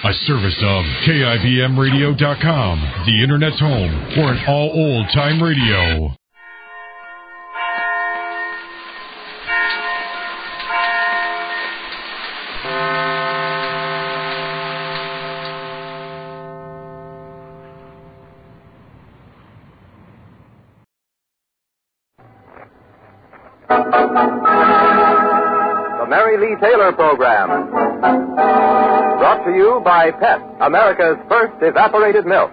A service of KIBMradio.com, the Internet's home for an all old-time radio. The Mary Lee Taylor Program. Brought to you by Pet, America's first evaporated milk.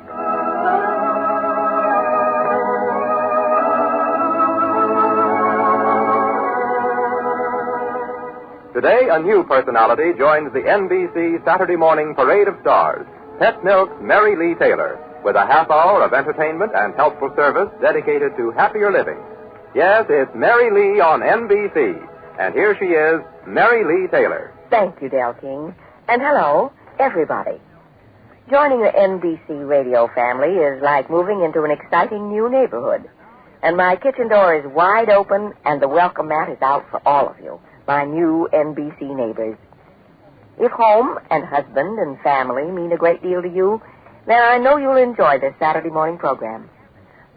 Today, a new personality joins the NBC Saturday morning parade of stars. Pet Milk's Mary Lee Taylor, with a half hour of entertainment and helpful service dedicated to happier living. Yes, it's Mary Lee on NBC. And here she is, Mary Lee Taylor. Thank you, Del King. And hello, everybody. Joining the NBC radio family is like moving into an exciting new neighborhood. And my kitchen door is wide open, and the welcome mat is out for all of you, my new NBC neighbors. If home and husband and family mean a great deal to you, then I know you'll enjoy this Saturday morning program.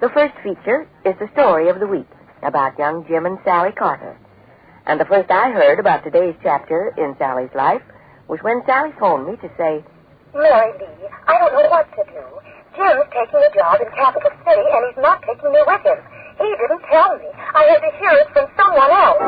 The first feature is the story of the week about young Jim and Sally Carter. And the first I heard about today's chapter in Sally's life was when Sally phoned me to say, Mary Lee, I don't know what to do. Jim's taking a job in Capital City, and he's not taking me with him. He didn't tell me. I had to hear it from someone else.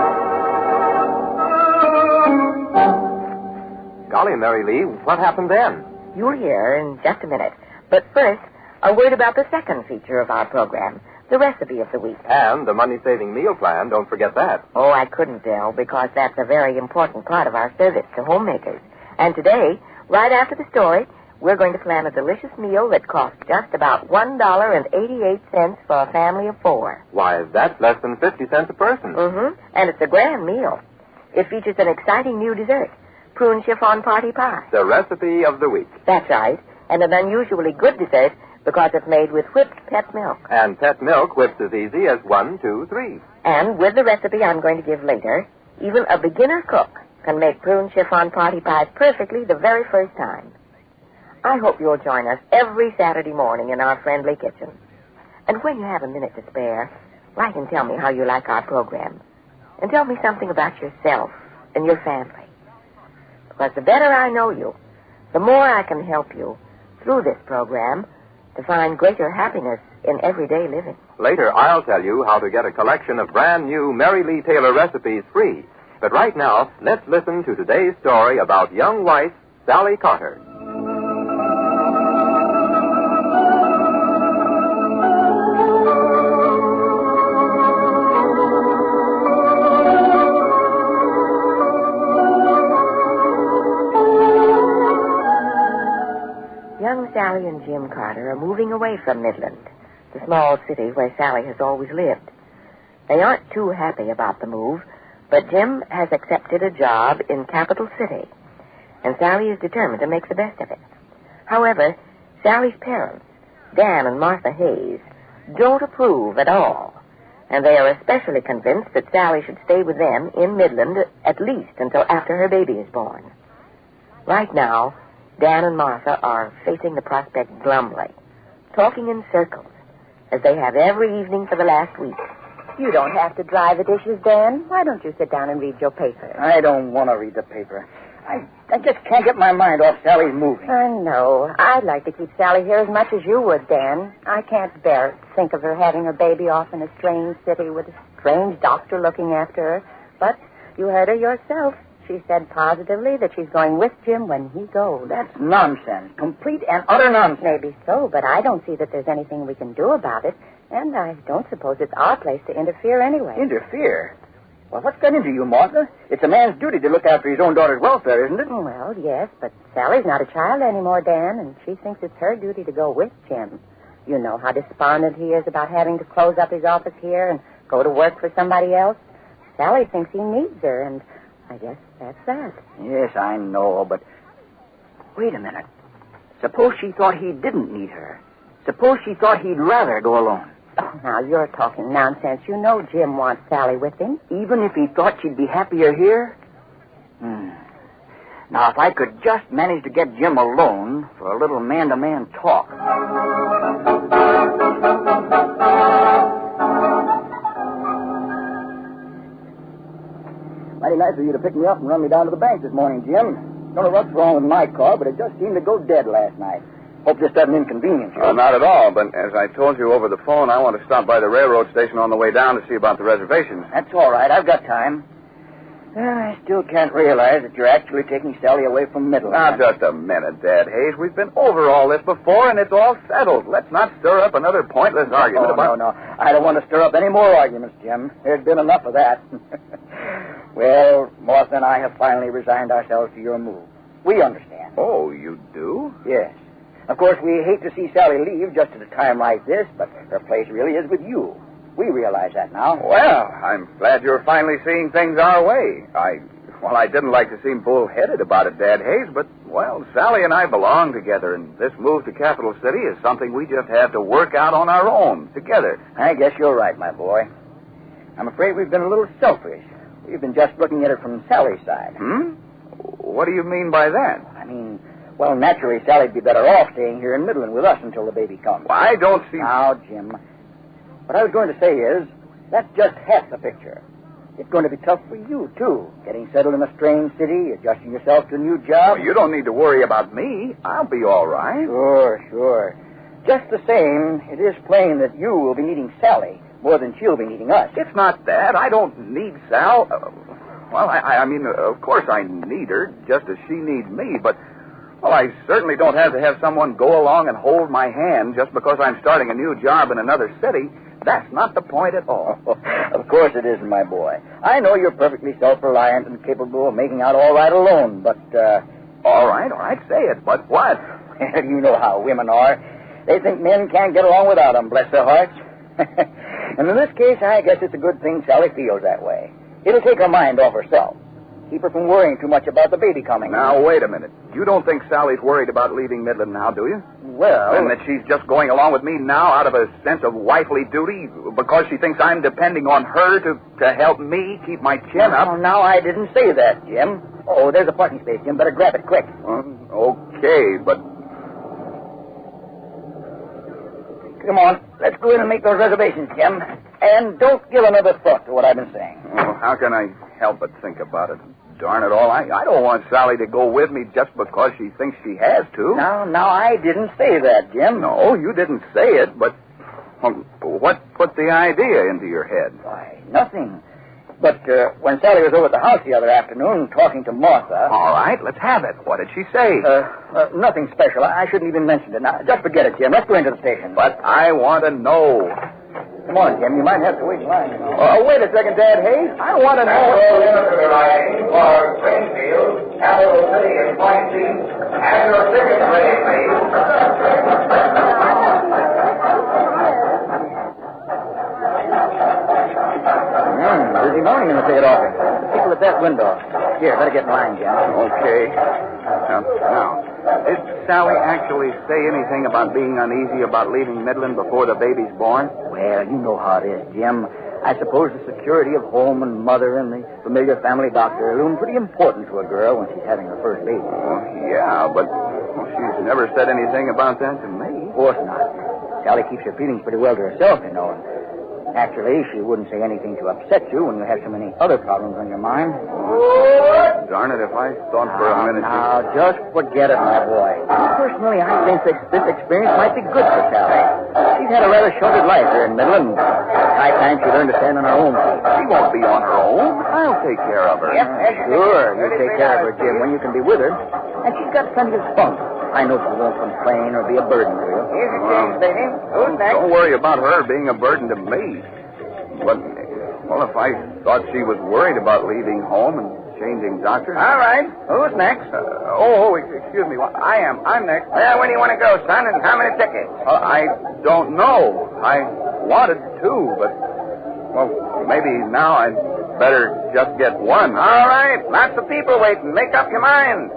Golly, Mary Lee, what happened then? You'll hear in just a minute. But first, a word about the second feature of our program, the recipe of the week. And the money-saving meal plan, don't forget that. Oh, I couldn't, Del, because that's a very important part of our service to homemakers. And today, right after the story, we're going to plan a delicious meal that costs just about $1.88 for a family of four. Why, that's less than 50 cents a person. Mm-hmm. And it's a grand meal. It features an exciting new dessert, prune chiffon party pie. The recipe of the week. That's right. And an unusually good dessert because it's made with whipped pet milk. And pet milk whips as easy as 1, 2, 3. And with the recipe I'm going to give later, even a beginner cook can make prune chiffon party pies perfectly the very first time. I hope you'll join us every Saturday morning in our friendly kitchen. And when you have a minute to spare, write and tell me how you like our program. And tell me something about yourself and your family. Because the better I know you, the more I can help you through this program to find greater happiness in everyday living. Later, I'll tell you how to get a collection of brand new Mary Lee Taylor recipes free. But right now, let's listen to today's story about young wife Sally Carter. Young Sally and Jim Carter are moving away from Midland, the small city where Sally has always lived. They aren't too happy about the move, but Jim has accepted a job in Capital City, and Sally is determined to make the best of it. However, Sally's parents, Dan and Martha Hayes, don't approve at all, and they are especially convinced that Sally should stay with them in Midland at least until after her baby is born. Right now, Dan and Martha are facing the prospect glumly, talking in circles, as they have every evening for the last week. You don't have to dry the dishes, Dan. Why don't you sit down and read your paper? I don't want to read the paper. I just can't get my mind off Sally's moving. I know. I'd like to keep Sally here as much as you would, Dan. I can't bear it to think of her having her baby off in a strange city with a strange doctor looking after her. But you heard her yourself. She said positively that she's going with Jim when he goes. That's nonsense. Complete and utter nonsense. Maybe so, but I don't see that there's anything we can do about it. And I don't suppose it's our place to interfere anyway. Interfere? Well, what's got into you, Martha? It's a man's duty to look after his own daughter's welfare, isn't it? Well, yes, but Sally's not a child anymore, Dan, and she thinks it's her duty to go with Jim. You know how despondent he is about having to close up his office here and go to work for somebody else. Sally thinks he needs her, and I guess that's that. Yes, I know, but wait a minute. Suppose she thought he didn't need her. Suppose she thought he'd rather go alone. Oh, now, you're talking nonsense. You know Jim wants Sally with him. Even if he thought she'd be happier here? Now, if I could just manage to get Jim alone for a little man-to-man talk. Mighty nice of you to pick me up and run me down to the bank this morning, Jim. Don't know what's wrong with my car, but it just seemed to go dead last night. Hope this doesn't inconvenience you. Well, not at all, but as I told you over the phone, I want to stop by the railroad station on the way down to see about the reservations. That's all right. I've got time. I still can't realize that you're actually taking Sally away from Midland. Now, just a minute, Dad Hayes. We've been over all this before, and it's all settled. Let's not stir up another pointless argument about... No. I don't want to stir up any more arguments, Jim. There's been enough of that. Well, Martha and I have finally resigned ourselves to your move. We understand. Oh, you do? Yes. Of course, we hate to see Sally leave just at a time like this, but her place really is with you. We realize that now. Well, I'm glad you're finally seeing things our way. I didn't like to seem bullheaded about it, Dad Hayes, but, well, Sally and I belong together, and this move to Capital City is something we just have to work out on our own, together. I guess you're right, my boy. I'm afraid we've been a little selfish. We've been just looking at it from Sally's side. What do you mean by that? I mean, well, naturally, Sally'd be better off staying here in Midland with us until the baby comes. Well, I don't see... Now, Jim, what I was going to say is, that's just half the picture. It's going to be tough for you, too, getting settled in a strange city, adjusting yourself to a new job. Well, you don't need to worry about me. I'll be all right. Sure. Just the same, it is plain that you will be needing Sally more than she'll be needing us. It's not that. I don't need Sal. I mean, of course I need her, just as she needs me, but, well, I certainly don't have to have someone go along and hold my hand just because I'm starting a new job in another city. That's not the point at all. Of course it isn't, my boy. I know you're perfectly self-reliant and capable of making out all right alone, but, All right, say it, but what? You know how women are. They think men can't get along without them, bless their hearts. And in this case, I guess it's a good thing Sally feels that way. It'll take her mind off herself. Keep her from worrying too much about the baby coming. Now, wait a minute. You don't think Sally's worried about leaving Midland now, do you? Well... And that she's just going along with me now out of a sense of wifely duty because she thinks I'm depending on her to help me keep my chin up? Now, I didn't say that, Jim. Oh, there's a parking space, Jim. Better grab it quick. Okay, but... Come on. Let's go in and make those reservations, Jim. And don't give another thought to what I've been saying. Oh, how can I help but think about it? Darn it all, I don't want Sally to go with me just because she thinks she has to. Now, I didn't say that, Jim. No, you didn't say it, but what put the idea into your head? Why, nothing. But when Sally was over at the house the other afternoon talking to Martha... All right, let's have it. What did she say? Nothing special. I shouldn't even mention it. Now, just forget it, Jim. Let's go into the station. But I want to know. Come on, Jim. You might have to wait in line. Wait a second, Dad Hayes. I want to know... for Springfield, capital city in Point C, and your ticket ready, please. Busy morning in the ticket office. The people at that window. Here, better get in line, Jim. Okay. Now, did Sally actually say anything about being uneasy about leaving Midland before the baby's born? Well, you know how it is, Jim. I suppose the security of home and mother and the familiar family doctor loom pretty important to a girl when she's having her first baby. Oh, yeah, but she's never said anything about that to me. Of course not. Sally keeps her feelings pretty well to herself, you know. Naturally, she wouldn't say anything to upset you when you have so many other problems on your mind. Darn it, if I thought for a minute... Now, just forget it, my boy. Personally, I think this experience might be good for Sally. She's had a rather sheltered life here in Midland. High time she learned to stand on her own feet. She won't be on her own. I'll take care of her. Sure, you take care of her, Jim, when you can be with her. And she's got plenty of spunk. I know she won't complain or be a burden to you. Here's your change, baby. Who's next? Don't worry about her being a burden to me. But, well, if I thought she was worried about leaving home and changing doctors... All right. Who's next? Excuse me. Well, I'm next. Well, where do you want to go, son, and how many tickets? I don't know. I wanted to, but, well, maybe now I'd better just get one. All right. Lots of people waiting. Make up your mind.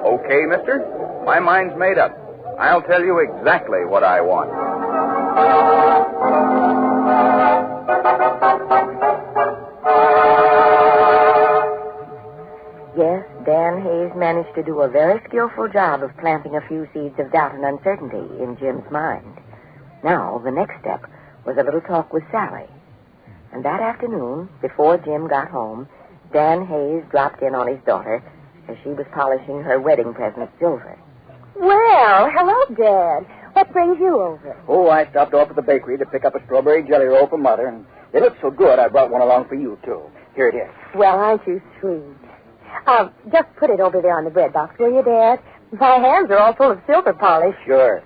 Okay, mister. My mind's made up. I'll tell you exactly what I want. Yes, Dan Hayes managed to do a very skillful job of planting a few seeds of doubt and uncertainty in Jim's mind. Now, the next step was a little talk with Sally. And that afternoon, before Jim got home, Dan Hayes dropped in on his daughter as she was polishing her wedding present silver. Well, hello, Dad. What brings you over? Oh, I stopped off at the bakery to pick up a strawberry jelly roll for Mother, and they look so good I brought one along for you, too. Here it is. Well, aren't you sweet? Just put it over there on the bread box, will you, Dad? My hands are all full of silver polish. Sure.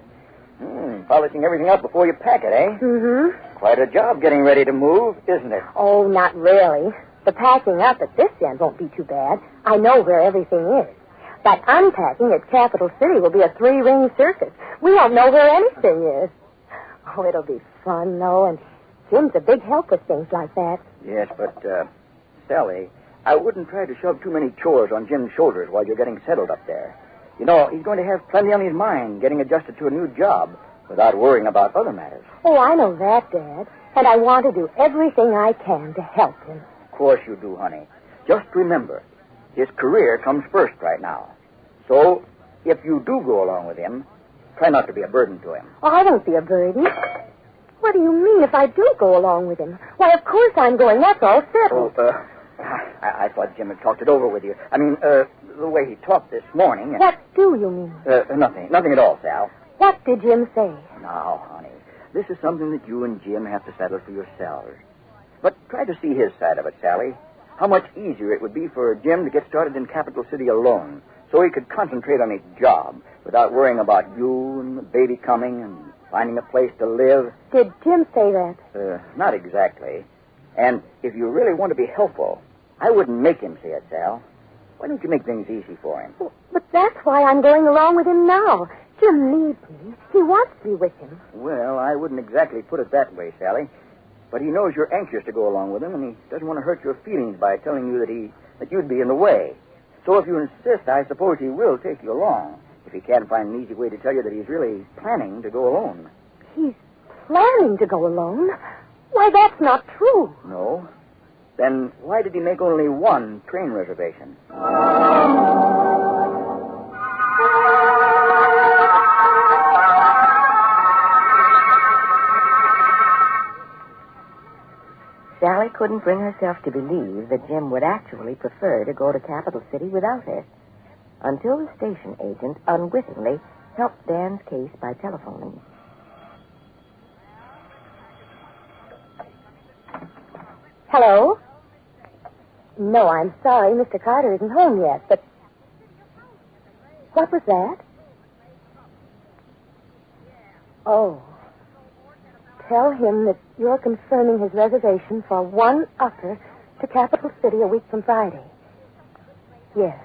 Polishing everything up before you pack it, eh? Mm-hmm. Quite a job getting ready to move, isn't it? Oh, not really. The packing up at this end won't be too bad. I know where everything is. But unpacking at Capital City will be a 3-ring circus. We won't know where anything is. Oh, it'll be fun, though, and Jim's a big help with things like that. Yes, but, Sally, I wouldn't try to shove too many chores on Jim's shoulders while you're getting settled up there. You know, he's going to have plenty on his mind getting adjusted to a new job without worrying about other matters. Oh, I know that, Dad. And I want to do everything I can to help him. Of course you do, honey. Just remember, his career comes first right now. So, if you do go along with him, try not to be a burden to him. Oh, I won't be a burden. What do you mean if I do go along with him? Why, of course I'm going. That's all settled. Oh, I thought Jim had talked it over with you. I mean, the way he talked this morning. What do you mean? Nothing at all, Sal. What did Jim say? Now, honey, this is something that you and Jim have to settle for yourselves. But try to see his side of it, Sally. How much easier it would be for Jim to get started in Capital City alone, so he could concentrate on his job without worrying about you and the baby coming and finding a place to live. Did Jim say that? Not exactly. And if you really want to be helpful, I wouldn't make him say it, Sal. Why don't you make things easy for him? But that's why I'm going along with him now. Jim needs me. He wants me with him. Well, I wouldn't exactly put it that way, Sally. But he knows you're anxious to go along with him, and he doesn't want to hurt your feelings by telling you that you'd be in the way. So if you insist, I suppose he will take you along, if he can't find an easy way to tell you that he's really planning to go alone. He's planning to go alone? Why, that's not true. No? Then why did he make only one train reservation? Sally couldn't bring herself to believe that Jim would actually prefer to go to Capital City without her, until the station agent unwittingly helped Dan's case by telephoning. Hello? No, I'm sorry. Mr. Carter isn't home yet, but... What was that? Oh. Tell him that you're confirming his reservation for one upper to Capital City a week from Friday. Yes.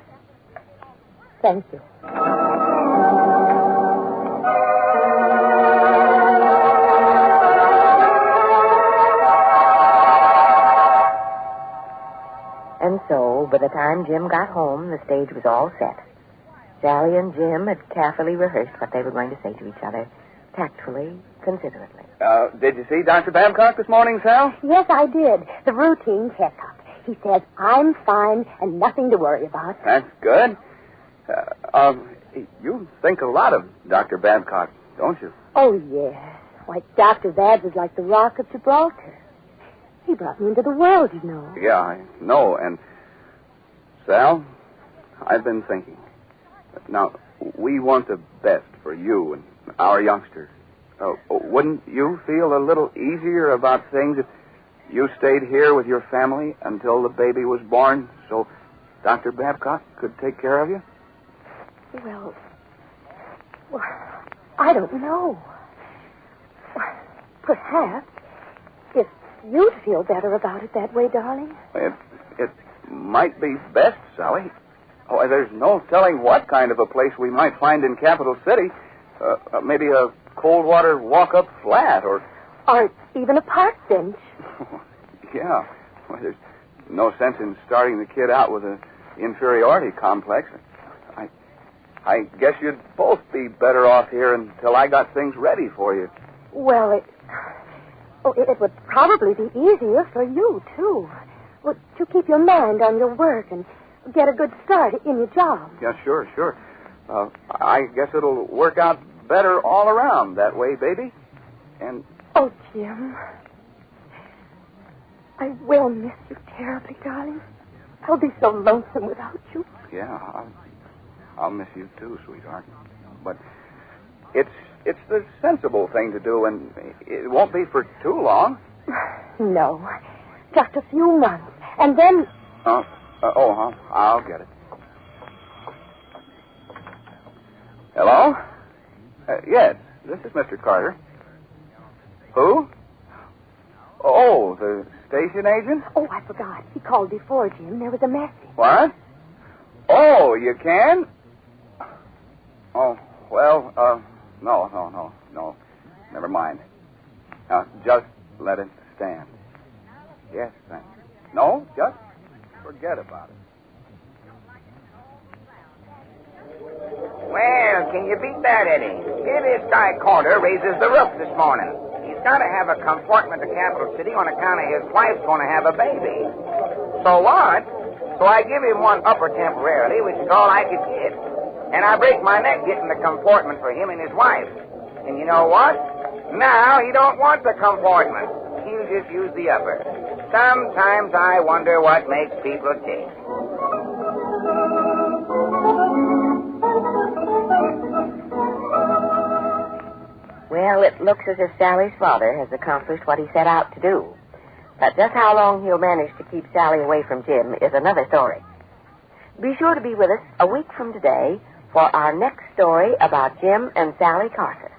Thank you. And so, by the time Jim got home, the stage was all set. Sally and Jim had carefully rehearsed what they were going to say to each other, tactfully, considerately. Did you see Dr. Babcock this morning, Sal? Yes, I did. The routine checkup. He says, I'm fine and nothing to worry about. That's good. You think a lot of Dr. Babcock, don't you? Oh, yes. Why, Dr. Babs is like the Rock of Gibraltar. He brought me into the world, you know. Yeah, I know. And, Sal, I've been thinking. Now, we want the best for you and our youngsters. Wouldn't you feel a little easier about things if you stayed here with your family until the baby was born so Dr. Babcock could take care of you? Well, I don't know. Perhaps, if you'd feel better about it that way, darling. It might be best, Sally. Oh, there's no telling what kind of a place we might find in Capital City. Maybe a cold water walk-up flat or even a park bench. Yeah. Well, there's no sense in starting the kid out with an inferiority complex. I guess you'd both be better off here until I got things ready for you. Well, it would probably be easier for you, too. Well, to keep your mind on your work and get a good start in your job. Yeah, sure. I guess it'll work out better all around that way, baby. And... Oh, Jim. I will miss you terribly, darling. I'll be so lonesome without you. Yeah, I'll miss you too, sweetheart. But it's the sensible thing to do, and it won't be for too long. No, just a few months. And then... I'll get it. Hello? Yes, this is Mr. Carter. Who? Oh, the station agent? Oh, I forgot. He called before, Jim. There was a message. What? Oh, you can? Oh, well, no. Never mind. Now, just let it stand. Yes, thanks. No, just forget about it. Well, can you beat that, Eddie? Here this guy Carter raises the roof this morning. He's got to have a compartment to Capital City on account of his wife's going to have a baby. So what? So I give him one upper temporarily, which is all I could get. And I break my neck getting the compartment for him and his wife. And you know what? Now he don't want the compartment. He'll just use the upper. Sometimes I wonder what makes people tick. Well, it looks as if Sally's father has accomplished what he set out to do. But just how long he'll manage to keep Sally away from Jim is another story. Be sure to be with us a week from today for our next story about Jim and Sally Carter.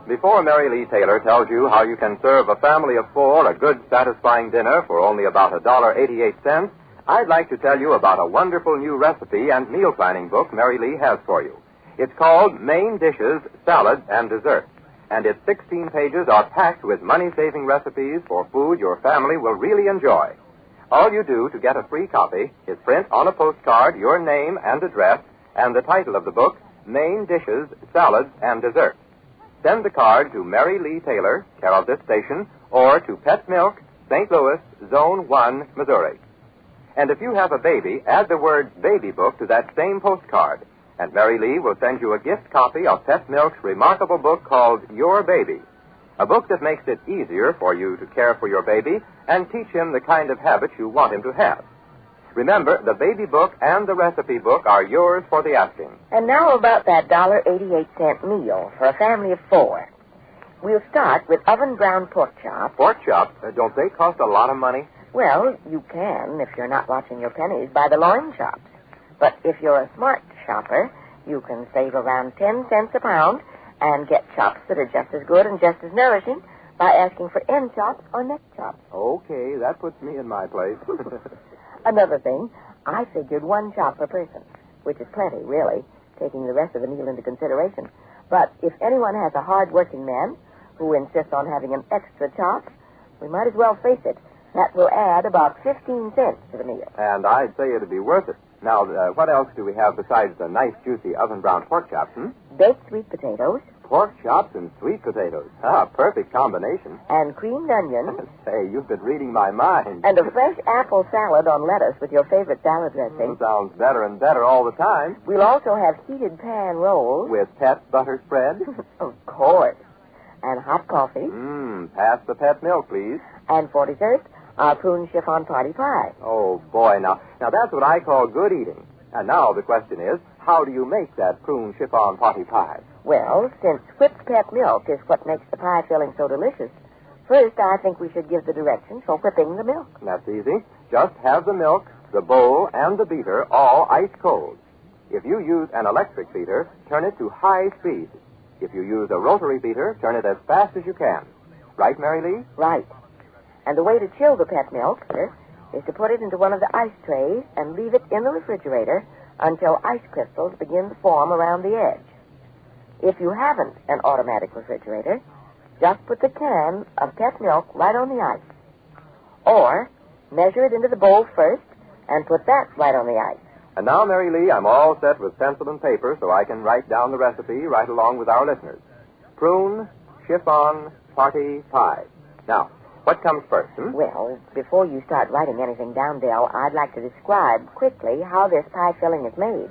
Before Mary Lee Taylor tells you how you can serve a family of four a good, satisfying dinner for only about $1.88, I'd like to tell you about a wonderful new recipe and meal planning book Mary Lee has for you. It's called Main Dishes, Salads, and Desserts, and its 16 pages are packed with money-saving recipes for food your family will really enjoy. All you do to get a free copy is print on a postcard your name and address and the title of the book, Main Dishes, Salads, and Desserts. Send the card to Mary Lee Taylor, care of this station, or to Pet Milk, St. Louis, Zone 1, Missouri. And if you have a baby, add the word baby book to that same postcard, and Mary Lee will send you a gift copy of Pet Milk's remarkable book called Your Baby, a book that makes it easier for you to care for your baby and teach him the kind of habits you want him to have. Remember, the baby book and the recipe book are yours for the asking. And now about that $1.88 meal for a family of four. We'll start with oven-browned pork chops. Pork chops? Don't they cost a lot of money? Well, you can, if you're not watching your pennies, buy the loin chops. But if you're a smart shopper, you can save around 10 cents a pound and get chops that are just as good and just as nourishing by asking for end chops or neck chops. Okay, that puts me in my place. Another thing, I figured one chop per person, which is plenty, really, taking the rest of the meal into consideration. But if anyone has a hard-working man who insists on having an extra chop, we might as well face it. That will add about 15 cents to the meal. And I'd say it'd be worth it. Now, what else do we have besides the nice, juicy oven-browned pork chops, Baked sweet potatoes. Pork chops and sweet potatoes. Ah, perfect combination. And creamed onions. Say, you've been reading my mind. And a fresh apple salad on lettuce with your favorite salad dressing. Sounds better and better all the time. We'll also have heated pan rolls. With Pet butter spread? Of course. And hot coffee. Pass the Pet milk, please. And for dessert, our prune chiffon party pie. Oh, boy. Now that's what I call good eating. And now the question is, how do you make that prune chiffon party pie? Well, since whipped Pet milk is what makes the pie filling so delicious, first I think we should give the directions for whipping the milk. That's easy. Just have the milk, the bowl, and the beater all ice cold. If you use an electric beater, turn it to high speed. If you use a rotary beater, turn it as fast as you can. Right, Mary Lee? Right. And the way to chill the Pet milk is to put it into one of the ice trays and leave it in the refrigerator until ice crystals begin to form around the edge. If you haven't an automatic refrigerator, just put the can of Pet milk right on the ice. Or measure it into the bowl first and put that right on the ice. And now, Mary Lee, I'm all set with pencil and paper so I can write down the recipe right along with our listeners. Prune chiffon party pie. Now, what comes first, Well, before you start writing anything down, Dell, I'd like to describe quickly how this pie filling is made.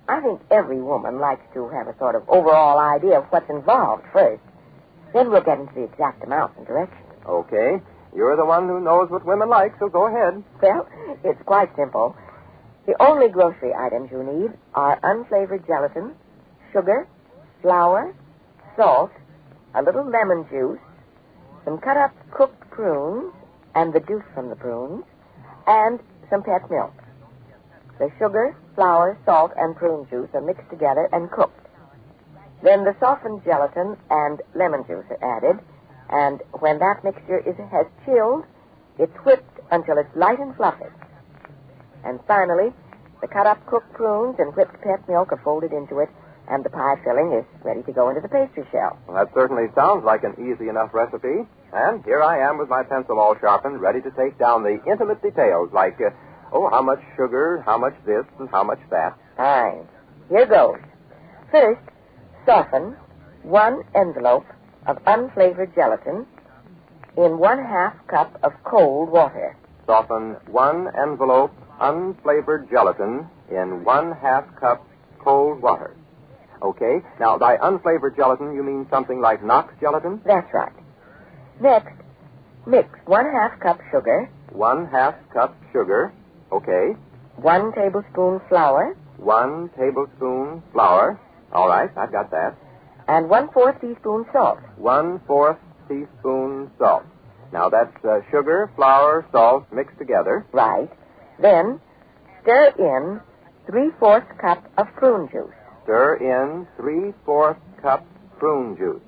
I think every woman likes to have a sort of overall idea of what's involved first. Then we'll get into the exact amount and directions. Okay. You're the one who knows what women like, so go ahead. Well, it's quite simple. The only grocery items you need are unflavored gelatin, sugar, flour, salt, a little lemon juice, some cut-up cooked prunes, and the juice from the prunes, and some pet milk. The sugar, flour, salt, and prune juice are mixed together and cooked. Then the softened gelatin and lemon juice are added, and when that mixture has chilled, it's whipped until it's light and fluffy. And finally, the cut-up cooked prunes and whipped pet milk are folded into it, and the pie filling is ready to go into the pastry shell. Well, that certainly sounds like an easy enough recipe. And here I am with my pencil all sharpened, ready to take down the intimate details like, how much sugar, how much this, and how much that. Fine. Here goes. First, soften 1 envelope of unflavored gelatin in 1/2 cup of cold water. Soften 1 envelope unflavored gelatin in 1/2 cup cold water. Okay. Now, by unflavored gelatin, you mean something like Knox gelatin? That's right. Next, mix 1/2 cup sugar. 1/2 cup sugar. Okay. 1 tablespoon flour. 1 tablespoon flour. All right, I've got that. And 1/4 teaspoon salt. 1/4 teaspoon salt. Now, that's sugar, flour, salt mixed together. Right. Then, stir in 3/4 cup of prune juice. Stir in 3/4 cup prune juice.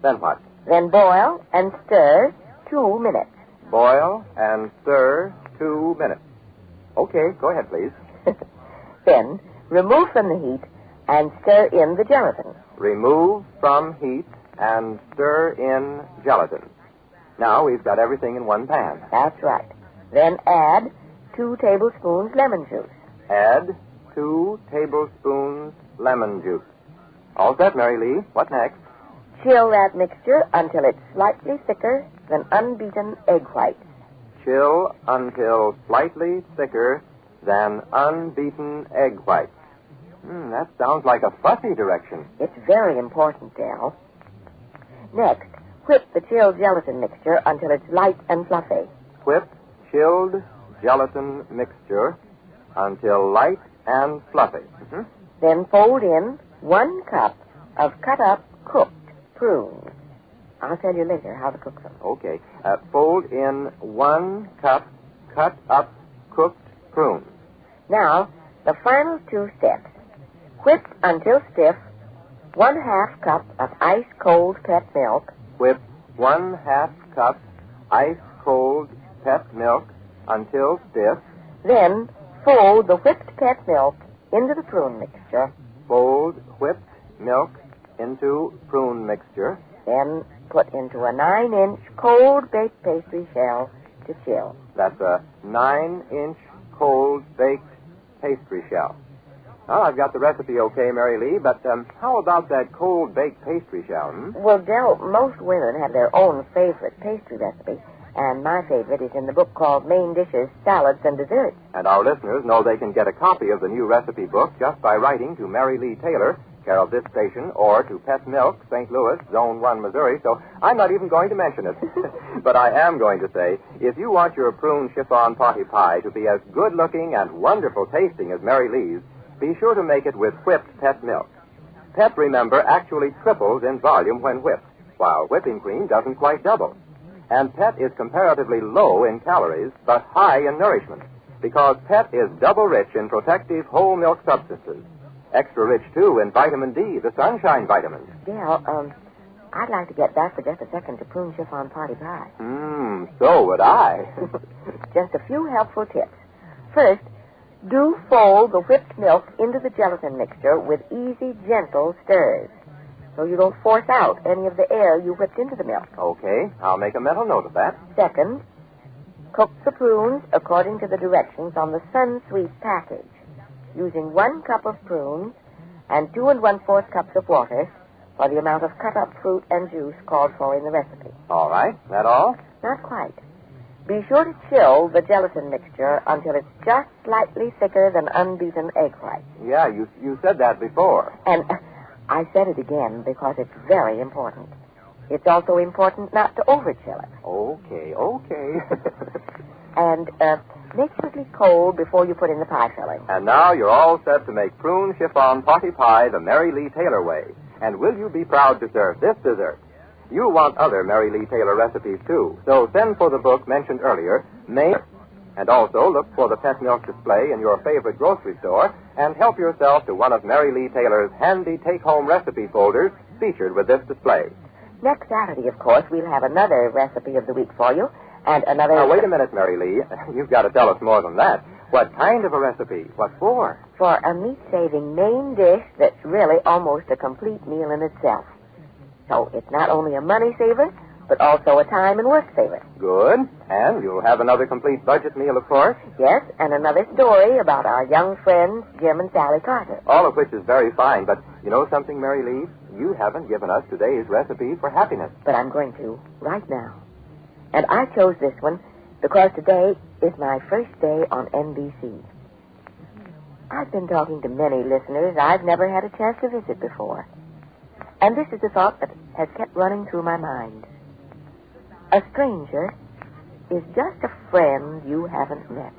Then what? Then boil and stir 2 minutes. Boil and stir 2 minutes. Okay, go ahead, please. Then, remove from the heat and stir in the gelatin. Remove from heat and stir in gelatin. Now we've got everything in one pan. That's right. Then add 2 tablespoons lemon juice. Add 2 tablespoons lemon juice. All set, Mary Lee. What next? Chill that mixture until it's slightly thicker than unbeaten egg whites. Chill until slightly thicker than unbeaten egg whites. That sounds like a fussy direction. It's very important, Dell. Next, whip the chilled gelatin mixture until it's light and fluffy. Whip chilled gelatin mixture until light and fluffy. Then fold in 1 cup of cut-up cooked prunes. I'll tell you later how to cook them. Okay. Fold in 1 cup cut-up cooked prunes. Now, the final 2 steps. Whip until stiff 1/2 cup of ice-cold pet milk. Whip 1/2 cup ice-cold pet milk until stiff. Then fold the whipped pet milk into the prune mixture. Fold whipped milk into prune mixture. Then put into a 9-inch cold baked pastry shell to chill. That's a 9-inch cold baked pastry shell. Well, I've got the recipe okay, Mary Lee, but how about that cold baked pastry shell? Well, Del, most women have their own favorite pastry recipe, and my favorite is in the book called Main Dishes, Salads, and Desserts. And our listeners know they can get a copy of the new recipe book just by writing to Mary Lee Taylor, care of this station, or to Pet Milk, St. Louis, Zone 1, Missouri, so I'm not even going to mention it. But I am going to say, if you want your prune chiffon party pie to be as good-looking and wonderful tasting as Mary Lee's, be sure to make it with whipped pet milk. Pet, remember, actually triples in volume when whipped, while whipping cream doesn't quite double. And Pet is comparatively low in calories, but high in nourishment, because Pet is double rich in protective whole milk substances. Extra rich, too, in vitamin D, the sunshine vitamin. Del, I'd like to get back for just a second to prune chiffon party pie. So would I. Just a few helpful tips. First, do fold the whipped milk into the gelatin mixture with easy, gentle stirs, so you don't force out any of the air you whipped into the milk. Okay, I'll make a mental note of that. Second, Cook the prunes according to the directions on the Sunsweet package, using 1 cup of prunes and 2 1/4 cups of water for the amount of cut-up fruit and juice called for in the recipe. All right. That all? Not quite. Be sure to chill the gelatin mixture until it's just slightly thicker than unbeaten egg white. Yeah, you said that before. And I said it again because it's very important. It's also important not to overchill it. Okay. And make sure it's cold before you put in the pie filling. And now you're all set to make prune chiffon potty pie the Mary Lee Taylor way. And will you be proud to serve this dessert? You want other Mary Lee Taylor recipes, too. So send for the book mentioned earlier, and also look for the pet milk display in your favorite grocery store and help yourself to one of Mary Lee Taylor's handy take-home recipe folders featured with this display. Next Saturday, of course, we'll have another recipe of the week for you, and another... Now, wait a minute, Mary Lee. You've got to tell us more than that. What kind of a recipe? What for? For a meat-saving main dish that's really almost a complete meal in itself. So it's not only a money saver, but also a time and work saver. Good. And you'll have another complete budget meal, of course. Yes, and another story about our young friends, Jim and Sally Carter. All of which is very fine, but you know something, Mary Lee? You haven't given us today's recipe for happiness. But I'm going to, right now. And I chose this one because today is my first day on NBC. I've been talking to many listeners I've never had a chance to visit before. And this is a thought that has kept running through my mind. A stranger is just a friend you haven't met.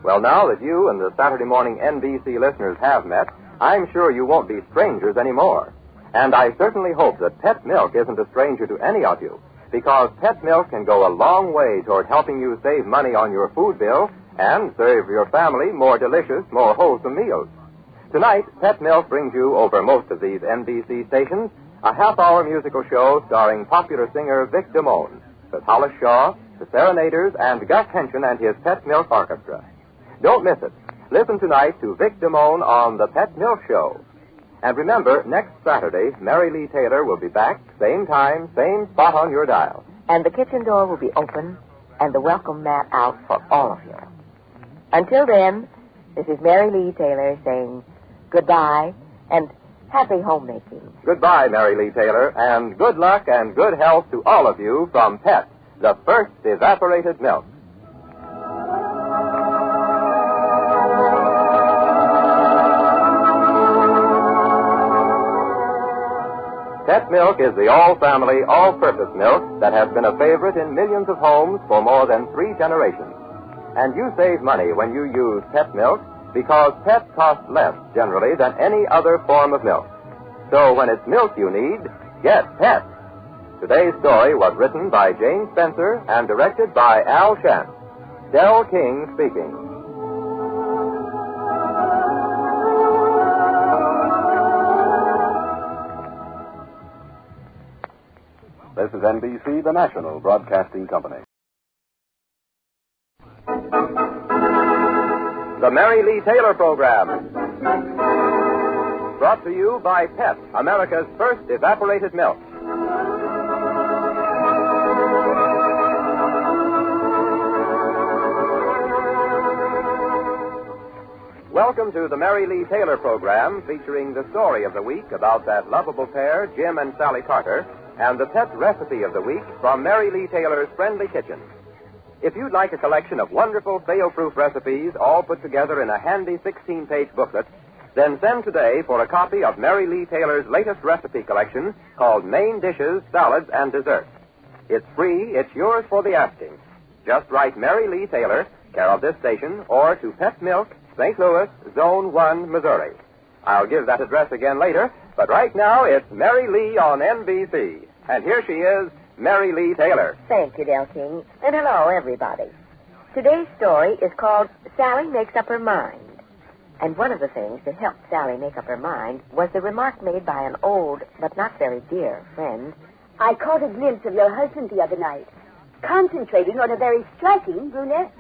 Well, now that you and the Saturday morning NBC listeners have met, I'm sure you won't be strangers anymore. And I certainly hope that Pet Milk isn't a stranger to any of you, because Pet Milk can go a long way toward helping you save money on your food bill and serve your family more delicious, more wholesome meals. Tonight, Pet Milk brings you over most of these NBC stations a half-hour musical show starring popular singer Vic Damone, with Hollis Shaw, the Serenaders, and Gus Henson and his Pet Milk Orchestra. Don't miss it. Listen tonight to Vic Damone on The Pet Milk Show. And remember, next Saturday, Mary Lee Taylor will be back, same time, same spot on your dial. And the kitchen door will be open and the welcome mat out for all of you. Until then, this is Mary Lee Taylor saying goodbye and happy homemaking. Goodbye, Mary Lee Taylor, and good luck and good health to all of you from Pet, the first evaporated milk. Pet Milk is the all-family, all-purpose milk that has been a favorite in millions of homes for more than 3 generations. And you save money when you use Pet Milk because Pet costs less, generally, than any other form of milk. So when it's milk you need, get Pet. Today's story was written by Jane Spencer and directed by Al Shant. Del King speaking. This is NBC, the national broadcasting company. The Mary Lee Taylor Program. Brought to you by Pet, America's first evaporated milk. Welcome to the Mary Lee Taylor Program, featuring the story of the week about that lovable pair, Jim and Sally Carter, and the pet recipe of the week from Mary Lee Taylor's Friendly Kitchen. If you'd like a collection of wonderful fail-proof recipes all put together in a handy 16-page booklet, then send today for a copy of Mary Lee Taylor's latest recipe collection called Main Dishes, Salads, and Desserts. It's free. It's yours for the asking. Just write Mary Lee Taylor, care of this station, or to Pet Milk, St. Louis, Zone 1, Missouri. I'll give that address again later, but right now it's Mary Lee on NBC. And here she is, Mary Lee Taylor. Thank you, Del King. And hello, everybody. Today's story is called Sally Makes Up Her Mind. And one of the things that helped Sally make up her mind was the remark made by an old but not very dear friend. I caught a glimpse of your husband the other night, concentrating on a very striking brunette.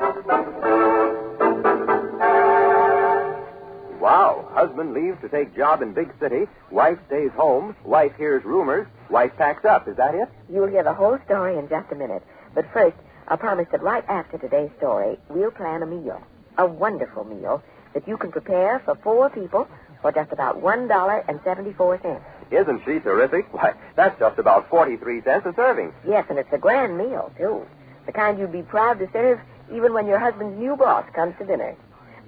Wow. Husband leaves to take job in big city. Wife stays home. Wife hears rumors. Wife packs up. Is that it? You'll hear the whole story in just a minute. But first, I promise that right after today's story, we'll plan a meal. A wonderful meal that you can prepare for 4 people for just about $1.74. Isn't she terrific? Why, that's just about 43 cents a serving. Yes, and it's a grand meal, too. The kind you'd be proud to serve even when your husband's new boss comes to dinner.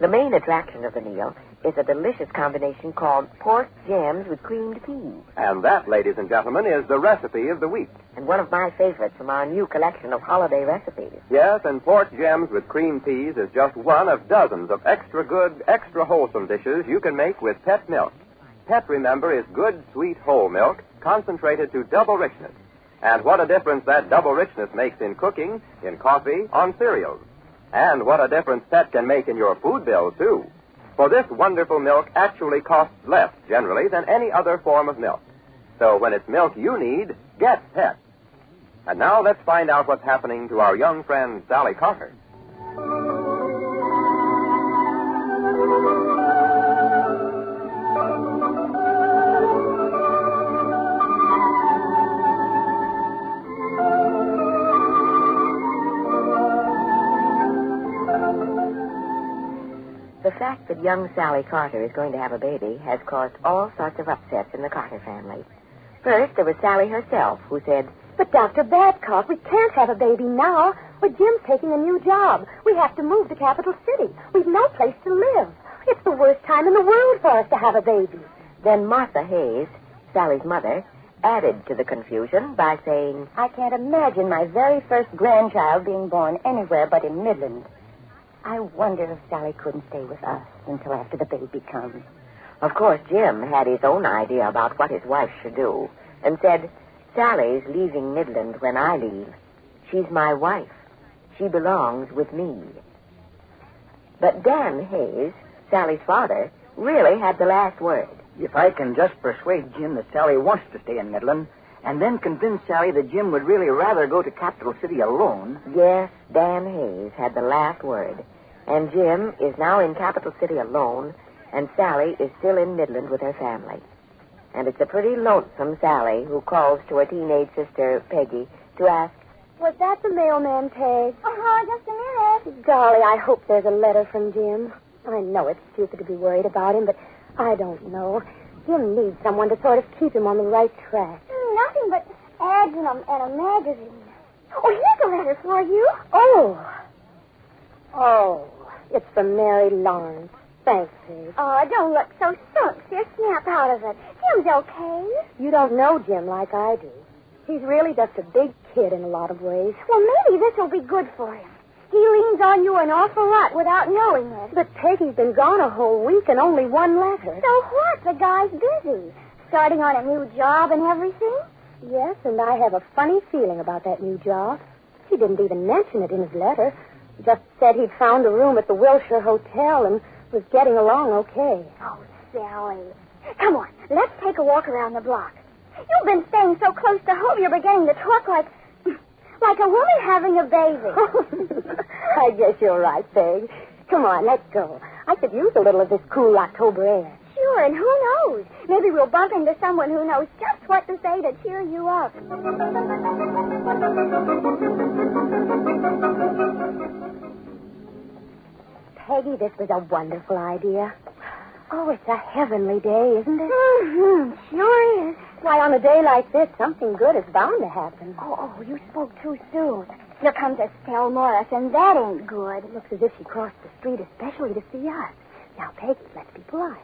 The main attraction of the meal is a delicious combination called pork jams with creamed peas. And that, ladies and gentlemen, is the recipe of the week. And one of my favorites from our new collection of holiday recipes. Yes, and pork gems with creamed peas is just one of dozens of extra good, extra wholesome dishes you can make with Pet milk. Pet, remember, is good, sweet, whole milk, concentrated to double richness. And what a difference that double richness makes in cooking, in coffee, on cereals. And what a difference Pet can make in your food bill, too. For this wonderful milk actually costs less, generally, than any other form of milk. So when it's milk you need, get Pet. And now let's find out what's happening to our young friend, Sally Carter. The fact that young Sally Carter is going to have a baby has caused all sorts of upsets in the Carter family. First, there was Sally herself, who said, But Dr. Babcock, we can't have a baby now. Well, Jim's taking a new job. We have to move to Capital City. We've no place to live. It's the worst time in the world for us to have a baby. Then Martha Hayes, Sally's mother, added to the confusion by saying, I can't imagine my very first grandchild being born anywhere but in Midland. I wonder if Sally couldn't stay with us until after the baby comes. Of course, Jim had his own idea about what his wife should do and said, Sally's leaving Midland when I leave. She's my wife. She belongs with me. But Dan Hayes, Sally's father, really had the last word. If I can just persuade Jim that Sally wants to stay in Midland, and then convince Sally that Jim would really rather go to Capital City alone. Yes, Dan Hayes had the last word. And Jim is now in Capital City alone, and Sally is still in Midland with her family. And it's a pretty lonesome Sally who calls to her teenage sister, Peggy, to ask, Was that the mailman, Peg? Just a minute. Golly, I hope there's a letter from Jim. I know it's stupid to be worried about him, but I don't know. Jim needs someone to sort of keep him on the right track. Nothing but ads and a magazine. Oh, here's a letter for you. Oh, it's from Mary Lawrence. Thanks, Peg. Oh, don't look so sunk. Just snap out of it. Jim's okay. You don't know Jim like I do. He's really just a big kid in a lot of ways. Well, maybe this will be good for him. He leans on you an awful lot without knowing it. But Peggy's been gone a whole week and only one letter. So what? The guy's busy. Starting on a new job and everything? Yes, and I have a funny feeling about that new job. He didn't even mention it in his letter. He just said he'd found a room at the Wilshire Hotel and was getting along okay. Oh, Sally. Come on, let's take a walk around the block. You've been staying so close to home, you're beginning to talk like a woman having a baby. I guess you're right, Peg. Come on, let's go. I could use a little of this cool October air. Sure, and who knows? Maybe we'll bump into someone who knows just what to say to cheer you up. Peggy, this was a wonderful idea. Oh, it's a heavenly day, isn't it? Mm-hmm. Sure is. Why, on a day like this, something good is bound to happen. Oh, you spoke too soon. Here comes Estelle Morris, and that ain't good. It looks as if she crossed the street especially to see us. Now, Peggy, let's be polite.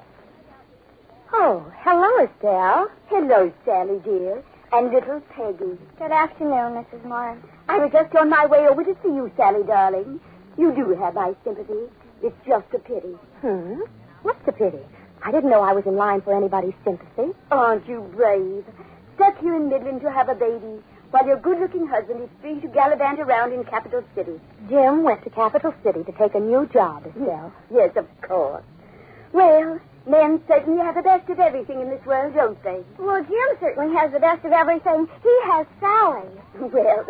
Oh, hello, Estelle. Hello, Sally, dear. And little Peggy. Good afternoon, Mrs. Morris. I was just on my way over to see you, Sally, darling. You do have my sympathy. It's just a pity. What's the pity? I didn't know I was in line for anybody's sympathy. Aren't you brave? Stuck here in Midland to have a baby, while your good-looking husband is free to gallivant around in Capital City. Jim went to Capital City to take a new job, Estelle. Yes, of course. Well, men certainly have the best of everything in this world, don't they? Well, Jim certainly has the best of everything. He has Sally. Well,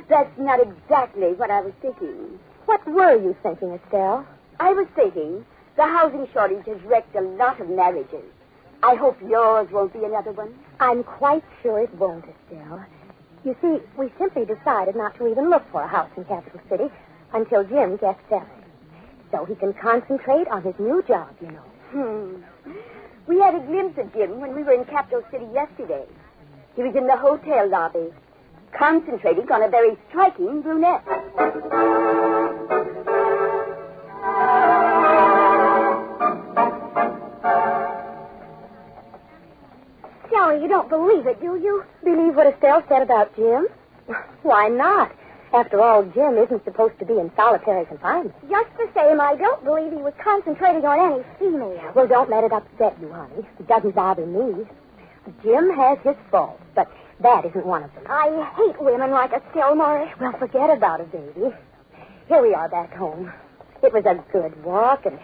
that's not exactly what I was thinking. What were you thinking, Estelle? I was thinking the housing shortage has wrecked a lot of marriages. I hope yours won't be another one. I'm quite sure it won't, Estelle. You see, we simply decided not to even look for a house in Capital City until Jim gets settled. So he can concentrate on his new job, you know. We had a glimpse of Jim when we were in Capital City yesterday. He was in the hotel lobby, concentrating on a very striking brunette. Sally, you don't believe it, do you? Believe what Estelle said about Jim? Why not? After all, Jim isn't supposed to be in solitary confinement. Just the same, I don't believe he was concentrating on any female. Well, don't let it upset you, honey. It doesn't bother me. Jim has his faults, but that isn't one of them. I hate women like Estelle Morris. Well, forget about it, baby. Here we are back home. It was a good walk, and...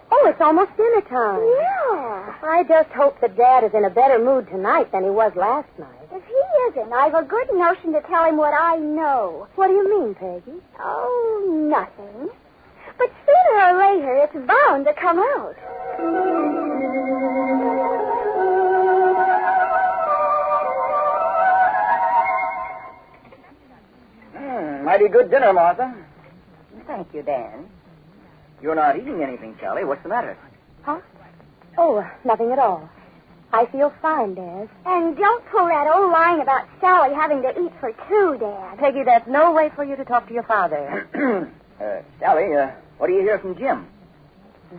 Oh, it's almost dinner time. Yeah. I just hope that Dad is in a better mood tonight than he was last night. If he isn't, I've a good notion to tell him what I know. What do you mean, Peggy? Oh, nothing. But sooner or later, it's bound to come out. Mighty good dinner, Martha. Thank you, Dan. You're not eating anything, Sally. What's the matter? Huh? Oh, nothing at all. I feel fine, Dad. And don't pull that old line about Sally having to eat for two, Dad. Peggy, that's no way for you to talk to your father. Sally, what do you hear from Jim?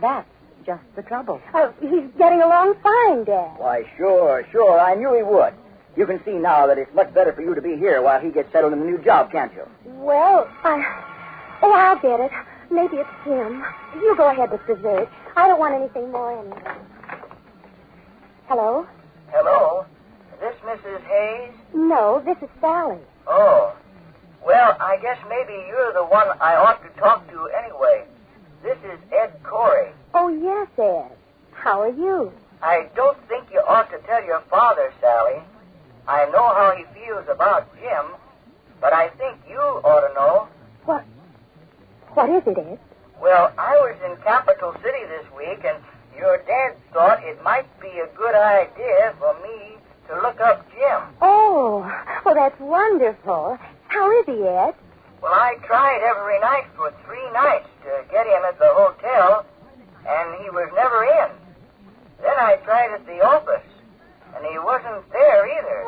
That's just the trouble. Oh, he's getting along fine, Dad. Why, sure. I knew he would. You can see now that it's much better for you to be here while he gets settled in the new job, can't you? Well, I'll get it. Maybe it's Jim. You go ahead with dessert. I don't want anything more anyway. Hello? Hello? Is this Mrs. Hayes? No, this is Sally. Oh. Well, I guess maybe you're the one I ought to talk to anyway. This is Ed Corey. Oh, yes, Ed. How are you? I don't think you ought to tell your father, Sally. I know how he feels about Jim, but I think you ought to know. What is it, Ed? Well, I was in Capital City this week, and your dad thought it might be a good idea for me to look up Jim. Oh, that's wonderful. How is he, Ed? Well, I tried every night for 3 nights to get him at the hotel, and he was never in. Then I tried at the office, and he wasn't there either.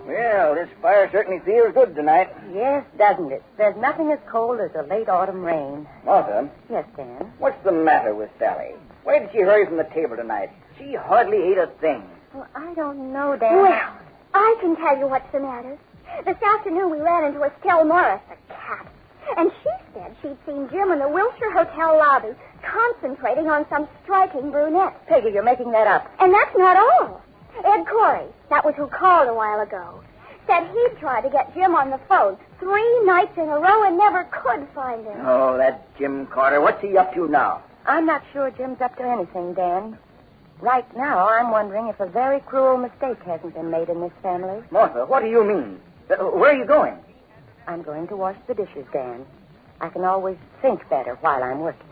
Well, this fire certainly feels good tonight. Yes, doesn't it? There's nothing as cold as a late autumn rain. Martha? Yes, Dan? What's the matter with Sally? Why did she hurry from the table tonight? She hardly ate a thing. Well, I don't know, Dan. Well, I can tell you what's the matter. This afternoon we ran into Estelle Morris, the cat. And she said she'd seen Jim in the Wilshire Hotel lobby concentrating on some striking brunette. Peggy, you're making that up. And that's not all. Ed Corey, that was who called a while ago, said he'd tried to get Jim on the phone 3 nights in a row and never could find him. Oh, that Jim Carter. What's he up to now? I'm not sure Jim's up to anything, Dan. Right now, I'm wondering if a very cruel mistake hasn't been made in this family. Martha, what do you mean? Where are you going? I'm going to wash the dishes, Dan. I can always think better while I'm working.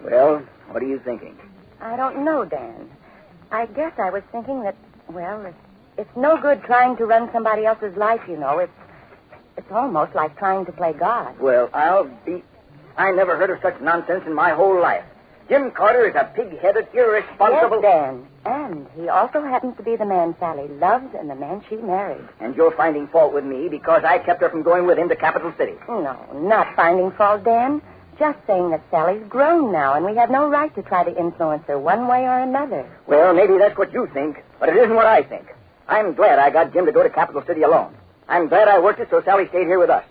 Well, what are you thinking? I don't know, Dan. I guess I was thinking that, well, it's no good trying to run somebody else's life, you know. It's almost like trying to play God. Well, I never heard of such nonsense in my whole life. Jim Carter is a pig-headed, irresponsible... Yes, Dan. And he also happens to be the man Sally loves and the man she married. And you're finding fault with me because I kept her from going with him to Capital City. No, not finding fault, Dan. Just saying that Sally's grown now, and we have no right to try to influence her one way or another. Well, maybe that's what you think, but it isn't what I think. I'm glad I got Jim to go to Capital City alone. I'm glad I worked it so Sally stayed here with us.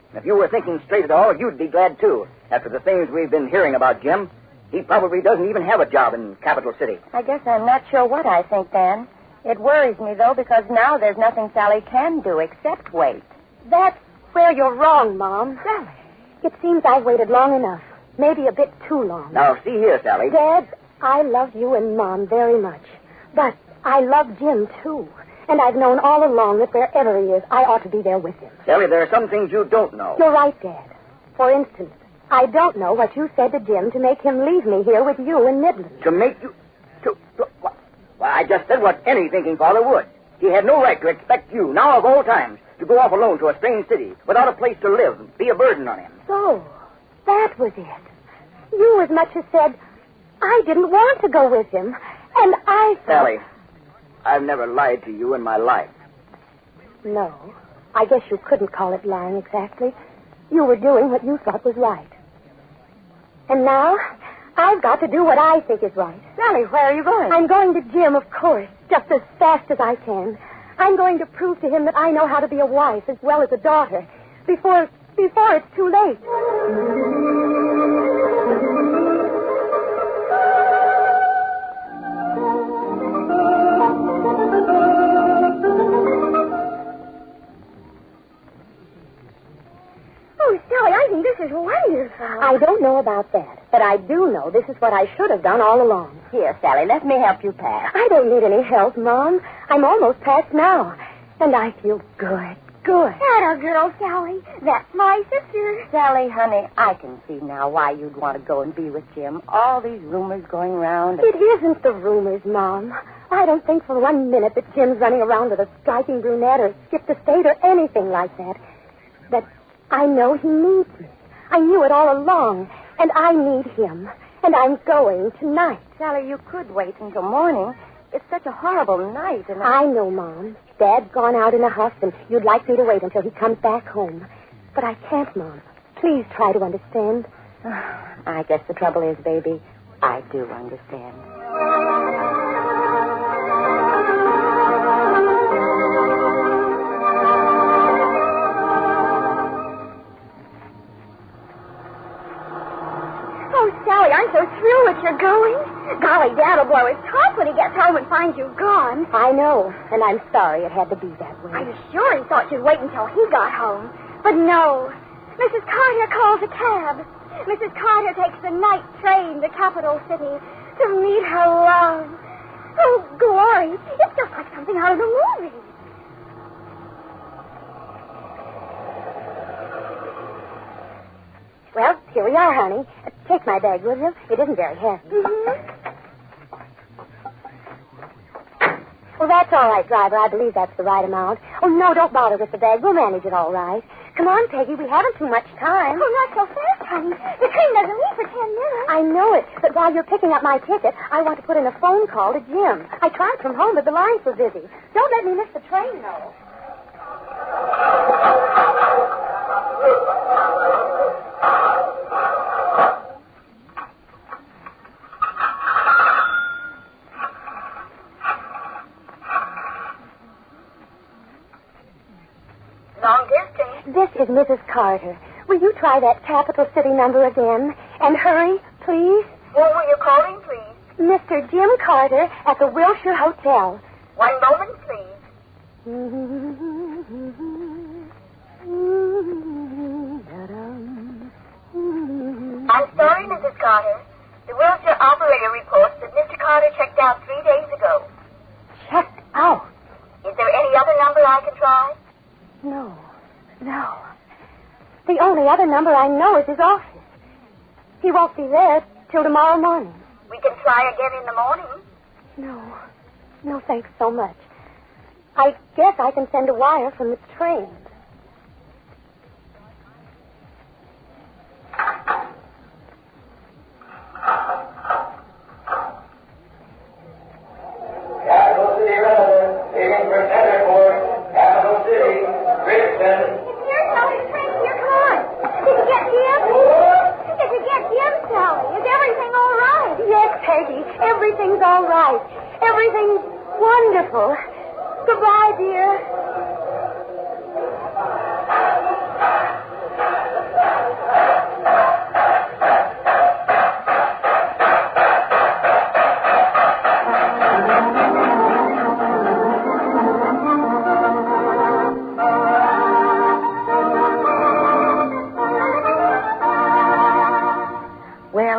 And if you were thinking straight at all, you'd be glad, too. After the things we've been hearing about Jim, he probably doesn't even have a job in Capital City. I guess I'm not sure what I think, Dan. It worries me, though, because now there's nothing Sally can do except wait. That's where you're wrong, Mom. Sally. It seems I've waited long enough. Maybe a bit too long. Now, see here, Sally. Dad, I love you and Mom very much. But I love Jim, too. And I've known all along that wherever he is, I ought to be there with him. Sally, there are some things you don't know. You're right, Dad. For instance, I don't know what you said to Jim to make him leave me here with you in Midland. To make you... Well, I just said what any thinking father would. He had no right to expect you, now of all times, to go off alone to a strange city without a place to live and be a burden on him. So, that was it. You as much as said, I didn't want to go with him. And I thought... Sally, I've never lied to you in my life. No, I guess you couldn't call it lying exactly. You were doing what you thought was right. And now, I've got to do what I think is right. Sally, where are you going? I'm going to Jim, of course, just as fast as I can. I'm going to prove to him that I know how to be a wife as well as a daughter before it's too late. Oh, Sally, I think this is wonderful. I don't know about that, but I do know this is what I should have done all along. Here, Sally, let me help you pass. I don't need any help, Mom. I'm almost past now, and I feel good. Atta girl, Sally. That's my sister. Sally, honey, I can see now why you'd want to go and be with Jim. All these rumors going around. It isn't the rumors, Mom. I don't think for 1 minute that Jim's running around with a striking brunette or skipped a state or anything like that. But I know he needs me. I knew it all along, and I need him. And I'm going tonight. Sally, you could wait until morning. It's such a horrible night, and I know, Mom. Dad's gone out in a huff, and you'd like me to wait until he comes back home. But I can't, Mom. Please try to understand. I guess the trouble is, baby, I do understand. Oh, Sally, I'm so thrilled that you're going. Golly, Dad'll blow his top when he gets home and finds you gone. I know, and I'm sorry it had to be that way. I was sure he thought you'd wait until he got home. But no. Mrs. Carter calls a cab. Mrs. Carter takes the night train to Capital City to meet her love. Oh, glory. It's just like something out of the movie. Well, here we are, honey. Take my bag, will you? It isn't very heavy. Mm-hmm. Well, that's all right, driver. I believe that's the right amount. Oh, no, don't bother with the bag. We'll manage it all right. Come on, Peggy. We haven't too much time. Oh, not so fast, honey. The train doesn't leave for 10 minutes. I know it, but while you're picking up my ticket, I want to put in a phone call to Jim. I tried from home, but the lines were busy. Don't let me miss the train, though. This is Mrs. Carter. Will you try that Capital City number again? And hurry, please. What were you calling, please? Mr. Jim Carter at the Wilshire Hotel. 1 moment, please. I'm sorry, Mrs. Carter. The Wilshire operator reports that Mr. Carter checked out 3 days ago. Checked out? Is there any other number I can try? No. The only other number I know is his office. He won't be there till tomorrow morning. We can try again in the morning. No, thanks so much. I guess I can send a wire from the train. Capital City resident, leaving for Center Court, Capital City, Richmond. Here's Sally's train. Here, come on. Did you get Jim? Did you get Jim, Sally? Is everything all right? Yes, Peggy. Everything's all right. Everything's wonderful. Goodbye, dear.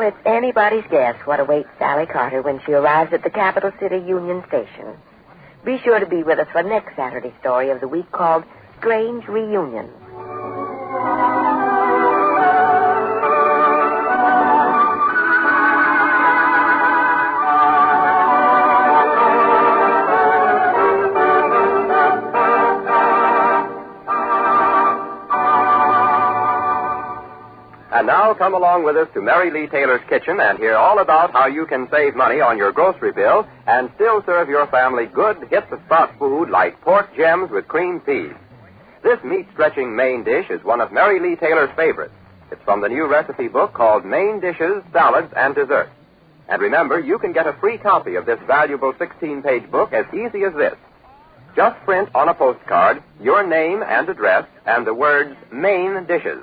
it's anybody's guess what awaits Sally Carter when she arrives at the capital city Union Station. Be sure to be with us for next Saturday's story of the week called Strange Reunions. And now come along with us to Mary Lee Taylor's kitchen and hear all about how you can save money on your grocery bill and still serve your family good hit-the-spot food like pork gems with cream peas. This meat-stretching main dish is one of Mary Lee Taylor's favorites. It's from the new recipe book called Main Dishes, Salads, and Desserts. And remember, you can get a free copy of this valuable 16-page book as easy as this. Just print on a postcard your name and address and the words Main Dishes.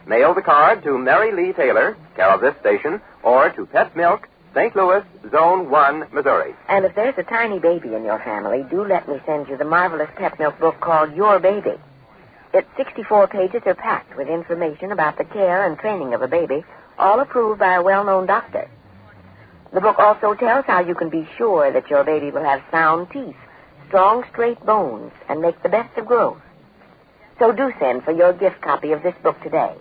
Mail the card to Mary Lee Taylor, care of this station, or to Pet Milk, St. Louis, Zone 1, Missouri. And if there's a tiny baby in your family, do let me send you the marvelous Pet Milk book called Your Baby. Its 64 pages are packed with information about the care and training of a baby, all approved by a well-known doctor. The book also tells how you can be sure that your baby will have sound teeth, strong, straight bones, and make the best of growth. So do send for your gift copy of this book today.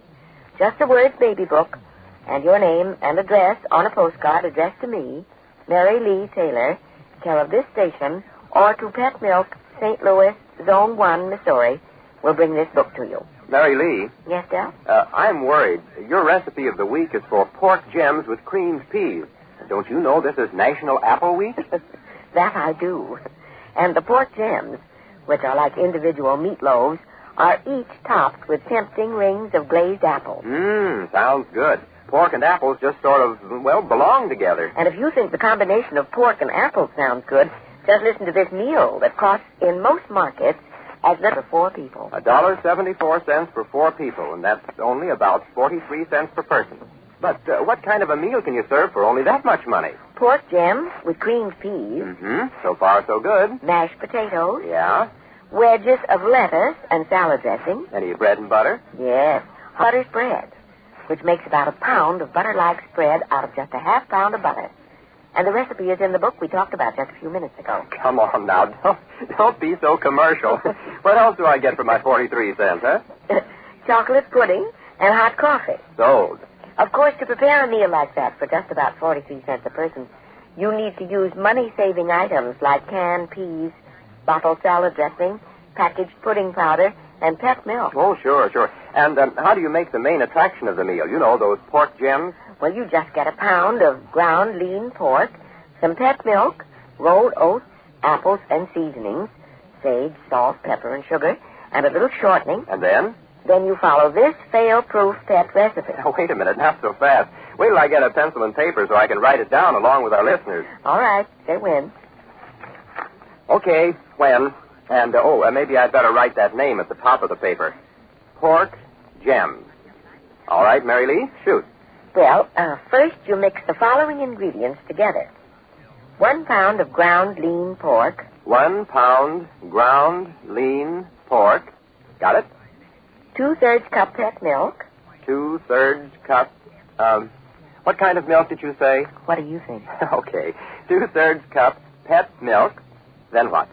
Just the words Baby Book and your name and address on a postcard addressed to me, Mary Lee Taylor, care of this station, or to Pet Milk, St. Louis, Zone 1, Missouri, will bring this book to you. Mary Lee? Yes, Del? I'm worried. Your recipe of the week is for pork gems with creamed peas. Don't you know this is National Apple Week? That I do. And the pork gems, which are like individual meatloaves, are each topped with tempting rings of glazed apples. Sounds good. Pork and apples just sort of, belong together. And if you think the combination of pork and apples sounds good, just listen to this meal that costs in most markets as little for 4 people. $1.74 for 4 people, and that's only about 43 cents per person. But what kind of a meal can you serve for only that much money? Pork gems with creamed peas. So far, so good. Mashed potatoes. Yeah. Wedges of lettuce and salad dressing. Any bread and butter? Yes. Butter spread, which makes about a pound of butter-like spread out of just a half pound of butter. And the recipe is in the book we talked about just a few minutes ago. Come on now. Don't be so commercial. What else do I get for my 43 cents, huh? Chocolate pudding and hot coffee. Sold. Of course, to prepare a meal like that for just about 43 cents a person, you need to use money-saving items like canned peas, bottled salad dressing, packaged pudding powder, and Pet Milk. Oh, sure. And how do you make the main attraction of the meal? You know, those pork gems? Well, you just get a pound of ground lean pork, some Pet Milk, rolled oats, apples, and seasonings, sage, salt, pepper, and sugar, and a little shortening. And then? Then you follow this fail-proof pet recipe. Oh, wait a minute, not so fast. Wait till I get a pencil and paper so I can write it down along with our listeners. All right, say when. Okay, when. And, maybe I'd better write that name at the top of the paper. Pork gems. All right, Mary Lee, shoot. Well, first you mix the following ingredients together. 1 pound of ground lean pork. 1 pound ground lean pork. Got it? 2/3 cup Pet Milk. 2/3 cup, what kind of milk did you say? What do you think? Okay. 2/3 cup Pet Milk. Then what?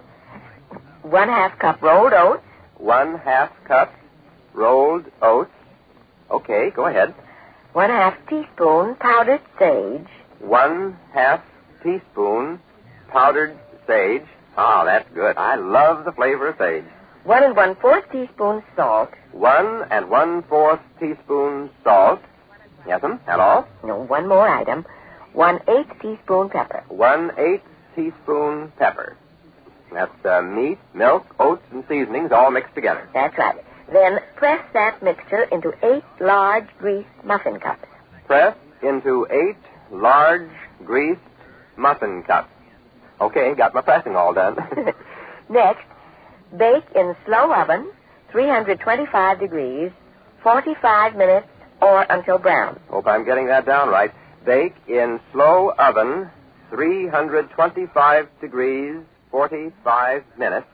1/2 cup rolled oats. 1/2 cup rolled oats. Okay, go ahead. 1/2 teaspoon powdered sage. 1/2 teaspoon powdered sage. Oh, that's good. I love the flavor of sage. 1 1/4 teaspoon salt. 1 1/4 teaspoon salt. Yes'm. And all? No, one more item. 1/8 teaspoon pepper. 1/8 teaspoon pepper. That's meat, milk, oats, and seasonings all mixed together. That's right. Then press that mixture into 8 large greased muffin cups. Press into 8 large greased muffin cups. Okay, got my pressing all done. Next, bake in slow oven, 325 degrees, 45 minutes or until brown. Hope I'm getting that down right. Bake in slow oven, 325 degrees, 45 minutes.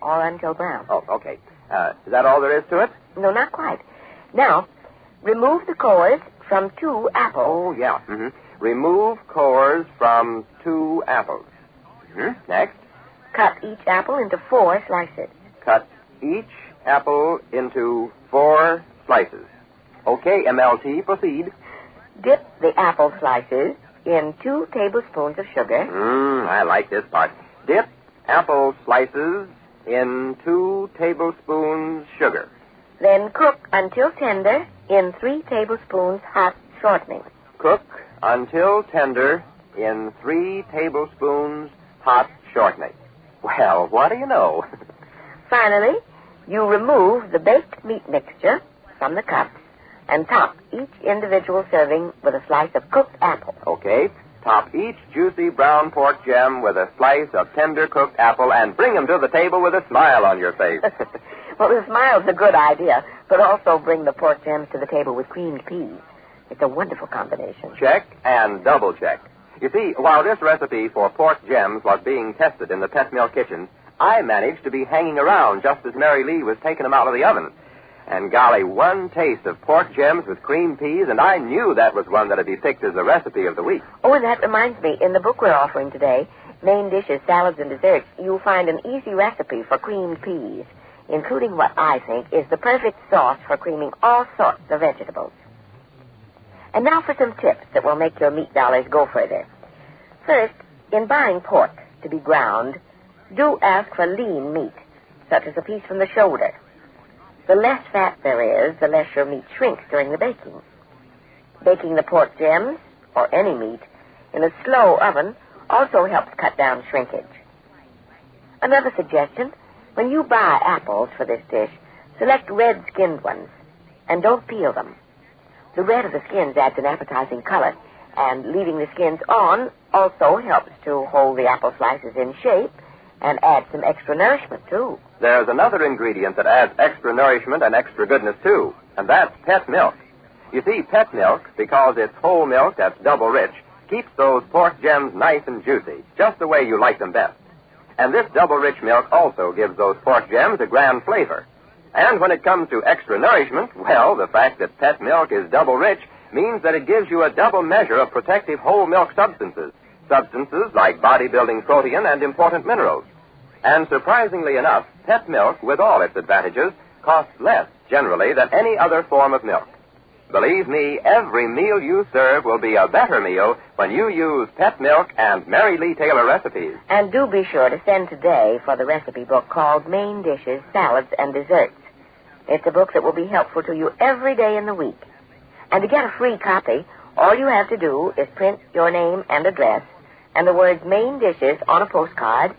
Or until brown. Oh, okay. Is that all there is to it? No, not quite. Now, remove the cores from 2 apples. Oh, yeah. Mm-hmm. Remove cores from 2 apples. Mm-hmm. Next. Cut each apple into 4 slices. Cut each apple into 4 slices. Okay, MLT, proceed. Dip the apple slices in 2 tablespoons of sugar. I like this part. Dip apple slices in 2 tablespoons sugar. Then cook until tender in 3 tablespoons hot shortening. Cook until tender in 3 tablespoons hot shortening. Well, what do you know? Finally, you remove the baked meat mixture from the cups and top each individual serving with a slice of cooked apple. Okay. Top each juicy brown pork gem with a slice of tender cooked apple and bring them to the table with a smile on your face. Well, the smile's a good idea, but also bring the pork gems to the table with creamed peas. It's a wonderful combination. Check and double check. You see, while this recipe for pork gems was being tested in the Pet Milk kitchen, I managed to be hanging around just as Mary Lee was taking them out of the oven. And golly, one taste of pork gems with creamed peas, and I knew that was one that would be picked as the recipe of the week. Oh, and that reminds me, in the book we're offering today, Main Dishes, Salads, and Desserts, you'll find an easy recipe for creamed peas, including what I think is the perfect sauce for creaming all sorts of vegetables. And now for some tips that will make your meat dollars go further. First, in buying pork to be ground, do ask for lean meat, such as a piece from the shoulder. The less fat there is, the less your meat shrinks during the baking. Baking the pork gems, or any meat, in a slow oven also helps cut down shrinkage. Another suggestion, when you buy apples for this dish, select red-skinned ones, and don't peel them. The red of the skins adds an appetizing color, and leaving the skins on also helps to hold the apple slices in shape and add some extra nourishment, too. There's another ingredient that adds extra nourishment and extra goodness, too, and that's pet milk. You see, pet milk, because it's whole milk that's double rich, keeps those pork gems nice and juicy, just the way you like them best. And this double rich milk also gives those pork gems a grand flavor. And when it comes to extra nourishment, well, the fact that pet milk is double rich means that it gives you a double measure of protective whole milk substances like bodybuilding protein and important minerals. And surprisingly enough, pet milk, with all its advantages, costs less, generally, than any other form of milk. Believe me, every meal you serve will be a better meal when you use pet milk and Mary Lee Taylor recipes. And do be sure to send today for the recipe book called Main Dishes, Salads, and Desserts. It's a book that will be helpful to you every day in the week. And to get a free copy, all you have to do is print your name and address and the words Main Dishes on a postcard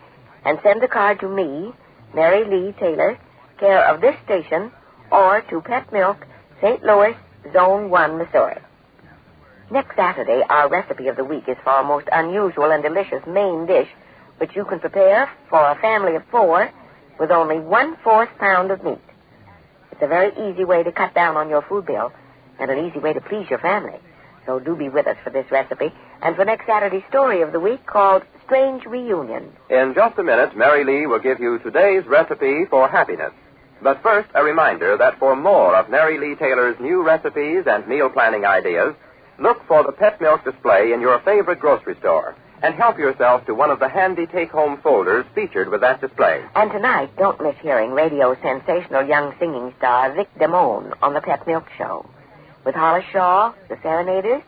and send the card to me, Mary Lee Taylor, care of this station, or to Pet Milk, St. Louis, Zone 1, Missouri. Next Saturday, our recipe of the week is for a most unusual and delicious main dish, which you can prepare for a family of 4 with only 1/4 pound of meat. It's a very easy way to cut down on your food bill and an easy way to please your family. So do be with us for this recipe and for next Saturday's story of the week called Strange Reunion. In just a minute, Mary Lee will give you today's recipe for happiness. But first, a reminder that for more of Mary Lee Taylor's new recipes and meal planning ideas, look for the pet milk display in your favorite grocery store and help yourself to one of the handy take-home folders featured with that display. And tonight, don't miss hearing radio's sensational young singing star Vic Damone on the Pet Milk Show, with Hollis Shaw, the Serenaders,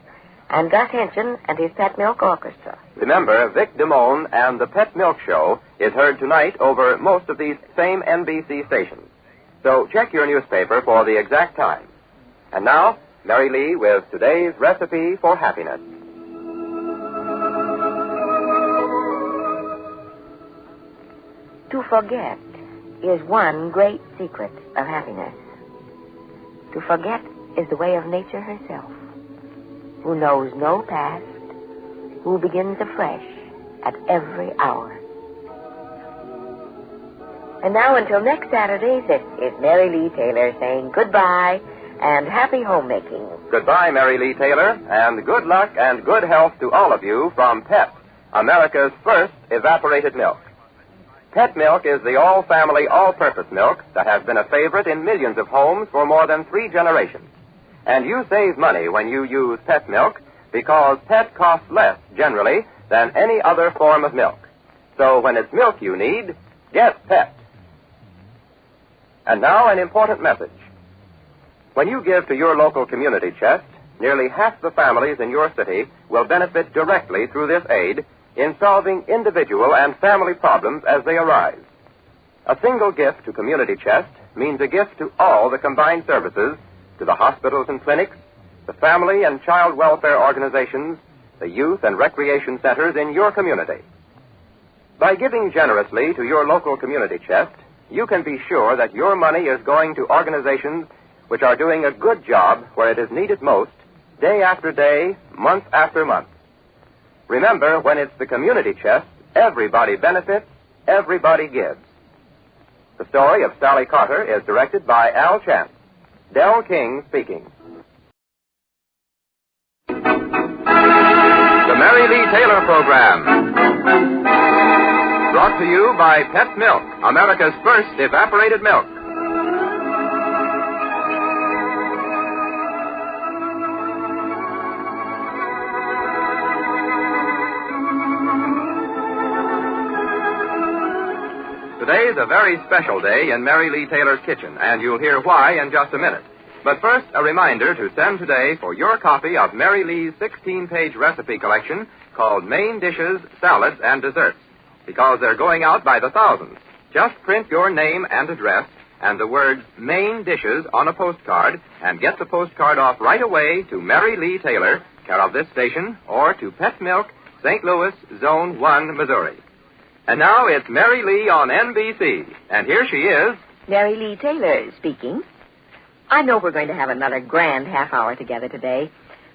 and Gus Henson and his Pet Milk Orchestra. Remember, Vic Damone and the Pet Milk Show is heard tonight over most of these same NBC stations. So check your newspaper for the exact time. And now, Mary Lee with today's recipe for happiness. To forget is one great secret of happiness. To forget is the way of nature herself, who knows no past, who begins afresh at every hour. And now, until next Saturday, this is Mary Lee Taylor saying goodbye and happy homemaking. Goodbye, Mary Lee Taylor, and good luck and good health to all of you from Pet, America's first evaporated milk. Pet milk is the all-family, all-purpose milk that has been a favorite in millions of homes for more than 3 generations. And you save money when you use pet milk because pet costs less, generally, than any other form of milk. So when it's milk you need, get pet. And now an important message. When you give to your local community chest, nearly half the families in your city will benefit directly through this aid in solving individual and family problems as they arise. A single gift to community chest means a gift to all the combined services, to the hospitals and clinics, the family and child welfare organizations, the youth and recreation centers in your community. By giving generously to your local community chest, you can be sure that your money is going to organizations which are doing a good job where it is needed most, day after day, month after month. Remember, when it's the community chest, everybody benefits, everybody gives. The story of Sally Carter is directed by Al Chance. Del King speaking. The Mary Lee Taylor Program. Brought to you by Pet Milk, America's first evaporated milk. Today's a very special day in Mary Lee Taylor's kitchen, and you'll hear why in just a minute. But first, a reminder to send today for your copy of Mary Lee's 16-page recipe collection called Main Dishes, Salads, and Desserts, because they're going out by the thousands. Just print your name and address and the words Main Dishes on a postcard and get the postcard off right away to Mary Lee Taylor, care of this station, or to Pet Milk, St. Louis, Zone 1, Missouri. And now it's Mary Lee on NBC. And here she is. Mary Lee Taylor speaking. I know we're going to have another grand half hour together today.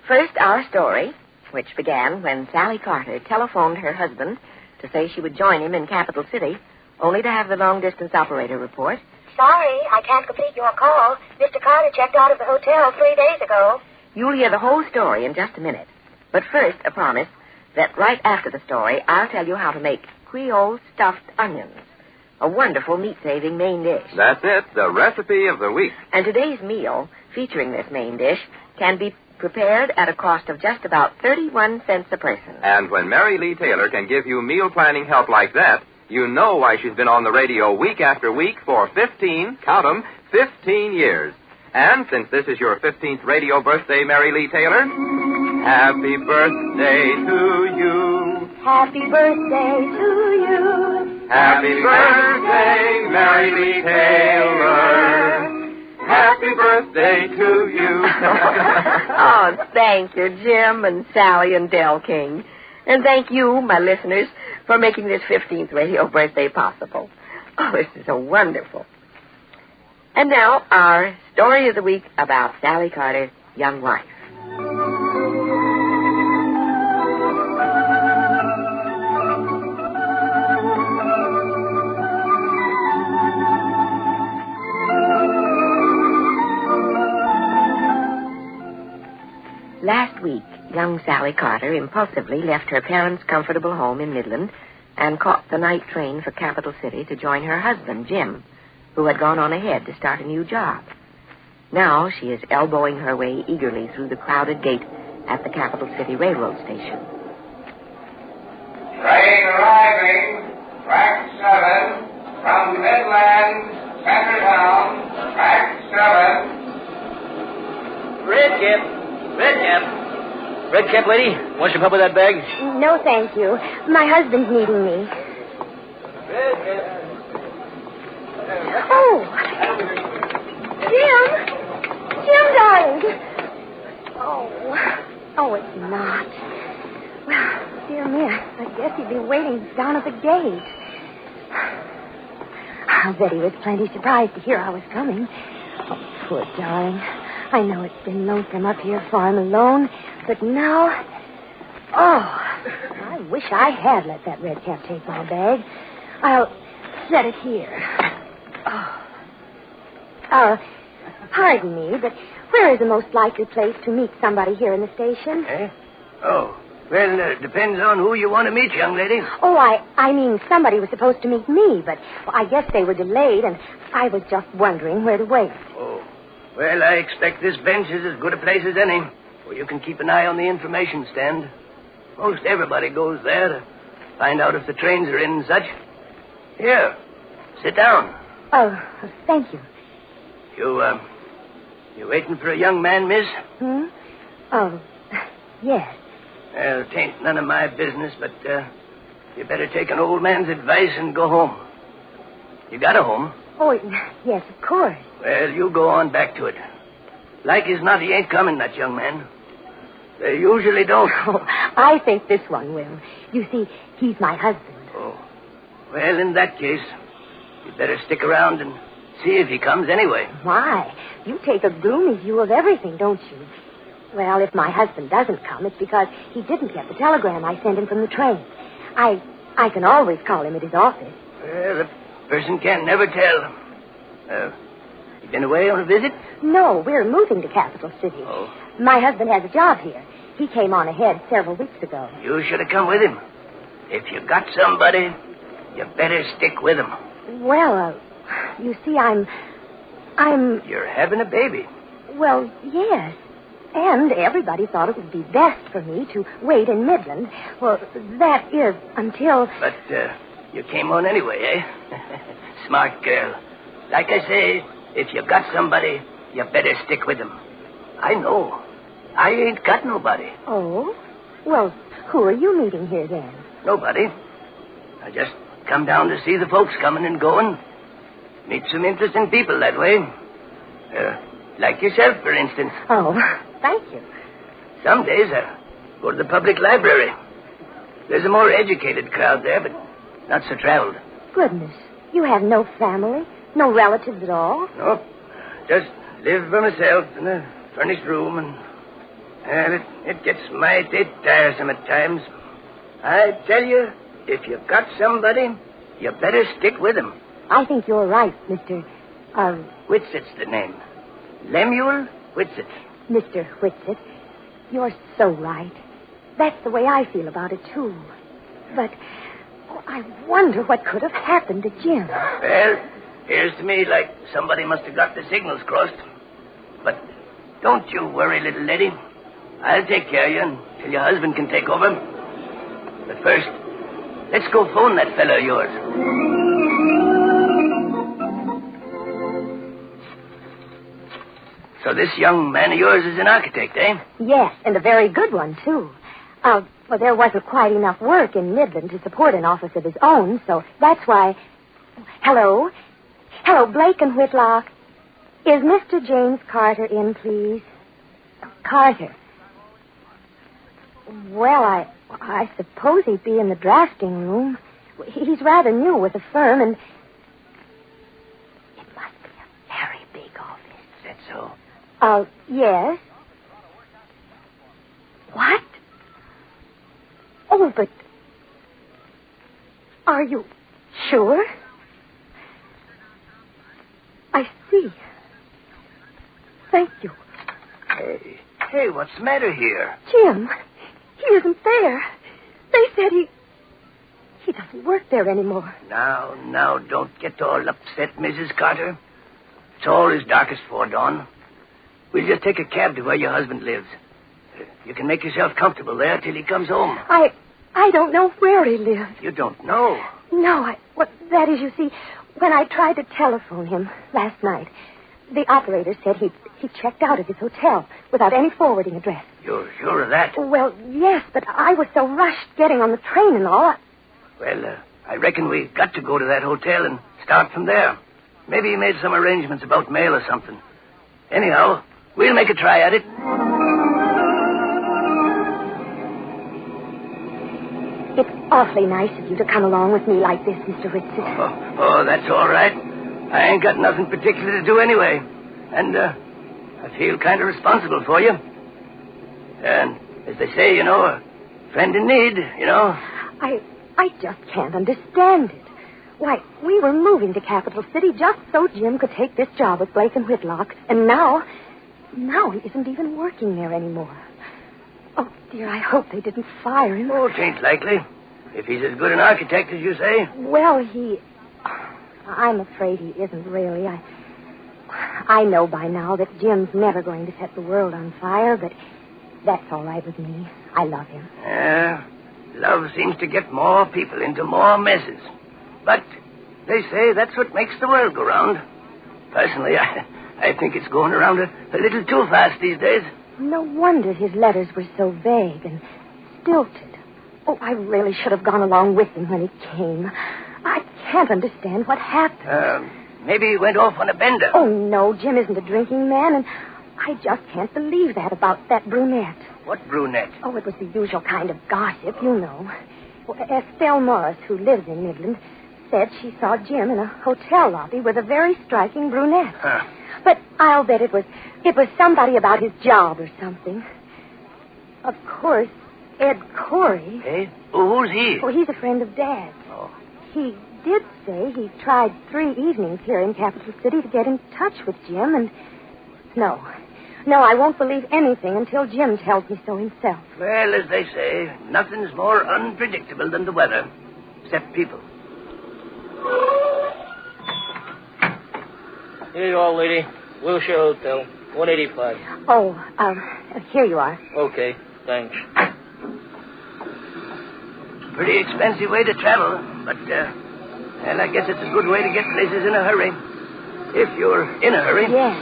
First, our story, which began when Sally Carter telephoned her husband to say she would join him in Capital City, only to have the long-distance operator report. Sorry, I can't complete your call. Mr. Carter checked out of the hotel 3 days ago. You'll hear the whole story in just a minute. But first, a promise that right after the story, I'll tell you how to make Creole stuffed onions, a wonderful meat-saving main dish. That's it, the recipe of the week. And today's meal, featuring this main dish, can be prepared at a cost of just about 31 cents a person. And when Mary Lee Taylor can give you meal planning help like that, you know why she's been on the radio week after week for 15, count 'em, 15 years. And since this is your 15th radio birthday, Mary Lee Taylor, happy birthday to you. Happy birthday to you. Happy birthday, Mary Lee Taylor. Happy birthday to you. Oh, thank you, Jim and Sally and Del King. And thank you, my listeners, for making this 15th radio birthday possible. Oh, this is so wonderful. And now, our story of the week about Sally Carter, young wife. Last week, young Sally Carter impulsively left her parents' comfortable home in Midland and caught the night train for Capital City to join her husband, Jim, who had gone on ahead to start a new job. Now she is elbowing her way eagerly through the crowded gate at the Capital City Railroad Station. Train arriving, track 7, from Midland, Centertown, track 7. Red cap, lady. Want some help with that bag? No, thank you. My husband's needing me. Oh. Jim, darling. Oh, it's not. Well, dear me, I guess he'd be waiting down at the gate. I'll bet he was plenty surprised to hear I was coming. Oh, poor darling. I know it's been lonesome up here for him alone, but now... Oh, I wish I had let that red cap take my bag. I'll set it here. Pardon me, but where is the most likely place to meet somebody here in the station? Eh? Oh, well, depends on who you want to meet, young lady. Oh, I mean, somebody was supposed to meet me, but I guess they were delayed, and I was just wondering where to wait. Oh, Well, I expect this bench is as good a place as any, where you can keep an eye on the information stand. Most everybody goes there to find out if the trains are in and such. Here, sit down. Oh, thank you. You waiting for a young man, miss? Oh, yes. Well, it ain't none of my business, but you better take an old man's advice and go home. You got a home? Oh, yes, of course. Well, you go on back to it. Like as not, he ain't coming, that young man. They usually don't. Oh, I think this one will. You see, he's my husband. Oh. Well, in that case, you'd better stick around and see if he comes anyway. Why? You take a gloomy view of everything, don't you? Well, if my husband doesn't come, it's because he didn't get the telegram I sent him from the train. I can always call him at his office. Well, a person can't never tell. You been away on a visit? No, we're moving to Capital City. Oh. My husband has a job here. He came on ahead several weeks ago. You should have come with him. If you got somebody, you better stick with him. Well, you see, I'm... You're having a baby. Well, yes. And everybody thought it would be best for me to wait in Midland. Well, that is until... But you came on anyway, eh? Smart girl. Like I say, if you got somebody, you better stick with him. I know. I ain't got nobody. Oh? Well, who are you meeting here then? Nobody. I just come down to see the folks coming and going. Meet some interesting people that way. Like yourself, for instance. Oh, thank you. Some days I go to the public library. There's a more educated crowd there, but not so traveled. Goodness. You have no family? No relatives at all? No. Just live by myself in a furnished room, and it gets mighty tiresome at times. I tell you, if you've got somebody, you better stick with him. I think you're right, Mr. Whitsit's the name. Lemuel Whitsit. Mr. Whitsit, you're so right. That's the way I feel about it, too. But I wonder what could have happened to Jim. Well, appears to me like somebody must have got the signals crossed. But don't you worry, little lady. I'll take care of you until your husband can take over. But first, let's go phone that fellow of yours. So this young man of yours is an architect, eh? Yes, and a very good one, too. Well, there wasn't quite enough work in Midland to support an office of his own, so that's why... Hello? Hello, Blake and Whitlock. Is Mr. James Carter in, please? Carter. Well, I suppose he'd be in the drafting room. He's rather new with the firm, and... It must be a very big office. Is that so? Yes. What? Oh, but... Are you sure? I see. Thank you. Hey, what's the matter here? Jim, he isn't there. They said he doesn't work there anymore. Now, don't get all upset, Mrs. Carter. It's all as dark as dawn. We'll just take a cab to where your husband lives. You can make yourself comfortable there till he comes home. I don't know where he lives. You don't know? No, that is, you see, when I tried to telephone him last night, the operator said he checked out of his hotel without any forwarding address. You're sure of that? Well, yes, but I was so rushed getting on the train and all. Well, I reckon we got to go to that hotel and start from there. Maybe he made some arrangements about mail or something. Anyhow, we'll make a try at it. It's awfully nice of you to come along with me like this, Mr. Whitsit. Oh, that's all right. I ain't got nothing particular to do anyway. And I feel kind of responsible for you. And as they say, a friend in need, I just can't understand it. Why, we were moving to Capital City just so Jim could take this job with Blake and Whitlock. And now he isn't even working there anymore. Oh, dear, I hope they didn't fire him. Oh, it ain't likely. If he's as good an architect as you say. Well, I'm afraid he isn't really. I know by now that Jim's never going to set the world on fire, but that's all right with me. I love him. Yeah, love seems to get more people into more messes. But they say that's what makes the world go round. Personally, I think it's going around a little too fast these days. No wonder his letters were so vague and stilted. Oh, I really should have gone along with him when he came. I can't understand what happened. Maybe he went off on a bender. Oh, no, Jim isn't a drinking man, and I just can't believe that about that brunette. What brunette? Oh, it was the usual kind of gossip, you know. Well, Estelle Morris, who lives in Midland, said she saw Jim in a hotel lobby with a very striking brunette. Huh. But I'll bet it was somebody about his job or something. Of course, Ed Corey. Hey? Who's he? Oh, he's a friend of Dad's. Oh. He did say he tried 3 evenings here in Capital City to get in touch with Jim, and... No, I won't believe anything until Jim tells me so himself. Well, as they say, nothing's more unpredictable than the weather, except people. Here you are, lady. Wilshire Hotel, 185. Oh, here you are. Okay, thanks. Pretty expensive way to travel, but, well, I guess it's a good way to get places in a hurry. If you're in a hurry. Yes.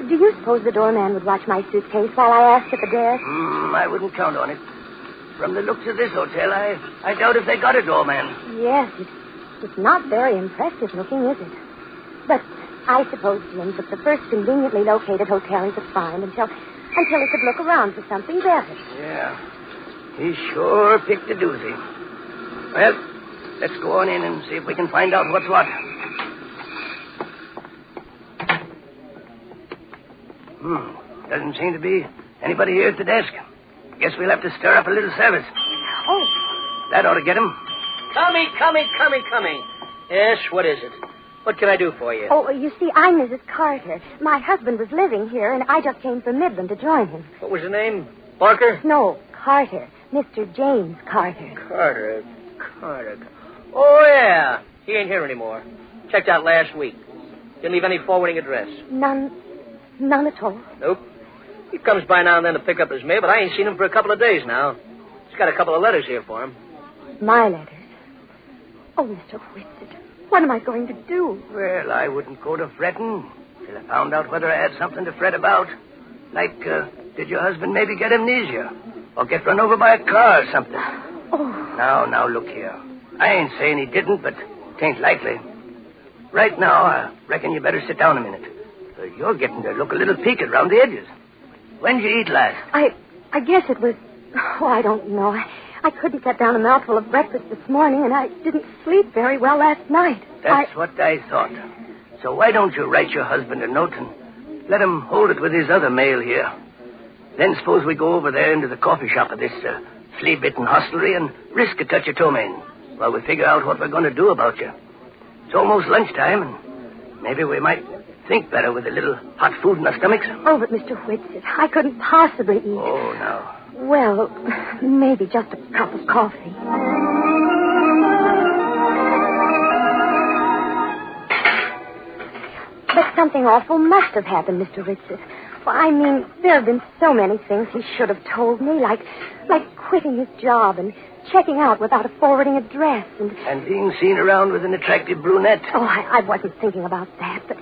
Do you suppose the doorman would watch my suitcase while I asked at the desk? I wouldn't count on it. From the looks of this hotel, I doubt if they got a doorman. Yes, it's not very impressive looking, is it? But I suppose Jim took the first conveniently located hotel he could find until he could look around for something better. Yeah. He sure picked a doozy. Well, let's go on in and see if we can find out what's what. Doesn't seem to be anybody here at the desk. Guess we'll have to stir up a little service. Oh. That ought to get him. Coming. Yes, what is it? What can I do for you? Oh, you see, I'm Mrs. Carter. My husband was living here, and I just came from Midland to join him. What was the name? Barker? No, Carter. Mr. James Carter. Carter. Oh, yeah. He ain't here anymore. Checked out last week. Didn't leave any forwarding address. None at all? Nope. He comes by now and then to pick up his mail, but I ain't seen him for a couple of days now. He's got a couple of letters here for him. My letters? Oh, Mr. Whitsitt, what am I going to do? Well, I wouldn't go to fretting till I found out whether I had something to fret about. Like, did your husband maybe get amnesia? Or get run over by a car or something? Oh. Now, look here. I ain't saying he didn't, but it ain't likely. Right now, I reckon you better sit down a minute. You're getting to look a little peaked around the edges. When'd you eat last? I guess it was... Oh, I don't know. I couldn't get down a mouthful of breakfast this morning, and I didn't sleep very well last night. That's what I thought. So why don't you write your husband a note and let him hold it with his other mail here? Then suppose we go over there into the coffee shop of this flea-bitten hostelry and risk a touch of ptomaine while we figure out what we're going to do about you. It's almost lunchtime, and maybe we might think better with a little hot food in our stomachs. Oh, but Mr. Whitsitt, I couldn't possibly eat. Oh, no. Well, maybe just a cup of coffee. But something awful must have happened, Mr. Whitsitt. Well, I mean, there have been so many things he should have told me, like quitting his job and checking out without a forwarding address and being seen around with an attractive brunette. Oh, I wasn't thinking about that, but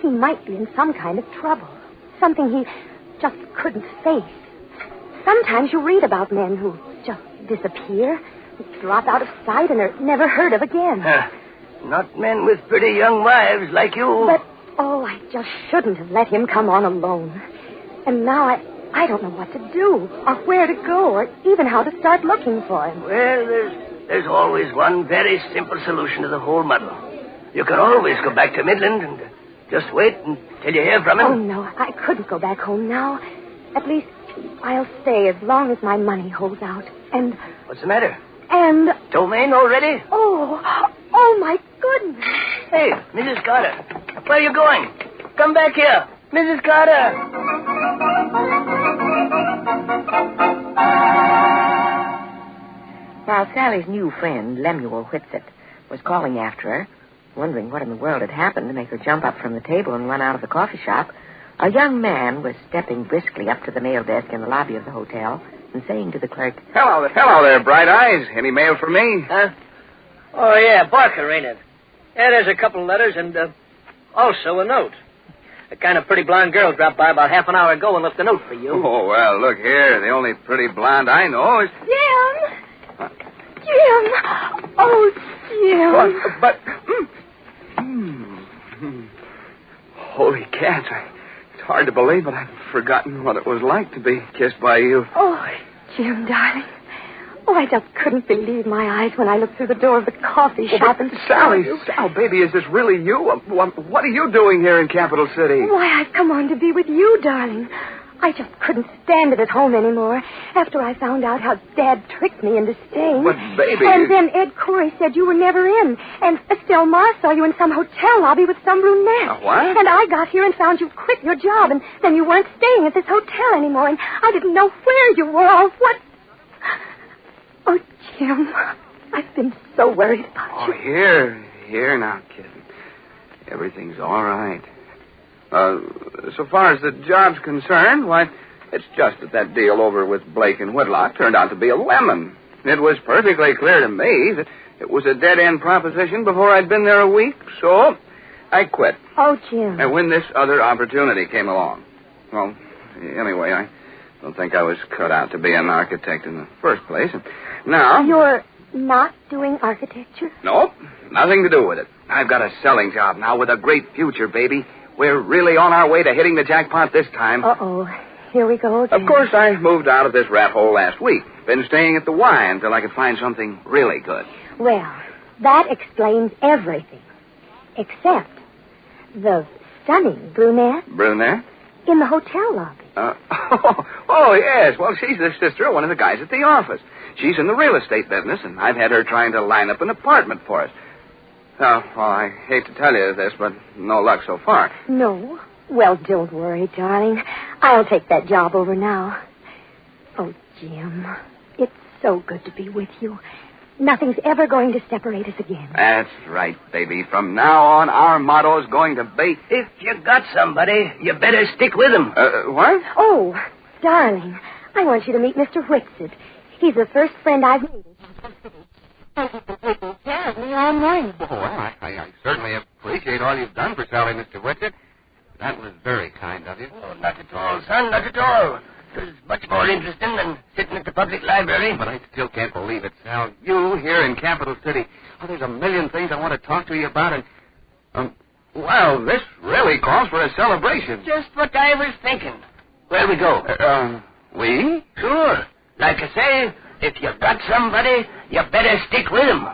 he might be in some kind of trouble. Something he just couldn't face. Sometimes you read about men who just disappear, drop out of sight, and are never heard of again. Not men with pretty young wives like you. But, I just shouldn't have let him come on alone. And now I don't know what to do, or where to go, or even how to start looking for him. Well, there's always one very simple solution to the whole muddle. You can always go back to Midland and just wait until you hear from him. Oh, no, I couldn't go back home now. At least I'll stay as long as my money holds out. And... What's the matter? And... Ptomaine already? Oh, my goodness. Hey, Mrs. Carter, where are you going? Come back here. Mrs. Carter. While Sally's new friend, Lemuel Whitsitt, was calling after her, Wondering what in the world had happened to make her jump up from the table and run out of the coffee shop, a young man was stepping briskly up to the mail desk in the lobby of the hotel and saying to the clerk, Hello there, Bright Eyes. Any mail for me? Huh? Oh, yeah, Barker, ain't it? Yeah, there's a couple of letters and also a note. A kind of pretty blonde girl dropped by about half an hour ago and left a note for you. Oh, well, look here. The only pretty blonde I know is... Jim! Jim! Oh, Jim. But... Holy cats. It's hard to believe, but I've forgotten what it was like to be kissed by you. Oh, Jim, darling. Oh, I just couldn't believe my eyes when I looked through the door of the coffee shop and Sally, baby, is this really you? What are you doing here in Capital City? Why, I've come on to be with you, darling. I just couldn't stand it at home anymore after I found out how Dad tricked me into staying. But, baby... And then Ed Corey said you were never in. And Estelle Marr saw you in some hotel lobby with some brunette. What? And I got here and found you quit your job, and then you weren't staying at this hotel anymore, and I didn't know where you were or what... Oh, Jim, I've been so worried about you. Oh, here now, kid. Everything's all right. So far as the job's concerned, why, it's just that deal over with Blake and Whitlock turned out to be a lemon. It was perfectly clear to me that it was a dead-end proposition before I'd been there a week, so I quit. Oh, Jim. And when this other opportunity came along. Well, anyway, I don't think I was cut out to be an architect in the first place. And now... You're not doing architecture? Nope, nothing to do with it. I've got a selling job now with a great future, baby. We're really on our way to hitting the jackpot this time. Uh-oh. Here we go again. Of course, I moved out of this rat hole last week. Been staying at the Y until I could find something really good. Well, that explains everything. Except the stunning brunette. Brunette? In the hotel lobby. Oh, yes. Well, she's the sister of one of the guys at the office. She's in the real estate business, and I've had her trying to line up an apartment for us. Well, I hate to tell you this, but no luck so far. No? Well, don't worry, darling. I'll take that job over now. Oh, Jim, it's so good to be with you. Nothing's ever going to separate us again. That's right, baby. From now on, our motto is going to be... If you got somebody, you better stick with them. What? Oh, darling, I want you to meet Mr. Whitsett. He's the first friend I've made. Terribly all morning. Oh, well, I certainly appreciate all you've done for Sally, Mr. Whitsett. That was very kind of you. Oh, not at all, son, not at all. It was much more interesting than sitting at the public library. But I still can't believe it, Sal. You here in Capital City. Oh, there's a million things I want to talk to you about, and... well, this really calls for a celebration. Just what I was thinking. Where we go? We? Sure. Like I say, if you got somebody, you better stick with them.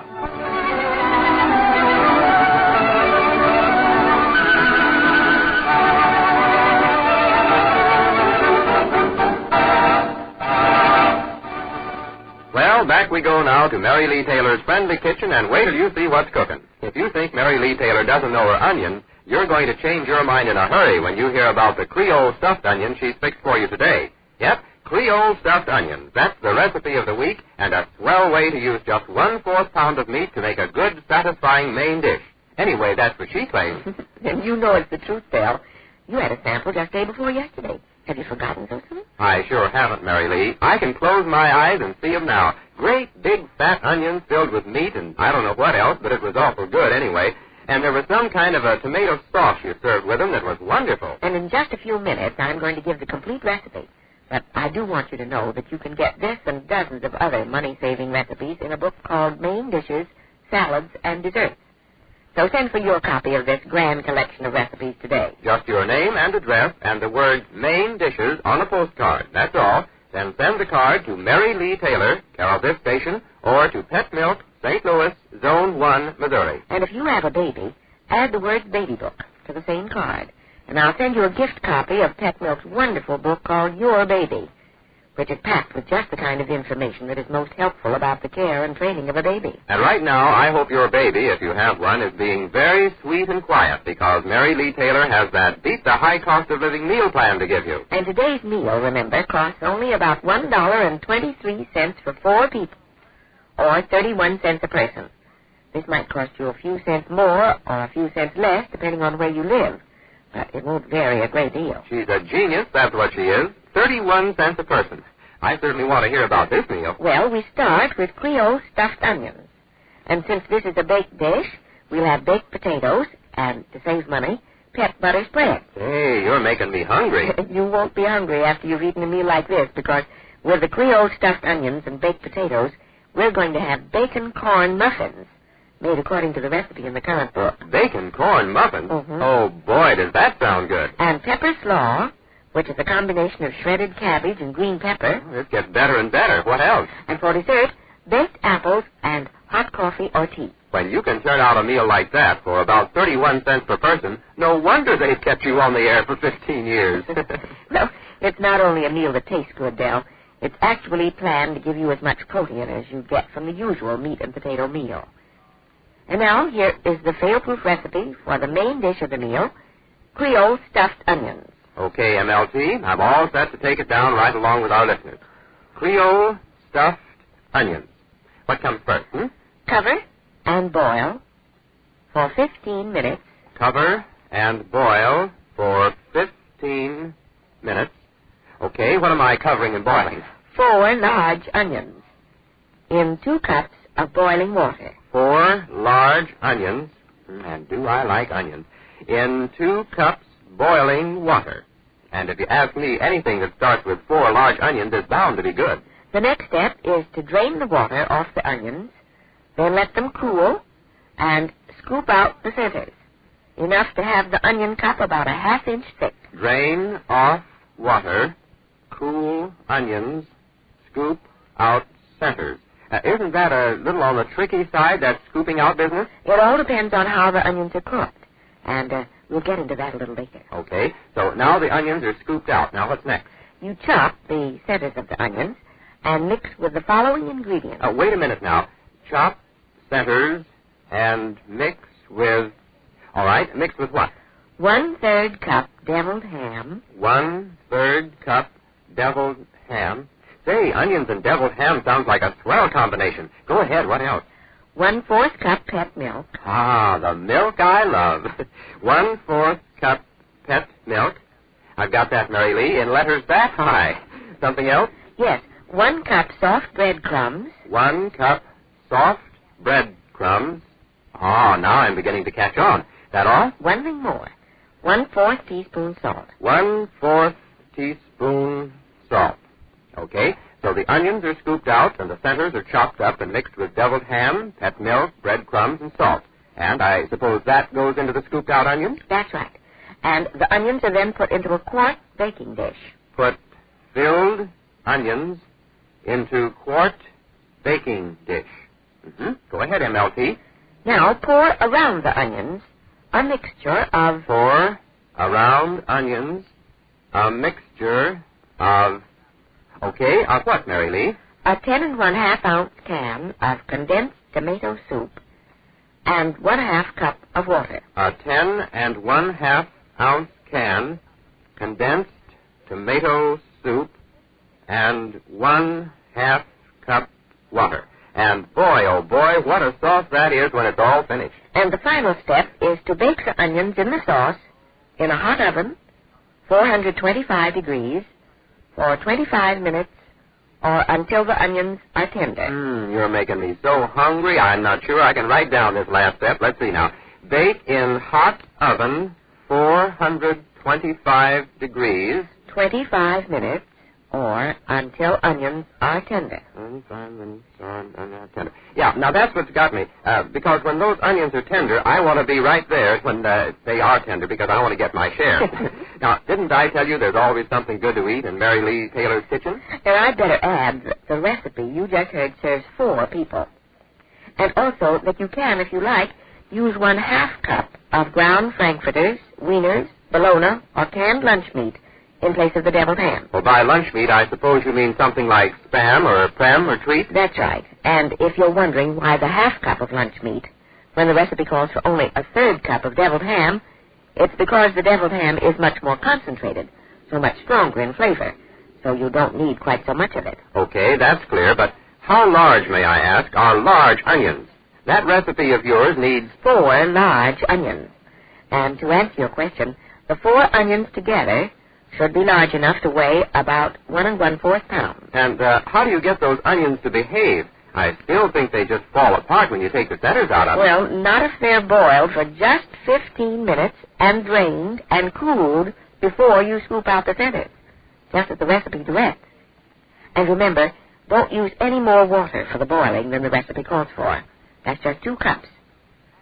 Well, back we go now to Mary Lee Taylor's friendly kitchen, and wait till you see what's cooking. If you think Mary Lee Taylor doesn't know her onions, you're going to change your mind in a hurry when you hear about the Creole stuffed onion she's fixed for you today. Yep, Creole stuffed onions. That's the recipe of the week, and a swell way to use just 1/4 pound of meat to make a good, satisfying main dish. Anyway, that's what she claims. And you know it's the truth, Belle. You had a sample just day before yesterday. Have you forgotten so soon? I sure haven't, Mary Lee. I can close my eyes and see 'em now. Great, big, fat onions filled with meat and I don't know what else, but it was awful good anyway. And there was some kind of a tomato sauce you served with them that was wonderful. And in just a few minutes, I'm going to give the complete recipe. But I do want you to know that you can get this and dozens of other money-saving recipes in a book called Main Dishes, Salads, and Desserts. So send for your copy of this grand collection of recipes today. Just your name and address and the words Main Dishes on a postcard. That's all. Then send the card to Mary Lee Taylor, care of this station, or to Pet Milk, St. Louis, Zone 1, Missouri. And if you have a baby, add the words Baby Book to the same card. And I'll send you a gift copy of Pet Milk's wonderful book called Your Baby, which is packed with just the kind of information that is most helpful about the care and training of a baby. And right now, I hope your baby, if you have one, is being very sweet and quiet because Mary Lee Taylor has that beat the high cost of living meal plan to give you. And today's meal, remember, costs only about $1.23 for 4 people, or 31 cents a person. This might cost you a few cents more or a few cents less, depending on where you live. But it won't vary a great deal. She's a genius, that's what she is. 31 cents a person. I certainly want to hear about this meal. Well, we start with Creole stuffed onions. And since this is a baked dish, we'll have baked potatoes and, to save money, pep butter spread. Hey, you're making me hungry. You won't be hungry after you've eaten a meal like this, because with the Creole stuffed onions and baked potatoes, we're going to have bacon corn muffins, made according to the recipe in the current book. Bacon corn muffins? Mm-hmm. Oh, boy, does that sound good. And pepper slaw, which is a combination of shredded cabbage and green pepper. Oh, this gets better and better. What else? And for dessert, baked apples and hot coffee or tea. When you can turn out a meal like that for about 31 cents per person, no wonder they've kept you on the air for 15 years. No, it's not only a meal that tastes good, Del. It's actually planned to give you as much protein as you get from the usual meat and potato meal. And now, here is the fail-proof recipe for the main dish of the meal, Creole stuffed onions. Okay, MLT, I'm all set to take it down right along with our listeners. Creole stuffed onions. What comes first, Cover and boil for 15 minutes. Cover and boil for 15 minutes. Okay, what am I covering and boiling? 4 large onions in 2 cups of boiling water. 4 large onions, and do I like onions, in 2 cups boiling water. And if you ask me, anything that starts with 4 large onions is bound to be good. The next step is to drain the water off the onions, then let them cool, and scoop out the centers, enough to have the onion cup about a half-inch thick. Drain off water, cool onions, scoop out centers. Isn't that a little on the tricky side, that scooping out business? It all depends on how the onions are cooked, and we'll get into that a little later. Okay, so now the onions are scooped out. Now what's next? You chop the centers of the onions and mix with the following ingredients. Wait a minute now. Chop centers and mix with... All right, mix with what? 1/3 cup deviled ham. 1/3 cup deviled ham. Say, onions and deviled ham sounds like a swell combination. Go ahead, what else? 1/4 cup pet milk. Ah, the milk I love. 1/4 cup pet milk. I've got that, Mary Lee, in letters that high. Something else? Yes, 1 cup soft breadcrumbs. 1 cup soft breadcrumbs. Ah, now I'm beginning to catch on. That all? One thing more. 1/4 teaspoon salt. 1/4 teaspoon salt. Okay, so the onions are scooped out and the centers are chopped up and mixed with deviled ham, pet milk, breadcrumbs, and salt. And I suppose that goes into the scooped out onions? That's right. And the onions are then put into a quart baking dish. Put filled onions into quart baking dish. Go ahead, MLT. Now pour around the onions a mixture of... Pour around onions a mixture of... Okay, of what, Mary Lee? A 10 1/2 ounce can of condensed tomato soup and 1/2 cup of water. A 10 1/2 ounce can condensed tomato soup and 1/2 cup water. And boy, oh boy, what a sauce that is when it's all finished. And the final step is to bake the onions in the sauce in a hot oven, 425 degrees, for 25 minutes or until the onions are tender. You're making me so hungry, I'm not sure I can write down this last step. Let's see now. Bake in hot oven, 425 degrees. 25 minutes or until onions are tender. 25 minutes or tender. Yeah, now that's what's got me. Because when those onions are tender, I want to be right there when they are tender because I want to get my share. Now, didn't I tell you there's always something good to eat in Mary Lee Taylor's kitchen? And I'd better add that the recipe you just heard serves 4 people. And also that you can, if you like, use 1/2 cup of ground frankfurters, wieners, bologna, or canned lunch meat in place of the deviled ham. Well, by lunch meat, I suppose you mean something like Spam or Prem or Treat? That's right. And if you're wondering why the 1/2 cup of lunch meat, when the recipe calls for only 1/3 cup of deviled ham, it's because the deviled ham is much more concentrated, so much stronger in flavor, so you don't need quite so much of it. Okay, that's clear, but how large, may I ask, are large onions? That recipe of yours needs 4 large onions. And to answer your question, the 4 onions together should be large enough to weigh about 1 1/4 pounds. And how do you get those onions to behave? I still think they just fall apart when you take the centers out of them. Well, not if they're boiled for just 15 minutes and drained and cooled before you scoop out the centers, just as the recipe directs. And remember, don't use any more water for the boiling than the recipe calls for. That's just 2 cups.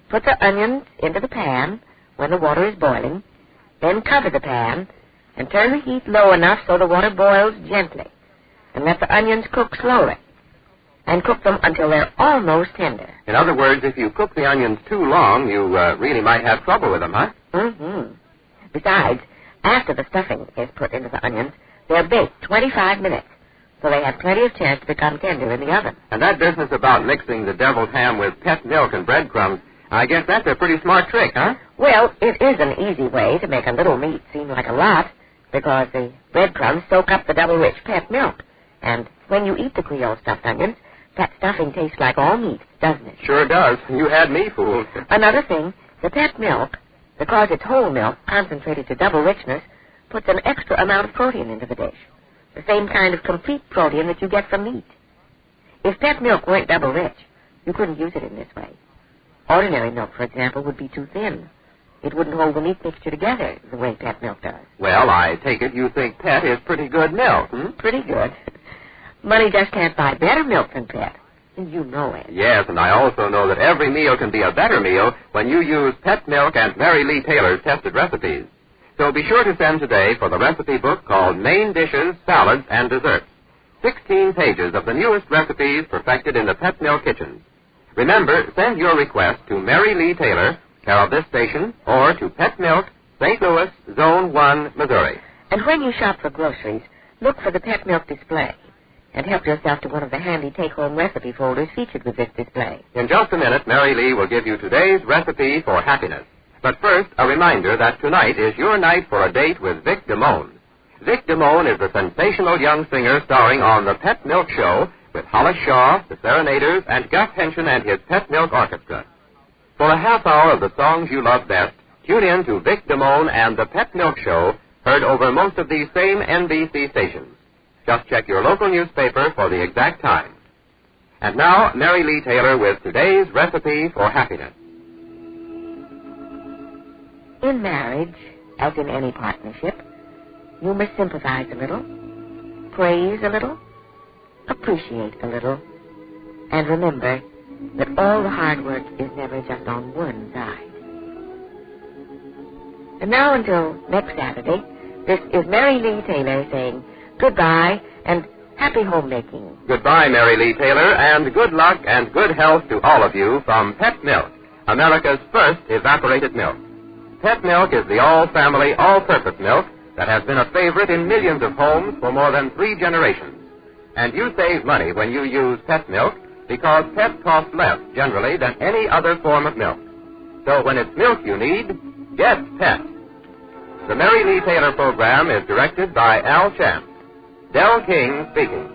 Put the onions into the pan when the water is boiling, then cover the pan and turn the heat low enough so the water boils gently, and let the onions cook slowly, and cook them until they're almost tender. In other words, if you cook the onions too long, you really might have trouble with them, huh? Mm-hmm. Besides, after the stuffing is put into the onions, they're baked 25 minutes, so they have plenty of chance to become tender in the oven. And that business about mixing the deviled ham with pet milk and breadcrumbs, I guess that's a pretty smart trick, huh? Well, it is an easy way to make a little meat seem like a lot, because the breadcrumbs soak up the double-rich pet milk. And when you eat the Creole stuffed onions, that stuffing tastes like all meat, doesn't it? Sure does. You had me fooled. Another thing, the pet milk, because it's whole milk concentrated to double richness, puts an extra amount of protein into the dish. The same kind of complete protein that you get from meat. If pet milk weren't double rich, you couldn't use it in this way. Ordinary milk, for example, would be too thin. It wouldn't hold the meat mixture together the way pet milk does. Well, I take it you think pet is pretty good milk, hmm? Pretty good. Money just can't buy better milk than pet. And you know it. Yes, and I also know that every meal can be a better meal when you use pet milk and Mary Lee Taylor's tested recipes. So be sure to send today for the recipe book called Main Dishes, Salads, and Desserts. 16 pages of the newest recipes perfected in the pet milk kitchens. Remember, send your request to Mary Lee Taylor, care of this station, or to Pet Milk, St. Louis, Zone 1, Missouri. And when you shop for groceries, look for the pet milk display and help yourself to one of the handy take-home recipe folders featured with this display. In just a minute, Mary Lee will give you today's recipe for happiness. But first, a reminder that tonight is your night for a date with Vic Damone. Vic Damone is the sensational young singer starring on the Pet Milk Show with Hollis Shaw, the Serenaders, and Gus Henson and his Pet Milk Orchestra. For a half hour of the songs you love best, tune in to Vic Damone and the Pet Milk Show, heard over most of these same NBC stations. Just check your local newspaper for the exact time. And now, Mary Lee Taylor with today's recipe for happiness. In marriage, as in any partnership, you must sympathize a little, praise a little, appreciate a little, and remember that all the hard work is never just on one side. And now until next Saturday, this is Mary Lee Taylor saying goodbye and happy homemaking. Goodbye, Mary Lee Taylor, and good luck and good health to all of you from Pet Milk, America's first evaporated milk. Pet Milk is the all-family, all-purpose milk that has been a favorite in millions of homes for more than 3 generations. And you save money when you use Pet Milk because Pet costs less, generally, than any other form of milk. So when it's milk you need, get Pet. The Mary Lee Taylor program is directed by Al Chance. Del King speaking.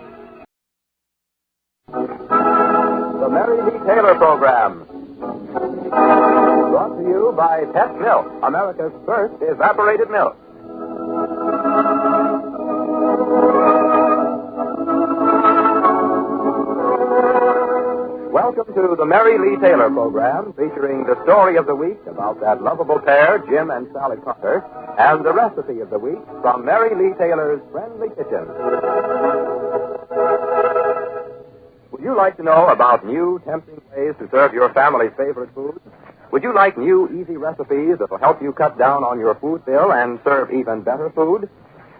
The Mary Lee Taylor program. Brought to you by Pet Milk, America's first evaporated milk. Welcome to the Mary Lee Taylor program, featuring the story of the week about that lovable pair, Jim and Sally Carter, and the recipe of the week from Mary Lee Taylor's Friendly Kitchen. Would you like to know about new, tempting ways to serve your family's favorite foods? Would you like new, easy recipes that will help you cut down on your food bill and serve even better food?